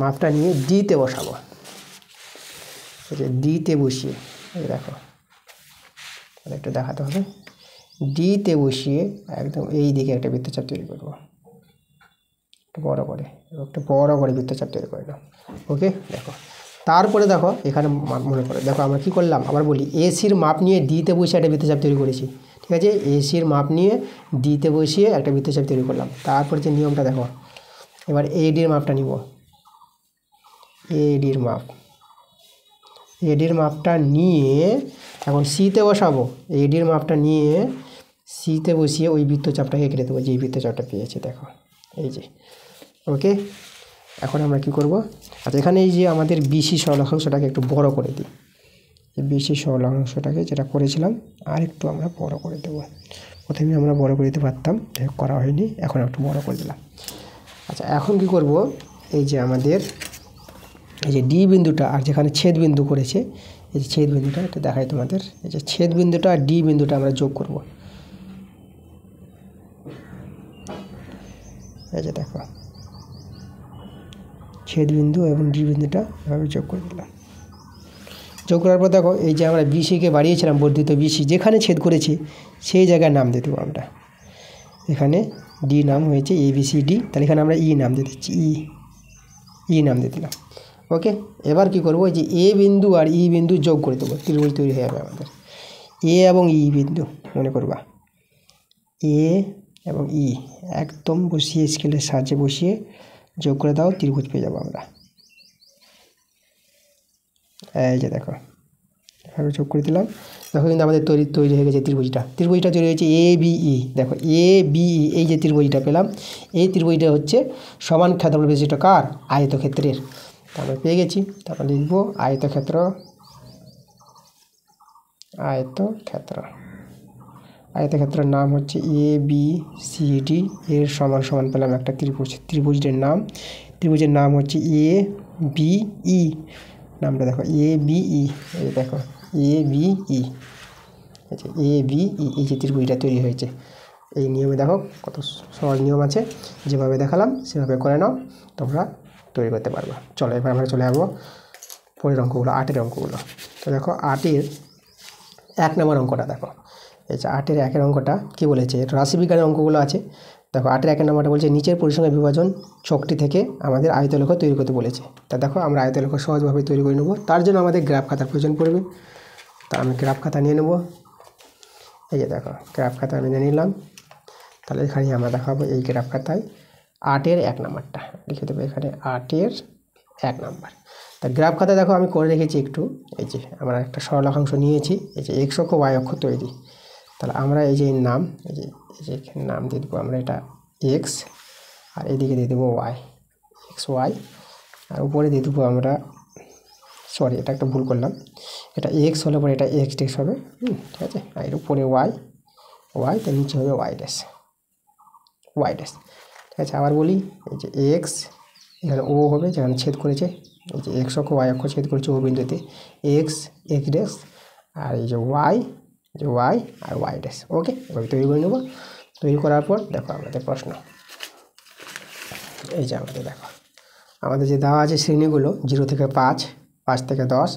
মাপটা নিয়ে ডিতে বসাবো। এই যে ডিতে বসিয়ে, এই দেখো একটু দেখাতে হবে, ডিতে বসিয়ে একদম এই দিকে একটা বৃত্তচাপ তৈরি করবো, একটু বড় করে, একটু বড় করে বৃত্তচাপ তৈরি করে নাও। ওকে, দেখো তারপরে দেখো এখানে মনে করে দেখো আমরা কী করলাম, আবার বলি এসির মাপ নিয়ে ডিতে বসিয়ে একটা বৃত্তচাপ তৈরি করেছি, ঠিক আছে। এসির মাপ নিয়ে ডিতে বসিয়ে একটা বৃত্তচাপ তৈরি করলাম। তারপরে যে নিয়মটা দেখো, এবার এডির মাপটা নিব, এডির মাপ, এডির মাপটা নিয়ে এখন সিতে বসাবো। এডির মাপটা নিয়ে সিতে বসিয়ে ওই বৃত্তচাপটাকে কেটে দেবো, যেই বৃত্তচাপটা পেয়েছে দেখো এই যে। ওকে, এখন আমরা কি করব, আচ্ছা এখানে এই যে আমাদের বিসি সরলরেখাংশটাকে একটু বড় করে দিই। এই বিসি সরলরেখাংশটাকে যেটা করেছিলাম আর একটু আমরা বড় করে দেবো। প্রথমে আমরা বড় করে দিতে পারতাম, করা হয়নি, এখন একটু বড় করে দিলাম। আচ্ছা এখন কি করব, এই যে আমাদের এই যে ডি বিন্দুটা আর যেখানে ছেদ বিন্দু করেছে, এই যে ছেদ বিন্দুটা এটা দেখাই তোমাদের, এই যে ছেদ বিন্দুটা আর ডি বিন্দুটা আমরা যোগ করব। এই যে দেখো ছেদ বিন্দু এবং ডি বিন্দুটা এভাবে যোগ করে দিলাম। যোগ করার পর দেখো এই যে আমরা বিসিকে বাড়িয়েছিলাম, বর্ধিত বিসি যেখানে ছেদ করেছি সেই জায়গায় নাম দিয়ে দেবো আমরা। এখানে ডি নাম হয়েছে এ বি সি ডি, তাহলে এখানে আমরা ই নাম দিয়ে দিচ্ছি, ই নাম দিয়ে দিলাম। ওকে, এবার কি করব, এই যে এ বিন্দু আর ই বিন্দু যোগ করে দেবো, ত্রিভুজ তৈরি হয়ে যাবে আমাদের। এ এবং ই বিন্দু মনে করবা, এ এবং ই একদম বসিয়ে স্কেলের সাহায্যে বসিয়ে যোগ করে দাও, ত্রিভুজ পেয়ে যাবো আমরা। এই যে দেখো এভাবে যোগ করে দিলাম, দেখো কিন্তু আমাদের তৈরি হয়ে গেছে ত্রিভুজটা। ত্রিভুজটা তৈরি হয়েছে এ বি ই, দেখো এ বি ই, এই যে ত্রিভুজটা পেলাম, এই ত্রিভুজটা হচ্ছে সমান ক্ষেত্রফল বিশিষ্ট কার, আয়তক্ষেত্রের। তারপরে পেয়ে গেছি, তারপর লিখবো আয়তক্ষেত্র, আয়তক্ষেত্র, আয়তক্ষেত্রের নাম হচ্ছে এ বি সি ডি, এর সমান সমান পেলাম একটা ত্রিভুজ, ত্রিভুজের নাম হচ্ছে এ বি ই, নামটা দেখো এ বি ই, এই দেখো এ বি ই, এই যে এ বি এই যে ত্রিভুজটা তৈরি হয়েছে। এই নিয়মে দেখো কত সহজ নিয়ম আছে, যেভাবে দেখালাম সেভাবে করে নাও, তোমরা তৈরি করতে পারবে। চলো এবার আমরা চলে যাবো পরের অঙ্কগুলো, 8-এর অঙ্কগুলো। তো দেখো 8-এর 1 নম্বর অঙ্কটা দেখো। এই যে 8-এর 1-এর অঙ্কটা কী বলেছে, রাশিবিজ্ঞানের অঙ্কগুলো আছে। দেখো 8-এর 1 নম্বরটা বলছে নিচের পরিসংখ্যান বিভাজন ছকটি থেকে আমাদের আয়তলেখ তৈরি করতে বলেছে। তা দেখো আমরা আয়তলেখ সহজভাবে তৈরি করে নেব। তার জন্য আমাদের গ্রাফ খাতার প্রয়োজন পড়বে। তা আমি গ্রাফ খাতা নিয়ে নেব। এই যে দেখো গ্রাফ খাতা আমি নিয়ে নিলাম। তাহলে এখানে আমরা দেখাবো এই গ্রাফ খাতায় 8-এর 1 নম্বরটা লিখে দেবো এখানে 8-এর 1 নম্বর। তা গ্রাফ খাতা দেখো আমি করে রেখেছি একটু। এই যে আমরা একটা সরলরেখাংশ নিয়েছি, এই যে x অক্ষ y অক্ষ তৈরি। তাহলে আমরা এই যে নাম এই যে এখানে নাম দিয়ে দেবো আমরা, এটা x আর এদিকে দিয়ে দেবো y, x y, আর উপরে দিয়ে দেবো আমরা, সরি এটা একটা ভুল করলাম, এটা x হলে পরে এটা x ড্যাশ হবে, ঠিক আছে। আর এর উপরে y, তো নিচে হবে y ড্যাশ, ঠিক আছে। আবার বলি এই যে x এখানে ও হবে যেখানে ছেদ করেছে, এই যে x অক্ষ y অক্ষ ছেদ করেছে ও বিন্দুতে, x ড্যাশ, আর এই যে y আর y ড্যাশ। ওকে, এভাবে তৈরি করে নেব। তৈরি করার পর দেখো আমাদের প্রশ্ন, এই যে আমাদের দেখো আমাদের যে দেওয়া আছে শ্রেণীগুলো 0 থেকে 5, 5 থেকে 10,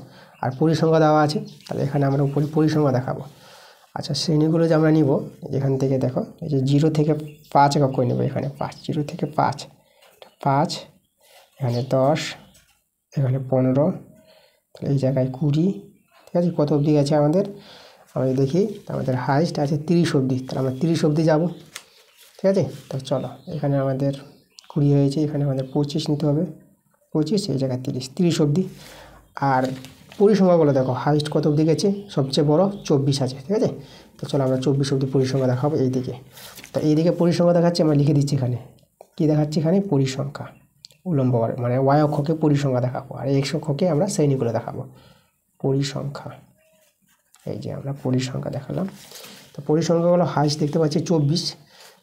আর পরিসংখ্যা দেওয়া আছে। তাহলে এখানে আমরা উপরে পরিসংখ্যা দেখাবো। আচ্ছা শ্রেণীগুলো যে আমরা নিব এখান থেকে দেখো এই যে 0 থেকে 5 একক করে নেব। এখানে 5, 0 থেকে 5, এখানে 10, এখানে 15, তাহলে এই জায়গায় 20, ঠিক আছে। কত অবধি আছে আমাদের, আমরা দেখি আমাদের হাইস্ট আছে 30 অবধি। তাহলে আমরা 30 অবধি যাব, ঠিক আছে। তো চলো এখানে আমাদের 20 হয়েছে, এখানে আমাদের 25 নিতে হবে, 25, এই জায়গায় 30 অবধি। আর পরিসংখ্যাগুলো দেখো হাইস্ট কত অবধি গেছে, সবচেয়ে বড় 24 আছে, ঠিক আছে। তো চলো আমরা 24 অবধি পরিসংখ্যা দেখাবো এইদিকে। তো এইদিকে পরিসংখ্যা দেখাচ্ছি, আমরা লিখে দিচ্ছি এখানে কী দেখাচ্ছি, এখানে পরিসংখ্যা উল্লম্ব মানে y অক্ষকে পরিসংখ্যা দেখাবো, আর x অক্ষকে আমরা শ্রেণীগুলো দেখাবো। পরিসংখ্যা, এই যে আমরা পরিসংখ্যা দেখালাম। তো পরিসংখ্যাগুলো হাইস্ট দেখতে পাচ্ছি 24।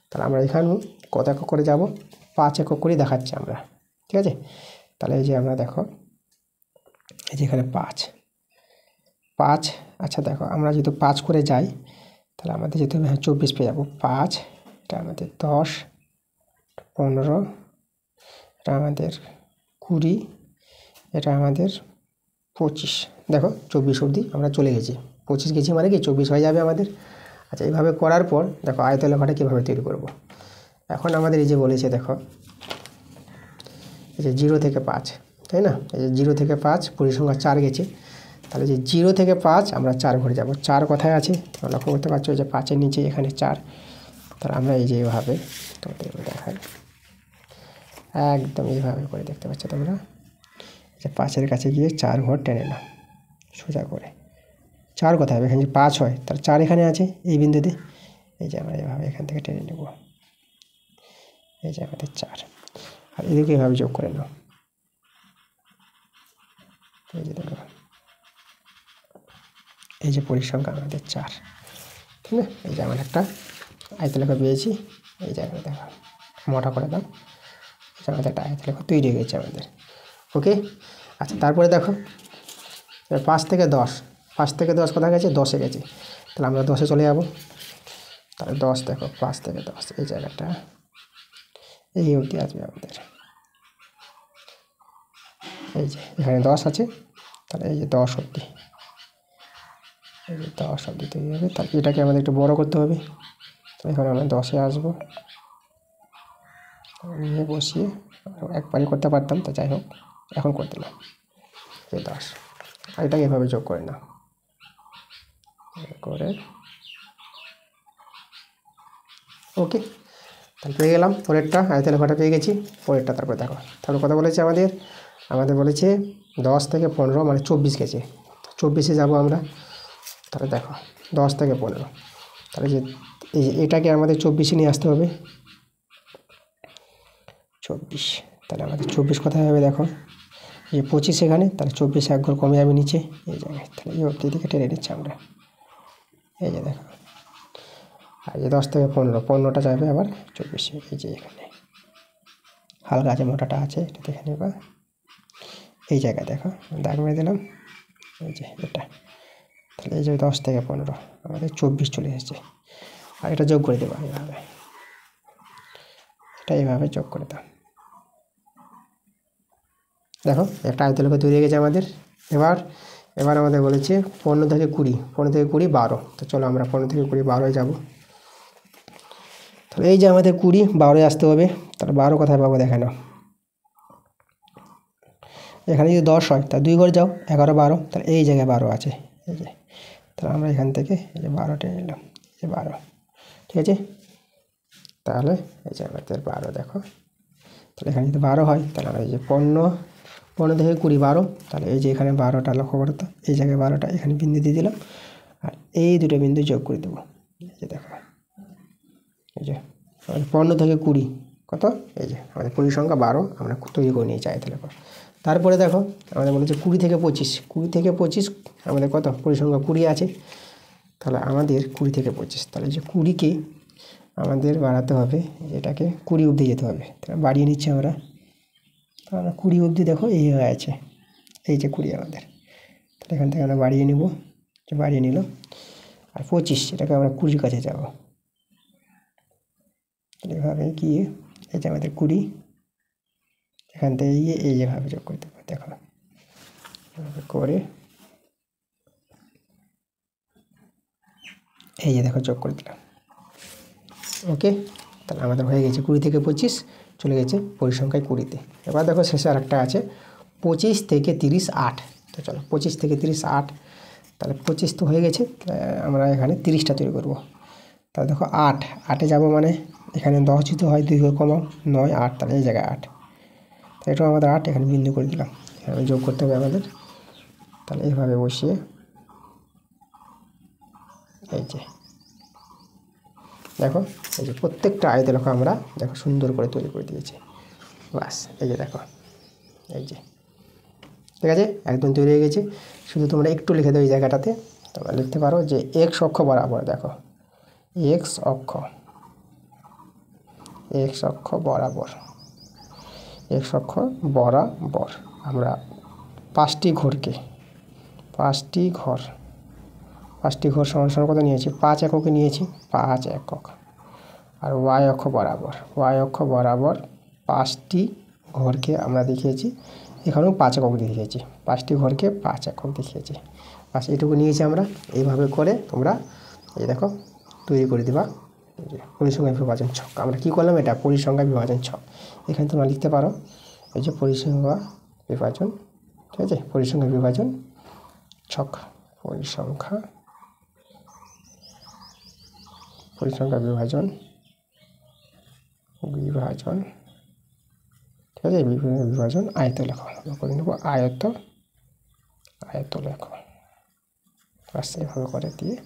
তাহলে আমরা এখানেও কত একক করে যাব, 5 একক করেই দেখাচ্ছি আমরা, ঠিক আছে। তাহলে এই যে আমরা দেখো এই যে এখানে 5, আচ্ছা দেখো আমরা যেহেতু 5 করে যাই তাহলে আমাদের যেহেতু 24 পেয়ে যাবো। 5, এটা আমাদের 10, 15, এটা আমাদের 20, এটা আমাদের 25। দেখো 24 অবধি আমরা চলে গেছি, 25 গেছি মানে কি 24 হয়ে যাবে আমাদের। আচ্ছা এইভাবে করার পর দেখো আয়তলেখাটা কীভাবে তৈরি করব। এখন আমাদের এই যে বলেছে দেখো এই যে 0 থেকে 5, তাই না, এই যে 0 থেকে 5 পরিসংখ্যা 4 গেছে। তাহলে যে 0 থেকে 5 আমরা 4 ঘরে যাব। 4 কোথায় আছে তোমরা লক্ষ্য করতে পারছো, যে 5-এর নিচে এখানে 4। তাহলে আমরা এই যে এইভাবে তোমাদের দেখাই, একদম এইভাবে করে দেখতে পাচ্ছ তোমরা, যে 5-এর কাছে গিয়ে 4 ঘর টেনে নাও সোজা করে। 4 কোথায় হবে, এখানে যে 5 হয় তার 4 এখানে আছে এই বিন্দুতে, এই যে আমরা এইভাবে এখান থেকে টেনে নেব, এই যে আমাদের 4, আর এদিকে এইভাবে যোগ করে নাও, এই যে দেখো এই যে পরিসংখ্যা আমাদের 4, ঠিক না। এই যে আমরা একটা আয়তলেখা পেয়েছি, এই জায়গায় দেখো মোটা করে দাও, এই যে আমাদের একটা আয়তলেখা তৈরি হয়ে গেছে আমাদের। ওকে, আচ্ছা তারপরে দেখো 5 থেকে 10 কোথায় গেছে, 10-এ গেছে। তাহলে আমরা 10-এ চলে যাব। তাহলে 10 দেখো 5 থেকে 10 এই জায়গাটা এই অবধি আসবে আমাদের, এই যে এখানে 10 আছে। তাহলে এই যে 10 অবধি, এই যে 10 অবধি তৈরি হবে। তাহলে এটাকে আমাদের একটু বড় করতে হবে। তো এখানে আমরা 10-এ আসবো, নিয়ে বসিয়ে একবারই করতে পারতাম, তো যাই হোক এখন করে দিলাম এই 10, আর এটাকে এভাবে যোগ করে নাও করে। ওকে, তাহলে পেয়ে গেলাম পরেরটা, আয়তলেখাটা পেয়ে গেছি। পরেরটা তারপরে দেখো, তাহলে কথা বলেছে আমাদের বলেছে 10 থেকে 15 মানে 24 গেছে, 24-এ যাবো আমরা। তাহলে দেখো 10 থেকে 15, তাহলে যে এই যে এটাকে আমাদের 24-এ নিয়ে আসতে হবে, 24। তাহলে আমাদের 24 কোথায় হবে দেখো, এই 25 এখানে, তাহলে 24 এক ঘর কমে যাবে নিচে এই জায়গায়। তাহলে এই অবধি দিকে টেনে নিচ্ছি আমরা, এই যে দেখো। আর যে 10 থেকে 15টা যাবে আবার 24-এ, এই যে এখানে হালকা আছে মোটাটা আছে, এটা দেখে নেবা এই জায়গায় দেখো দাগ মেরে দিলাম, এই যে এটা। তাহলে এই যে 10 থেকে 15 আমাদের 24 চলে এসেছে। আর এটা যোগ করে দেবো এইভাবে, এটা এইভাবে যোগ করে দাও। দেখো একটা আয়তলেখা তৈরি হয়ে গেছে আমাদের। এবার আমাদের বলেছে 15 থেকে 20, 15 থেকে 20 12। তো চলো আমরা 15 থেকে 20 12 যাব। তাহলে এই যে আমাদের 20 12 আসতে হবে। তাহলে 12 কোথায় পাবো দেখে নাও, এখানে যদি 10 হয় তাহলে 2 ঘর যাও, 11 12, তাহলে এই জায়গায় 12 আছে। এই যে তাহলে আমরা এখান থেকে এই যে 12 টেনে নিলাম, এই 12, ঠিক আছে। তাহলে এই যে আমাদের 12 দেখো, তাহলে এখানে যদি 12 হয় তাহলে আমরা এই যে 15 থেকে 20 12, তাহলে এই যে এখানে 12টা লক্ষ্য করো তো, এই জায়গায় 12টা এখানে বিন্দু দিয়ে দিলাম, আর এই দুটো বিন্দু যোগ করে দেবো। এই যে দেখো, এই যে 15 থেকে 20 কত, এই যে আমাদের পরিসংখ্যা 12 আমরা তৈরি করে নিয়েছি আয়তলেখা। তারপরে দেখো আমাদের বলেছে 20 থেকে 25, 20 থেকে 25 আমাদের কত পরিসংখ্যা 20 আছে। তাহলে আমাদের 20 থেকে 25, তাহলে যে 20কে আমাদের বাড়াতে হবে, এটাকে 20 অবধি যেতে হবে। তাহলে বাড়িয়ে নিচ্ছি আমরা, তাহলে 20 অবধি দেখো এই হয়ে আছে, এই যে 20 আমাদের। তাহলে এখান থেকে আমরা বাড়িয়ে নিব, বাড়িয়ে নিল। আর 25 এটাকে আমরা 20 কাছে যাব, এভাবে গিয়ে এই যে আমাদের 20 এখান থেকে গিয়ে এই যেভাবে যোগ করতে পারি। দেখো করে এই যে দেখো যোগ করে দিলাম। ওকে, তাহলে আমাদের হয়ে গেছে 20 থেকে 25 চলে গেছে পরিসংখ্যায় 20-তে। এবার দেখো শেষে আরেকটা আছে 25 থেকে 30 8। তো চলো 25 থেকে 30 8, তাহলে 25 তো হয়ে গেছে, আমরা এখানে 30টা তৈরি করব। তাহলে দেখো 8-8-এ যাবো, মানে এখানে 10 যদি হয় 2 ঘর কমাও, 9 8, তাহলে এই জায়গায় 8, তো এটাও আমাদের 8, এখানে বিন্দু করে দিলাম, এখানে যোগ করতে হবে আমাদের। তাহলে এইভাবে বসিয়ে এই যে দেখো, এই যে প্রত্যেকটা আয়তলেখা আমরা দেখো সুন্দর করে তৈরি করে দিয়েছি। বাস এই যে দেখো, এই যে ঠিক আছে, একদম তৈরি হয়ে গেছে। শুধু তোমরা একটু লিখে দাও এই জায়গাটাতে, তোমরা লিখতে পারো যে x অক্ষ বরাবর, দেখো x অক্ষ বরাবর, x অক্ষ বরাবর আমরা 5টি ঘর সমান কত নিয়েছি, 5 এককে নিয়েছি, 5 একক। আর y অক্ষ বরাবর 5টি ঘরকে আমরা দেখিয়েছি, এখানেও 5 একক দেখিয়েছি, 5টি ঘরকে 5 একক দেখিয়েছি। বাস এটুকু নিয়েছি আমরা। এইভাবে করে তোমরা এই দেখো তৈরি করে দিবা পরিসংখ্যা বিভাজন ছক। আমরা কি করলাম, এটা পরিসংখ্যা বিভাজন ছক। এখানে তোমরা লিখতে পারো এই যে পরিসংখ্যা বিভাজন, ঠিক আছে, পরিসংখ্যা বিভাজন ছক, পরিসংখ্যা বিভাজন, ঠিক আছে, বিভাজন আয়তলেখা করে নেব, আয়তলেখা। বাস এভাবে করে দিয়ে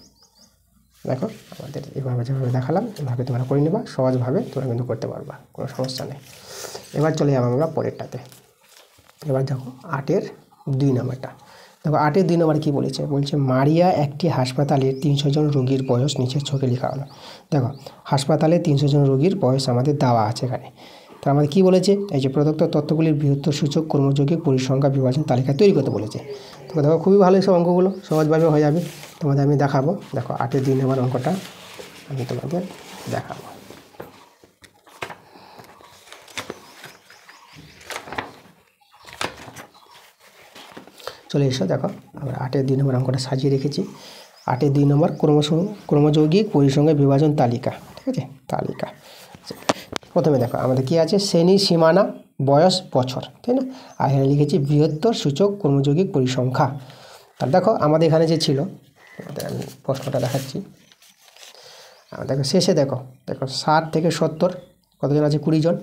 দেখো আমাদের এভাবে যেভাবে দেখালাম এভাবে তোমরা করে নেবা, সহজভাবে তোমরা কিন্তু করতে পারবা, কোনো সমস্যা নেই। এবার চলে যাবো আমরা পরেরটাতে। এবার দেখো 8-এর 2 নম্বরটা। দেখো 8-এর 2 নম্বর কী বলেছে, বলছে মারিয়া একটি হাসপাতালে 300 জন রোগীর বয়স নিচের ছকে লেখা হলো। দেখো হাসপাতালে 300 জন রোগীর বয়স আমাদের দেওয়া আছে এখানে। তো আমাদের কী বলেছে, এই যে প্রদত্ত তথ্যগুলির বৃহত্তর সূচক কর্মযোগী পরিসংখ্যা বিভাজন তালিকা তৈরি করতে বলেছে। তো দেখো খুবই ভালো সব অঙ্কগুলো সহজভাবে হয়ে যাবে, তোমাদের আমি দেখাবো। দেখো 8-এর 2 নম্বর অঙ্কটা আমি তোমাদের দেখাবো। চলে এসো, দেখো আমরা 8-এর 2 নম্বর অঙ্কটা সাজিয়ে রেখেছি। 8-এর 2 নম্বর ক্রমযৌগিক পরিসংখ্যা বিভাজন তালিকা, ঠিক আছে, তালিকা। প্রথমে দেখো আমাদের কি আছে, শ্রেণী সীমানা বয়স বছর, তাই না, আর এখানে লিখেছি বৃহত্তর সূচক কর্মযৌগিক পরিসংখ্যা। তাহলে দেখো আমাদের এখানে যে ছিল, আমি প্রশ্নটা দেখাচ্ছি। দেখো শেষে দেখো 60 থেকে 70 কতজন আছে, 20 জন।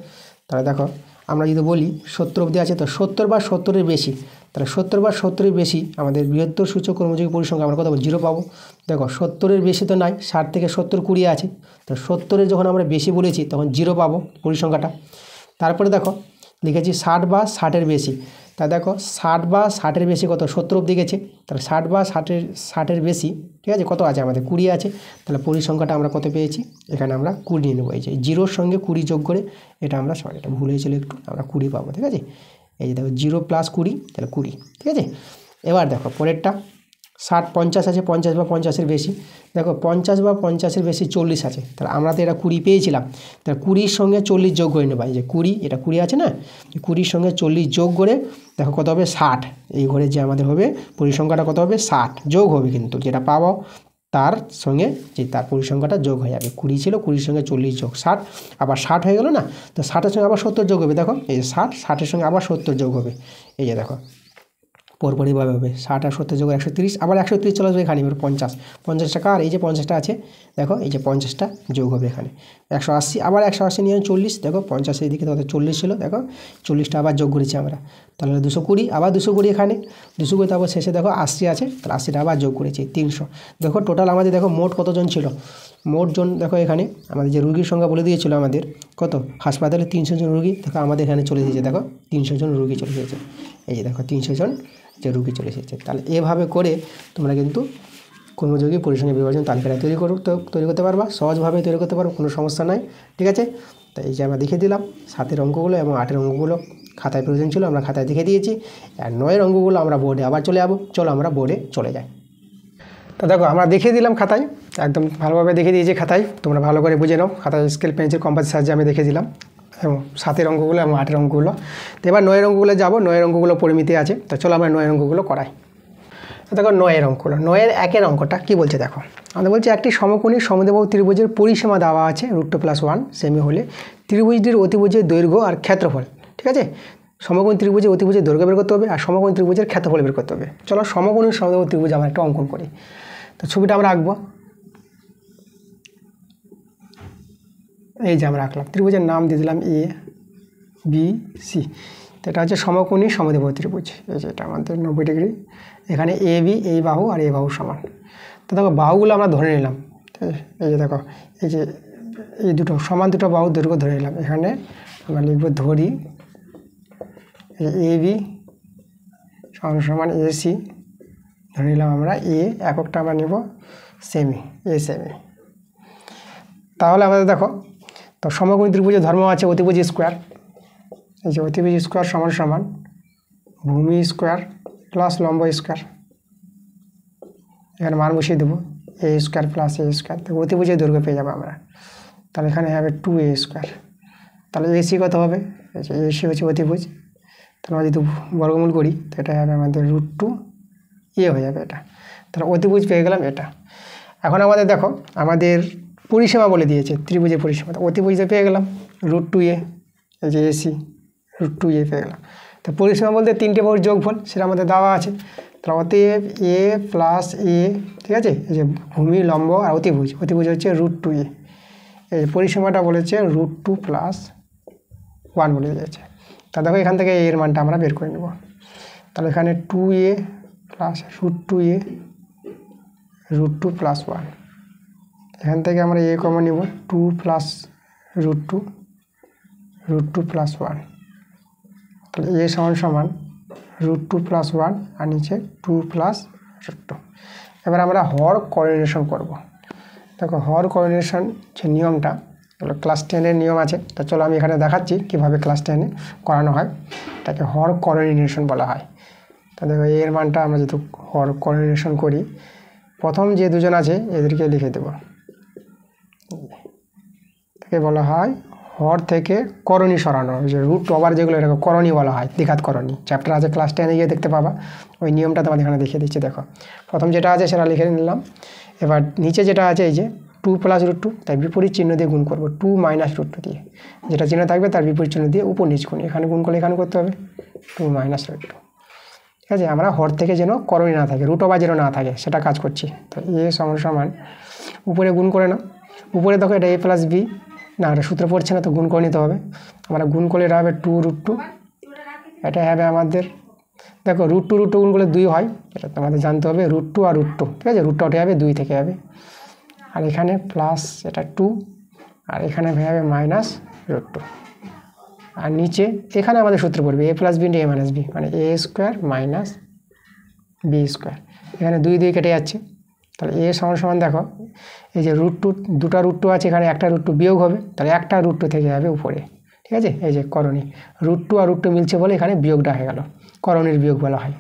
তাহলে দেখো আমরা যদি বলি 70 অবধি আছে, তো 70 বা 70-এর বেশি, তাহলে 70 বা 70-এর বেশি আমাদের বৃহত্তর সূচক কর্মযোগী পরিসংখ্যা আমরা কত 0 পাবো। দেখো 70-এর বেশি তো নাই, 60 থেকে 70 20 আছে, তো 70-এর যখন আমরা বেশি বলেছি তখন 0 পাবো পরিসংখ্যাটা। তারপরে দেখো লিখেছি 60 বা 60-এর বেশি, তা দেখো 60 বা 60-এর বেশি কত 70 অবধি গেছে, তাহলে 60 বা 60-এর বেশি, ঠিক আছে, কত আছে আমাদের 20 আছে। তাহলে পরিসংখ্যাটা আমরা কত পেয়েছি, এখানে আমরা 20 নিয়ে নেবো। এই যে 0-র সঙ্গে 20 যোগ করে এটা আমরা, সরি এটা ভুল হয়েছিল একটু, আমরা 20 পাবো, ঠিক আছে। এই যে দেখো 0 + 20 তাহলে 20, ঠিক আছে। এবার দেখো পরেরটা 60 50 আছে, 50 বা 50-এর বেশি। দেখো 50 বা 50-এর বেশি 40 আছে, তাহলে আমরা তো এটা 20 পেয়েছিলাম, তাহলে 20-র সঙ্গে 40 যোগ করে নেব। এই যে 20, এটা 20 আছে না, 20-র সঙ্গে 40 যোগ করে দেখো কত হবে 60। এই ঘরে যে আমাদের হবে পরিসংখ্যাটা কত হবে 60 যোগ হবে, কিন্তু যেটা পাবো তার সঙ্গে যে তার পরিসংখ্যাটা যোগ হয়ে যাবে। 20 ছিল, 20-র সঙ্গে 40 যোগ 60, আবার 60 হয়ে গেল না, তো 60-এর সঙ্গে আবার 70 যোগ হবে। দেখো এই যে 60-60-এর সঙ্গে আবার 70 যোগ হবে। এই যে দেখো পরপরইভাবে হবে 60 আর 70 যোগ 130, আবার 130 চলে আসবে এখানে, এবার 50 টাকা, আর এই যে 50টা আছে দেখো, এই যে 50টা যোগ হবে এখানে 180, আবার 180 নিয়ে 40, দেখো 50 এই দিকে তো 40 ছিল, দেখো 40টা আবার যোগ করেছি আমরা, তাহলে 220, আবার 220 এখানে 220, তারপর শেষে দেখো 80 আছে, তাহলে 80টা আবার যোগ করেছি 300। দেখো টোটাল আমাদের দেখো মোট কতজন ছিল, মোট জন দেখো এখানে আমাদের যে রুগীর সংখ্যা বলে দিয়েছিল আমাদের কত, হাসপাতালে 300 জন রুগী, দেখো আমাদের এখানে চলে এসেছে, দেখো 300 জন রুগী চলে এসেছে। এই যে দেখো 300 জন যে রুগী চলে এসেছে। তাহলে এভাবে করে তোমরা কিন্তু কর্মযোগী পরিসংখ্যান বিভাজন তালিকাটা তৈরি করতে পারবা, সহজভাবে তৈরি করতে পারবো, কোনো সমস্যা নাই। ঠিক আছে, তো এই যে আমরা দেখিয়ে দিলাম 7-এর অঙ্কগুলো এবং 8-এর অঙ্কগুলো খাতায় প্রয়োজন ছিল, আমরা খাতায় দেখে দিয়েছি। আর 9-এর অঙ্কগুলো আমরা বোর্ডে আবার চলে যাবো, চলো আমরা বোর্ডে চলে যাই। তো দেখো আমরা দেখিয়ে দিলাম খাতায়, একদম ভালোভাবে দেখিয়ে দিয়েছি খাতায়, তোমরা ভালো করে বুঝে নাও। খাতায় স্কেল পেন্সিল কম্পাসের সাহায্যে আমি দেখিয়ে দিলাম এবং 7-এর অঙ্কগুলো এবং 8-এর অঙ্কগুলো। তো এবার 9-এর অঙ্কগুলো যাবো, 9-এর অঙ্কগুলো পরিমিতি আছে, তো চলো আমরা 9-এর অঙ্কগুলো করাই। দেখো 9-এর অঙ্কগুলো, 9-এর 1-এর অঙ্কটা কী বলছে দেখো, আমাদের বলছে একটি সমকোণী সমদ্বিবাহু ত্রিভুজের পরিসীমা দেওয়া আছে √2+1 সেমি হলে ত্রিভুজটির অতিভুজের দৈর্ঘ্য আর ক্ষেত্রফল। ঠিক আছে, সমকোণী ত্রিভুজের অতিভুজের দৈর্ঘ্য বের করতে হবে আর সমকোণী ত্রিভুজের ক্ষেত্রফল বের করতে হবে। চলো সমকোণী সমদ্বিবাহু ত্রিভুজ আমরা একটা অঙ্কন করি। তো ছবিটা আমরা আঁকবো, এই যে আমরা আঁকলাম, ত্রিভুজের নাম দিয়ে দিলাম ABC। তো এটা হচ্ছে সমকোণী সমদ্বিবাহু ত্রিভুজ। এই যে এটা আমাদের 90 ডিগ্রি, এখানে AB এই বাহু আর এই বাহু সমান। তো দেখো বাহুগুলো আমরা ধরে নিলাম, এই যে দেখো এই যে এই দুটো সমান দুটো বাহু দৈর্ঘ্য ধরে নিলাম। এখানে আমরা লিখব ধরি AB সমান AC, ধরে নিলাম আমরা এককটা আমরা নেব সেমি, সেমি। তাহলে আমাদের দেখো, তো সমকোণী ত্রিভুজের ধর্ম আছে অতিভুজ স্কোয়ার। এই যে অতিভুজ স্কোয়ার সমান সমান ভূমি স্কোয়ার প্লাস লম্ব স্কোয়ার, এখানে মান বসিয়ে দেবো A square plus A square, তো অতিভুজের দৈর্ঘ্য পেয়ে যাবো আমরা। তাহলে এখানে হবে 2A স্কোয়ার, তাহলে AC কত হবে, এই যে AC হচ্ছে অতিভুজ, তাহলে আমরা যদি বর্গমূল করি তো এটা হবে আমাদের √2A হয়ে যাবে এটা। তাহলে অতিভুজ পেয়ে গেলাম এটা। এখন আমাদের দেখো আমাদের পরিসীমা বলে দিয়েছে, ত্রিভুজের পরিসীমা, অতিভুজে পেয়ে গেলাম √2A, এই যে AC √2A পেয়ে গেলাম। তো পরিসীমা বলতে 3টে বাহুর যোগফল, সেটা আমাদের দেওয়া আছে। তাহলে অতএব A প্লাস A, ঠিক আছে, এই যে ভূমি লম্ব আর অতিভুজ, অতিভুজ হচ্ছে √2A। এই পরিসীমাটা বলেছে √2+1 বলে দিয়েছে। তা দেখো এখান থেকে এর মানটা আমরা বের করে নেব। তাহলে এখানে 2A প্লাস √2A √2+1, এখান থেকে আমরা A কমন নিব, 2 প্লাস √2+1, তাহলে A সমান সমান √2+1 আর নিচে 2 প্লাস √2। এবার আমরা হর কোঅর্ডিনেশন করব। দেখো হর কোঅর্ডিনেশন যে নিয়মটা, এগুলো ক্লাস 10-এর নিয়ম আছে। তো চলো আমি এখানে দেখাচ্ছি কীভাবে ক্লাস 10-এ করানো হয়, এটাকে হর কোঅর্ডিনেশন বলা হয়। তো দেখো এর মানটা আমরা যেহেতু হর কোঅর্ডিনেশন করি, প্রথম যে দুজন আছে এদেরকে লিখে দেব, তাকে বলা হয় হর থেকে করণী সরানো, যে √2 যেগুলো এটাকে করণী বলা হয়, দ্বিঘাত করণী। চ্যাপ্টার আছে ক্লাস 10-এ গিয়ে দেখতে পাবা, ওই নিয়মটা তোমাদের এখানে দেখিয়ে দিচ্ছি। দেখো প্রথম যেটা আছে সেটা লিখে নিলাম, এবার নিচে যেটা আছে এই যে 2 প্লাস √2, তাই বিপরীত চিহ্ন দিয়ে গুণ করবো, 2 মাইনাস √2 দিয়ে, যেটা চিহ্ন থাকবে তার বিপরীত চিহ্ন দিয়ে উপর নিচ গুণ, এখানে গুণ করলে এখানে করতে হবে 2 মাইনাস √2। ঠিক আছে, আমরা হর থেকে যেন করণী না থাকে, √2 যেন না থাকে সেটা কাজ করছি। তো A সমান সমান উপরে গুণ করে নাও, উপরে দেখো এটা A প্লাস B, না এটা সূত্র পড়ছে না তো গুণ করে নিতে হবে। আমরা গুণ করলে এটা হবে 2√2, এটা হবে আমাদের দেখো √2 গুণ করলে 2 হয়, এটা তোমাদের জানতে হবে, √2 আর √2, ঠিক আছে, √2 ওঠে যাবে 2 থেকে যাবে, আর এখানে প্লাস এটা 2, আর এখানে হবে মাইনাস √2, আর নিচে এখানে আমাদের সূত্র পড়বে A plus B into A minus B, মানে A square minus B square, এখানে 2 2 কেটে যাচ্ছে। তাহলে A সমান সমান দেখো এই যে √2, দুটো √2 আছে, এখানে একটা √2 বিয়োগ হবে, তাহলে একটা √2 থেকে যাবে উপরে। ঠিক আছে, এই যে করণী √2 আর √2 মিলছে বলে এখানে বিয়োগটা হয়ে গেল, করণীর বিয়োগ বলা হয়।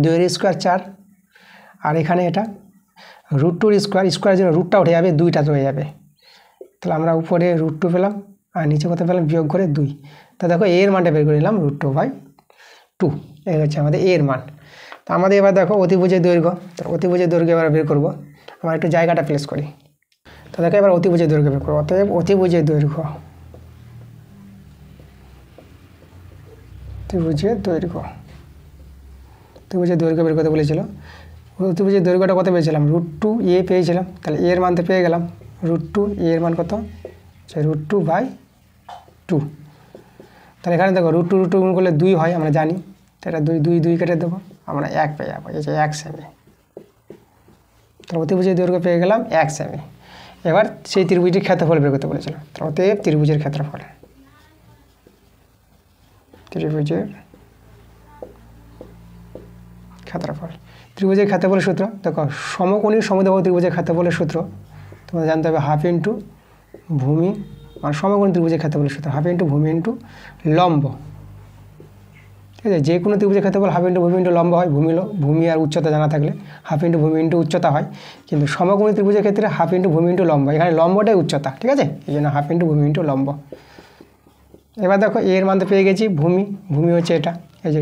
2 স্কোয়ার 4, আর এখানে এটা √2 স্কোয়ারের জন্য রুটটা উঠে যাবে, 2টা রয়ে যাবে। তাহলে আমরা উপরে √2 পেলাম আর নিচে কত পেলাম, বিয়োগ করে 2। তা দেখো এর মানটা বের করে নিলাম √2/2, এই হচ্ছে আমাদের এর মান। তো আমাদের এবার দেখো অতিভুজের দৈর্ঘ্য, তো অতিভুজের দৈর্ঘ্য এবার বের করবো। আমরা একটু জায়গাটা প্লেস করি। তো দেখো এবার অতিভুজের দৈর্ঘ্য বের করবো। অতএব অতিভুজের দৈর্ঘ্য বের করতে বলেছিল। অতিভুজের দৈর্ঘ্যটা কত পেয়েছিলাম, √2a পেয়েছিলাম। তাহলে এর মান তো পেয়ে গেলাম, √2, এর মান কত, √2/2। তাহলে এখানে দেখো √2 গুণ করলে 2 হয়, আমরা জানি। তো এটা 2 কেটে দেবো, আমরা 1 পেয়ে যাবো, এই যে 1 সেমি। তাহলে অতিভুজের দৈর্ঘ্য পেয়ে গেলাম 1 সেমি। এবার সেই ত্রিভুজটির ক্ষেত্রফল বের করতে বলেছিল। অতএব ত্রিভুজের ক্ষেত্রফল, ত্রিভুজের ক্ষেত্রফলের সূত্র দেখো, সমকোণী সমদ্বিবাহু ত্রিভুজের ক্ষেত্রফলের সূত্র তোমাদের জানতে হবে হাফ ইন্টু ভূমি, মানে সমকোণী ত্রিভুজের ক্ষেত্রফলের সূত্র হাফ ইন্টু ভূমি ইন্টু লম্ব। ঠিক আছে, যে কোনো ত্রিভুজের ক্ষেত্রফল হাফ ইন্টু ভূমি ইন্টু লম্ব হয়। ভূমি আর উচ্চতা জানা থাকলে হাফ ইন্টু ভূমি ইন্টু উচ্চতা হয়, কিন্তু সমকোণী ত্রিভুজের ক্ষেত্রে হাফ ইন্টু ভূমি ইন্টু লম্ব। এখানে লম্বটাই উচ্চতা, ঠিক আছে, এই জন্য হাফ ইন্টু ভূমি ইন্টু লম্ব। এবার দেখো এর মান তো পেয়ে গেছি, ভূমি হচ্ছে এটা, এই যে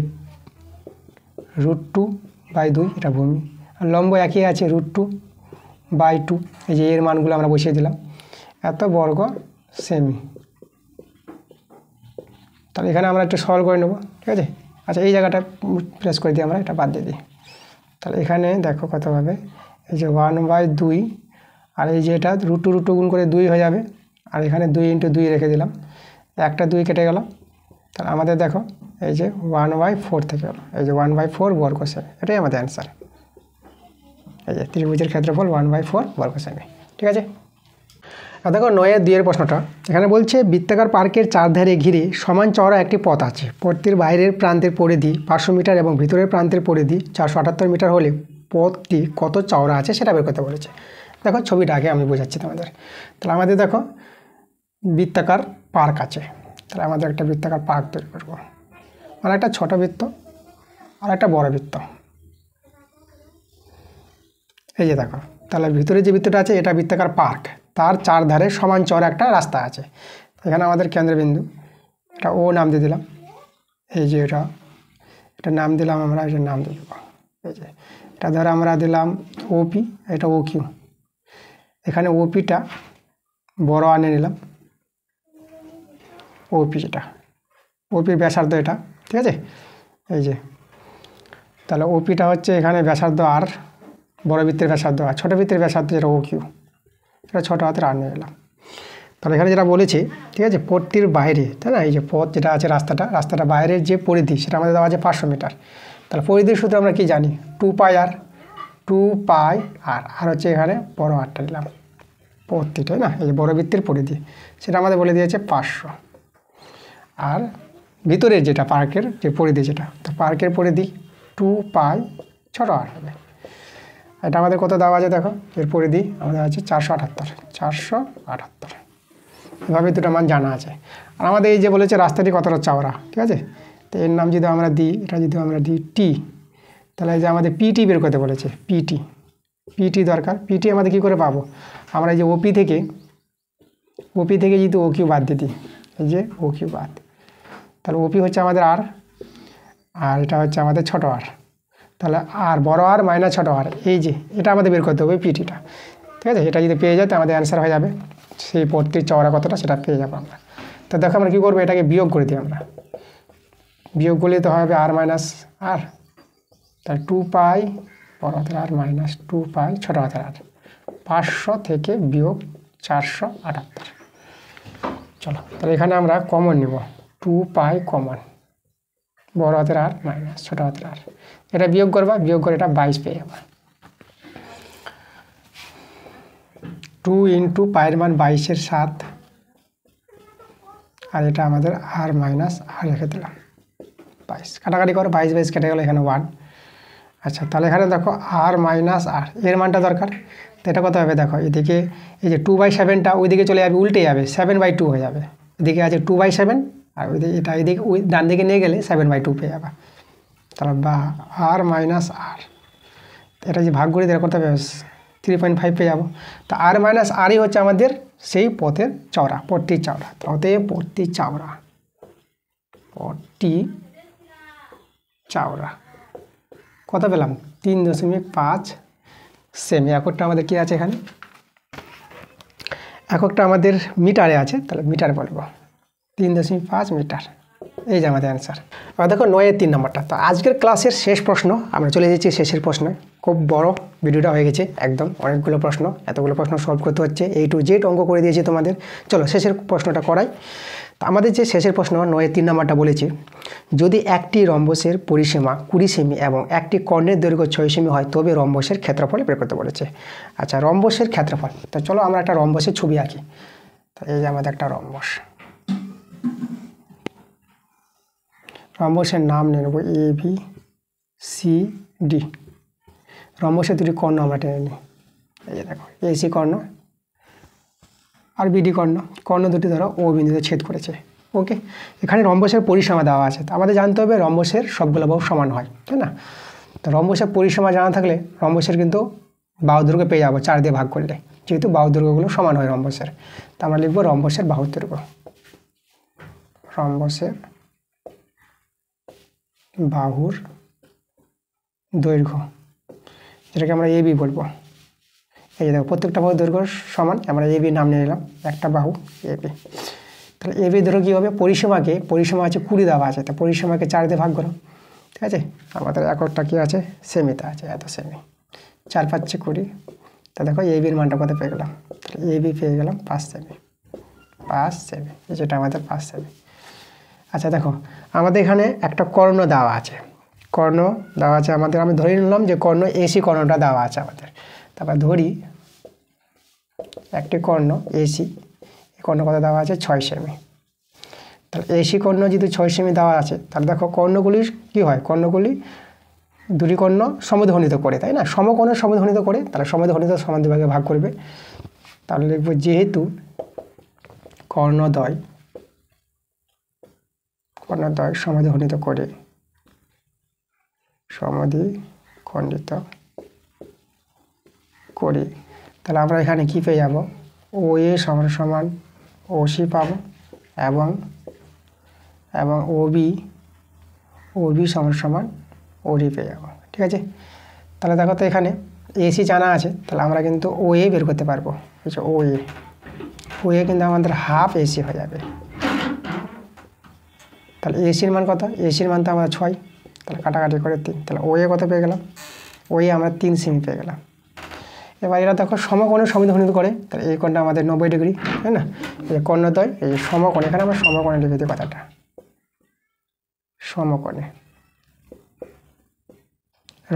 √2/2, এটা ভূমি। আর লম্ব একই আছে, √2/2, এই যে এর মানগুলো আমরা বসিয়ে দিলাম, এত বর্গ সেমি। তাহলে এখানে আমরা একটু সরল করে নেব, ঠিক আছে। আচ্ছা এই জায়গাটা প্রেস করে দিই, আমরা এটা বাদ দিয়ে দিই। তাহলে এখানে দেখো কত হবে, এই যে 1/2, আর এই যে এটা √2 গুণ করে 2 হয়ে যাবে, আর এখানে 2 × 2 রেখে দিলাম, একটা 2 কেটে গেল। তাহলে আমাদের দেখো এই যে 1/4 থেকে গেল, এই যে 1/4 বর্গ সেমি, এটাই আমাদের অ্যান্সার। এই যে ত্রিভুজের ক্ষেত্রফল 1/4 বর্গ সেমি, ঠিক আছে। আর দেখো 9-2 প্রশ্নটা, এখানে বলছে বৃত্তাকার পার্কের চারধারে ঘিরে সমান চওড়া একটি পথ আছে। পথটির বাইরের প্রান্তের পরিধি 500 মিটার এবং ভিতরের প্রান্তের পরিধি 478 মিটার হলে পথটি কত চওড়া আছে সেটা বের করতে বলেছে। দেখো ছবিটা আগে আমি বোঝাচ্ছি তোমাদের। তাহলে আমাদের দেখো বৃত্তাকার পার্ক আছে, তাহলে আমাদের একটা বৃত্তাকার পার্ক তৈরি করবো, মানে একটা ছোট বৃত্ত আর একটা বড় বৃত্ত। এই যে দেখো, তাহলে ভিতরে যে বৃত্তটা আছে এটা বৃত্তাকার পার্ক, তার চারধারে সমান চওড়া একটা রাস্তা আছে। এখানে আমাদের কেন্দ্রবিন্দু, এটা ও নাম দিয়ে দিলাম। এই যে এটা নাম দিলাম আমরা, এটার নাম দিয়ে দেবো, এই যে এটা ধরে আমরা দিলাম ওপি, এটা ও কিউ। এখানে ওপিটা বড় আনে নিলাম, ওপি, যেটা ওপির ব্যাসার্ধ এটা, ঠিক আছে। এই যে তাহলে ওপিটা হচ্ছে এখানে ব্যাসার্ধ আর, বড় বৃত্তের ব্যাসার্ধ আর, ছোটো বৃত্তের ব্যাসার্ধ যেটা ও কিউ, এটা ছোটো হাতের আর নিয়ে এলাম। তাহলে এখানে যেটা বলেছে, ঠিক আছে, পথটির বাইরে, তাই না, এই যে পথ যেটা আছে রাস্তাটা বাইরের যে পরিধি সেটা আমাদের দেওয়া আছে 500 মিটার। তাহলে পরিধির সূত্র আমরা কি জানি, 2πr, আর হচ্ছে এখানে বড় আরটা নিলাম, পথটি, তাই না, এই যে বড় বৃত্তের পরিধি সেটা আমাদের বলে দিয়েছে 500। আর ভিতরের যেটা পার্কের যে পরিধি, যেটা তো পার্কের পরিধি 2π ছোটো আর হবে। এটা আমাদের কত দেওয়া আছে দেখো, এর পরিধি আমাদের আছে 478। এভাবে দুটো মান জানা আছে। আর আমাদের এই যে বলেছে রাস্তাটি কতটা চওড়া, ঠিক আছে। তো এর নাম যদি আমরা দিই, এটা যদি আমরা দিই টি, তাহলে এই যে আমাদের পিটি বের করতে বলেছে, পিটি দরকার। পিটি আমাদের কী করে পাবো, আমরা এই যে ওপি থেকে যদি ও কিউ বাদ দিয়ে দিই, এই যে ও কিউ বাদ, তাহলে ওপি হচ্ছে আমাদের আর এটা হচ্ছে আমাদের ছোটো আর। তাহলে আর বড় আর মাইনাস ছোটো আর, এই যে এটা আমাদের বের করতে হবে পিটিটা, ঠিক আছে। এটা যদি পেয়ে যায় তো আমাদের অ্যান্সার হয়ে যাবে, সেই পথটির চওড়া কতটা সেটা পেয়ে যাবো আমরা। তো দেখো আমরা কী করবো, এটাকে বিয়োগ করে দিই আমরা, বিয়োগ করলে তো হবে আর মাইনাস আর, তাহলে 2π বড় হাতের আর মাইনাস 2π ছোটো হাতের আর, 500 থেকে বিয়োগ 478। চলো তাহলে এখানে আমরা কমন নিব, 2π কমন, বড় হাতের আর মাইনাস ছোটো হাতের আর, এটা বিয়োগ করবা, বিয়োগ করে এটা 22 পেয়ে যাবা। 2 × পায়ের মান 22/7, আর এটা আমাদের আর মাইনাস আর রেখে দিলাম 22, কাটাকাটি করো, 22 কেটে গেলো, এখানে 1। আচ্ছা তাহলে এখানে দেখো আর মাইনাস আর, এর মানটা দরকার। তো এটা কত হবে দেখো, এদিকে এই যে 2/7টা ওইদিকে চলে যাবে, উল্টে যাবে, 7/2 হয়ে যাবে। এদিকে আছে 2/7, আর ওইদিকে এটা এদিকে ওই ডান দিকে নিয়ে গেলে 7/2 পেয়ে যাবে। তাহলে বা আর মাইনাস আর, এটা যে ভাগ করে দেওয়া করতে হবে 3.5 পেয়ে যাবো। তো আর মাইনাস আরই হচ্ছে আমাদের সেই পথের চওড়া, পথটির চওড়া। তো অতএব পথটির চওড়া, পথটি চওড়া কত পেলাম 3.5 সেমি। এককটা আমাদের কি আছে এখানে, এককটা আমাদের মিটারে আছে, তাহলে মিটার বলবো 3.5 মিটার। এই যে আমাদের অ্যান্সার। এবার দেখো 9-এর 3 নম্বরটা। তো আজকের ক্লাসের শেষ প্রশ্ন, আমরা চলে যাচ্ছি শেষের প্রশ্নে। খুব বড় ভিডিওটা হয়ে গেছে, একদম অনেকগুলো প্রশ্ন, এতগুলো প্রশ্ন সলভ করতে হচ্ছে, A to Z অঙ্ক করে দিয়েছি তোমাদের। চলো শেষের প্রশ্নটা করাই। তো আমাদের যে শেষের প্রশ্ন 9-এর 3 নম্বরটা বলেছি, যদি একটি রম্বসের পরিসীমা 20 সেমি এবং একটি কর্ণের দৈর্ঘ্য 6 সেমি হয় তবে রম্বসের ক্ষেত্রফল বের করতে বলেছে। আচ্ছা, রম্বসের ক্ষেত্রফল। তো চলো আমরা একটা রম্বসের ছবি আঁকি। তো এই যে আমাদের একটা রম্বস, রম্বসের নাম নিয়ে নেব ABCD। রম্বসের দুটি কর্ণ আমরা টেনে নিই। এই যে দেখো AC কর্ণ আর BD কর্ণ, কর্ণ দুটি ধরো O বিন্দুতে ছেদ করেছে। ওকে, এখানে রম্বসের পরিসীমা দেওয়া আছে। তো আমাদের জানতে হবে রম্বসের সবগুলো বাহু সমান হয়, তাই না? তো রম্বসের পরিসীমা জানা থাকলে রম্বসের কিন্তু বাহু দৈর্ঘ্য পেয়ে যাবো 4 দিয়ে ভাগ করলে, যেহেতু বাহু দৈর্ঘ্যগুলো সমান হয় রম্বসের। তো আমরা লিখবো রম্বসের বাহুর দৈর্ঘ্য, রম্বসের বাহুর দৈর্ঘ্য, যেটাকে আমরা AB বলবো। এই যে দেখো প্রত্যেকটা বাহুর দৈর্ঘ্য সমান, আমরা AB নাম নিয়ে নিলাম, একটা বাহু AB। তাহলে AB দৈর্ঘ্য কী হবে, পরিসীমা আছে 20 দেওয়া আছে, তো পরিসীমাকে 4 দিয়ে ভাগ করো, ঠিক আছে? আমাদের এককটা কী আছে, সেমিতে আছে, এত সেমি, 4×5 = 20। তা দেখো ABর মানটা কত পেয়ে গেলাম, তাহলে AB পেয়ে গেলাম 5 সেমি, 5 সেমি, যেটা আমাদের 5 সেমি। আচ্ছা দেখো আমাদের এখানে একটা কর্ণ দেওয়া আছে, কর্ণ দেওয়া আছে আমাদের, আমি ধরে নিলাম যে কর্ণ AC কর্ণটা দেওয়া আছে আমাদের। তারপর ধরি একটি কর্ণ AC, এই কর্ণ কত দেওয়া আছে 6 সেমি। তাহলে AC কর্ণ যদি 6 সেমি দেওয়া আছে, তাহলে দেখো কর্ণগুলি কি হয়, কর্ণগুলি দুটি কর্ণ সমদ্বিখণ্ডিত করে, তাই না? সমকোণে সমদ্বিখণ্ডিত করে, তাহলে সমদ্বিখণ্ডিত সমান দুই ভাগে ভাগ করবে। তাহলে লিখব যেহেতু কর্ণদ্বয় সমদ্বিখণ্ডিত করে, সমদ্বিখণ্ডিত করে, তাহলে আমরা এখানে কি পেয়ে যাব, OA সমান সমান OC পাবো, এবং OB সমান সমান OD পেয়ে যাবো, ঠিক আছে? তাহলে দেখো তো এখানে AC জানা আছে, তাহলে আমরা কিন্তু OA বের করতে পারবো। আচ্ছা, OA কিন্তু আমাদের হাফ AC হয়ে যাবে। তাহলে ACর মান কত, ACর মান তো আমরা 6, তাহলে কাটাকাটি করে 3, তাহলে OA কত পেয়ে গেলাম, OA আমরা 3 সেমি পেয়ে গেলাম। এবার এরা দেখো সমকোণে সমদ্বিখণ্ডিত করে, তাহলে এই কোণটা আমাদের 90 ডিগ্রি, তাই না? এই কর্ণদ্বয়, এই সমকোণ, এখানে আমরা সমকোণে লিখে দিই কথাটা, সমকোণে,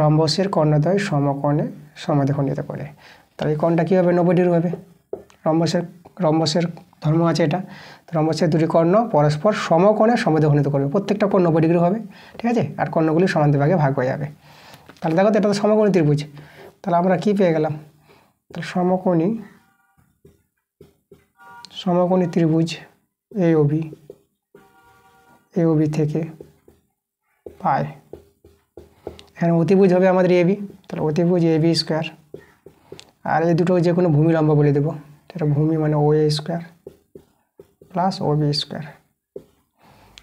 রম্বসের কর্ণদ্বয় সমকোণে সমদ্বিখণ্ডিত করে। তাহলে এই কোণটা কী হবে, 90 ডিগ্রি হবে। রম্বসের ধর্ম আছে এটা, রম্বসের দুটি কর্ণ পরস্পর সমকোণে সমদ্বিখণ্ডিত করবে, প্রত্যেকটা কোণ 90 ডিগ্রি হবে, ঠিক আছে? আর কর্ণগুলি সমান দুই ভাগে ভাগ হয়ে যাবে। তাহলে দেখো তো এটা তো সমকোণী ত্রিভুজ, তাহলে আমরা কি পেয়ে গেলাম, তাহলে সমকোণী ত্রিভুজ AOB থেকে পাই, এখানে অতিভুজ হবে আমাদের AB, তাহলে অতিভুজ AB স্কোয়ার, আর এই দুটো যে কোনো ভূমি লম্ব বলে দেবো, এটা ভূমি মানে OA square plus OB square.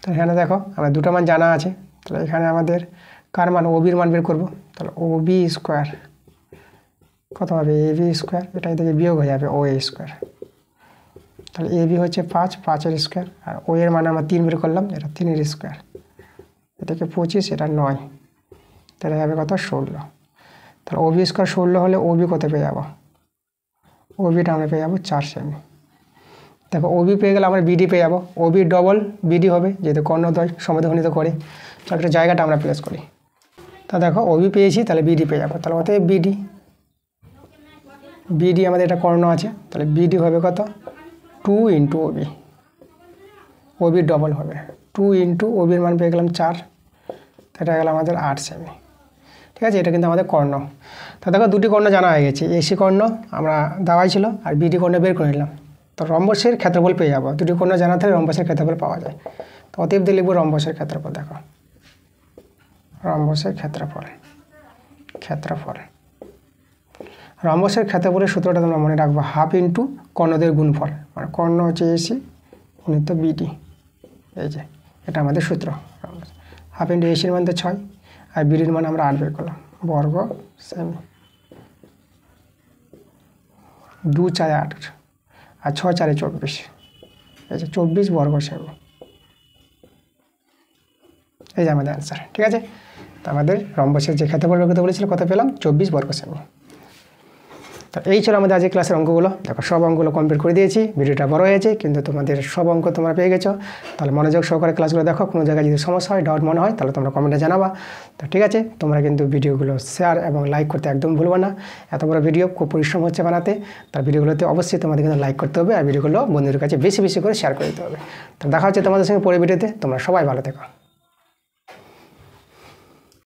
তাহলে এখানে দেখো আমরা দুটো মান জানা আছে, তাহলে এখানে আমাদের কার মান, OBর মান বের করবো। তাহলে OB স্কোয়ার কত হবে, AB স্কোয়ার, এটা থেকে বিয়োগ হয়ে যাবে OA স্কোয়ার। তাহলে AB হচ্ছে 5, 5-এর স্কোয়ার, আর O এর মান আমরা 3 বের করলাম, এটা 3-এর স্কোয়ার, এটাকে 25, এটা 9, তাহলে হবে কত 16। তাহলে OB স্কোয়ার 16 হলে OB কত পেয়ে যাবো, OBটা আমরা পেয়ে যাবো 4 সেমি। দেখো OB পেয়ে গেলে আমরা BD পেয়ে যাবো, OB ডবল BD হবে, যেহেতু কর্ণদ্বয় সমদ্বিখণ্ডিত করে। তো একটা জায়গাটা আমরা প্লেস করি, তা দেখো OB পেয়েছি, তাহলে BD পেয়ে যাবো, তাহলে অতএব BD আমাদের এটা কর্ণ আছে, তাহলে BD হবে কত 2 × OB ডবল হবে 2 × OBর মান পেয়ে গেলাম 4, এটা গেল আমাদের 8 সেমি, ঠিক আছে? এটা কিন্তু আমাদের কর্ণ। তা দেখো দুটি কর্ণ জানা হয়ে গেছে, AC কর্ণ আমরা দেওয়াই ছিল, আর BD কর্ণ বের করে নিলাম। তো রম্বসের ক্ষেত্রফল পেয়ে যাবো, দুটি কর্ণ জানা থাকলে রম্বসের ক্ষেত্রফল পাওয়া যায়। তো অতএব দিয়ে লিখবো রম্বসের ক্ষেত্রফল। দেখো রম্বসের ক্ষেত্রফল রম্বসের ক্ষেত্রফলের সূত্রটা তোমরা মনে রাখবো হাফ ইন্টু কর্ণদের গুণফল, মানে কর্ণ হচ্ছে এসি গুণিত বিডি। এই যে এটা আমাদের সূত্র। হাফ ইন্টু এসির মান তো 6 আর বিডির মান আমরা 8 বের করলাম, বর্গ সেমি 2 4 8 আর 6 4 24, এই যে 24 বর্গ সেমি। এই যে আমাদের অ্যান্সার। ঠিক আছে, তো আমাদের রম্বসের যে ক্ষেত্রফল বের করতে বলেছিল কত পেলাম? 24 বর্গ সেমি। তো এই ছিল আমাদের আজকে ক্লাসের অঙ্কগুলো। দেখো সব অঙ্কগুলো কমপ্লিট করে দিয়েছি, ভিডিওটা বড় হয়েছে কিন্তু তোমাদের সব অঙ্ক তোমরা পেয়ে গেছো। তাহলে মনোযোগ সহকারে ক্লাসগুলো দেখো, কোনো জায়গায় যদি সমস্যা হয়, ডাউট মনে হয়, তাহলে তোমরা কমেন্টে জানাবা। তো ঠিক আছে, তোমরা কিন্তু ভিডিওগুলো শেয়ার এবং লাইক করতে একদম ভুলবো না। এত বড় ভিডিও খুব পরিশ্রম হচ্ছে বানাতে, তার ভিডিওগুলোতে অবশ্যই তোমাদের কিন্তু লাইক করতে হবে আর ভিডিওগুলো বন্ধুদের কাছে বেশি বেশি করে শেয়ার করে দিতে হবে। তো দেখা হচ্ছে তোমাদের সঙ্গে পরের ভিডিওতে। তোমরা সবাই ভালো থেকো।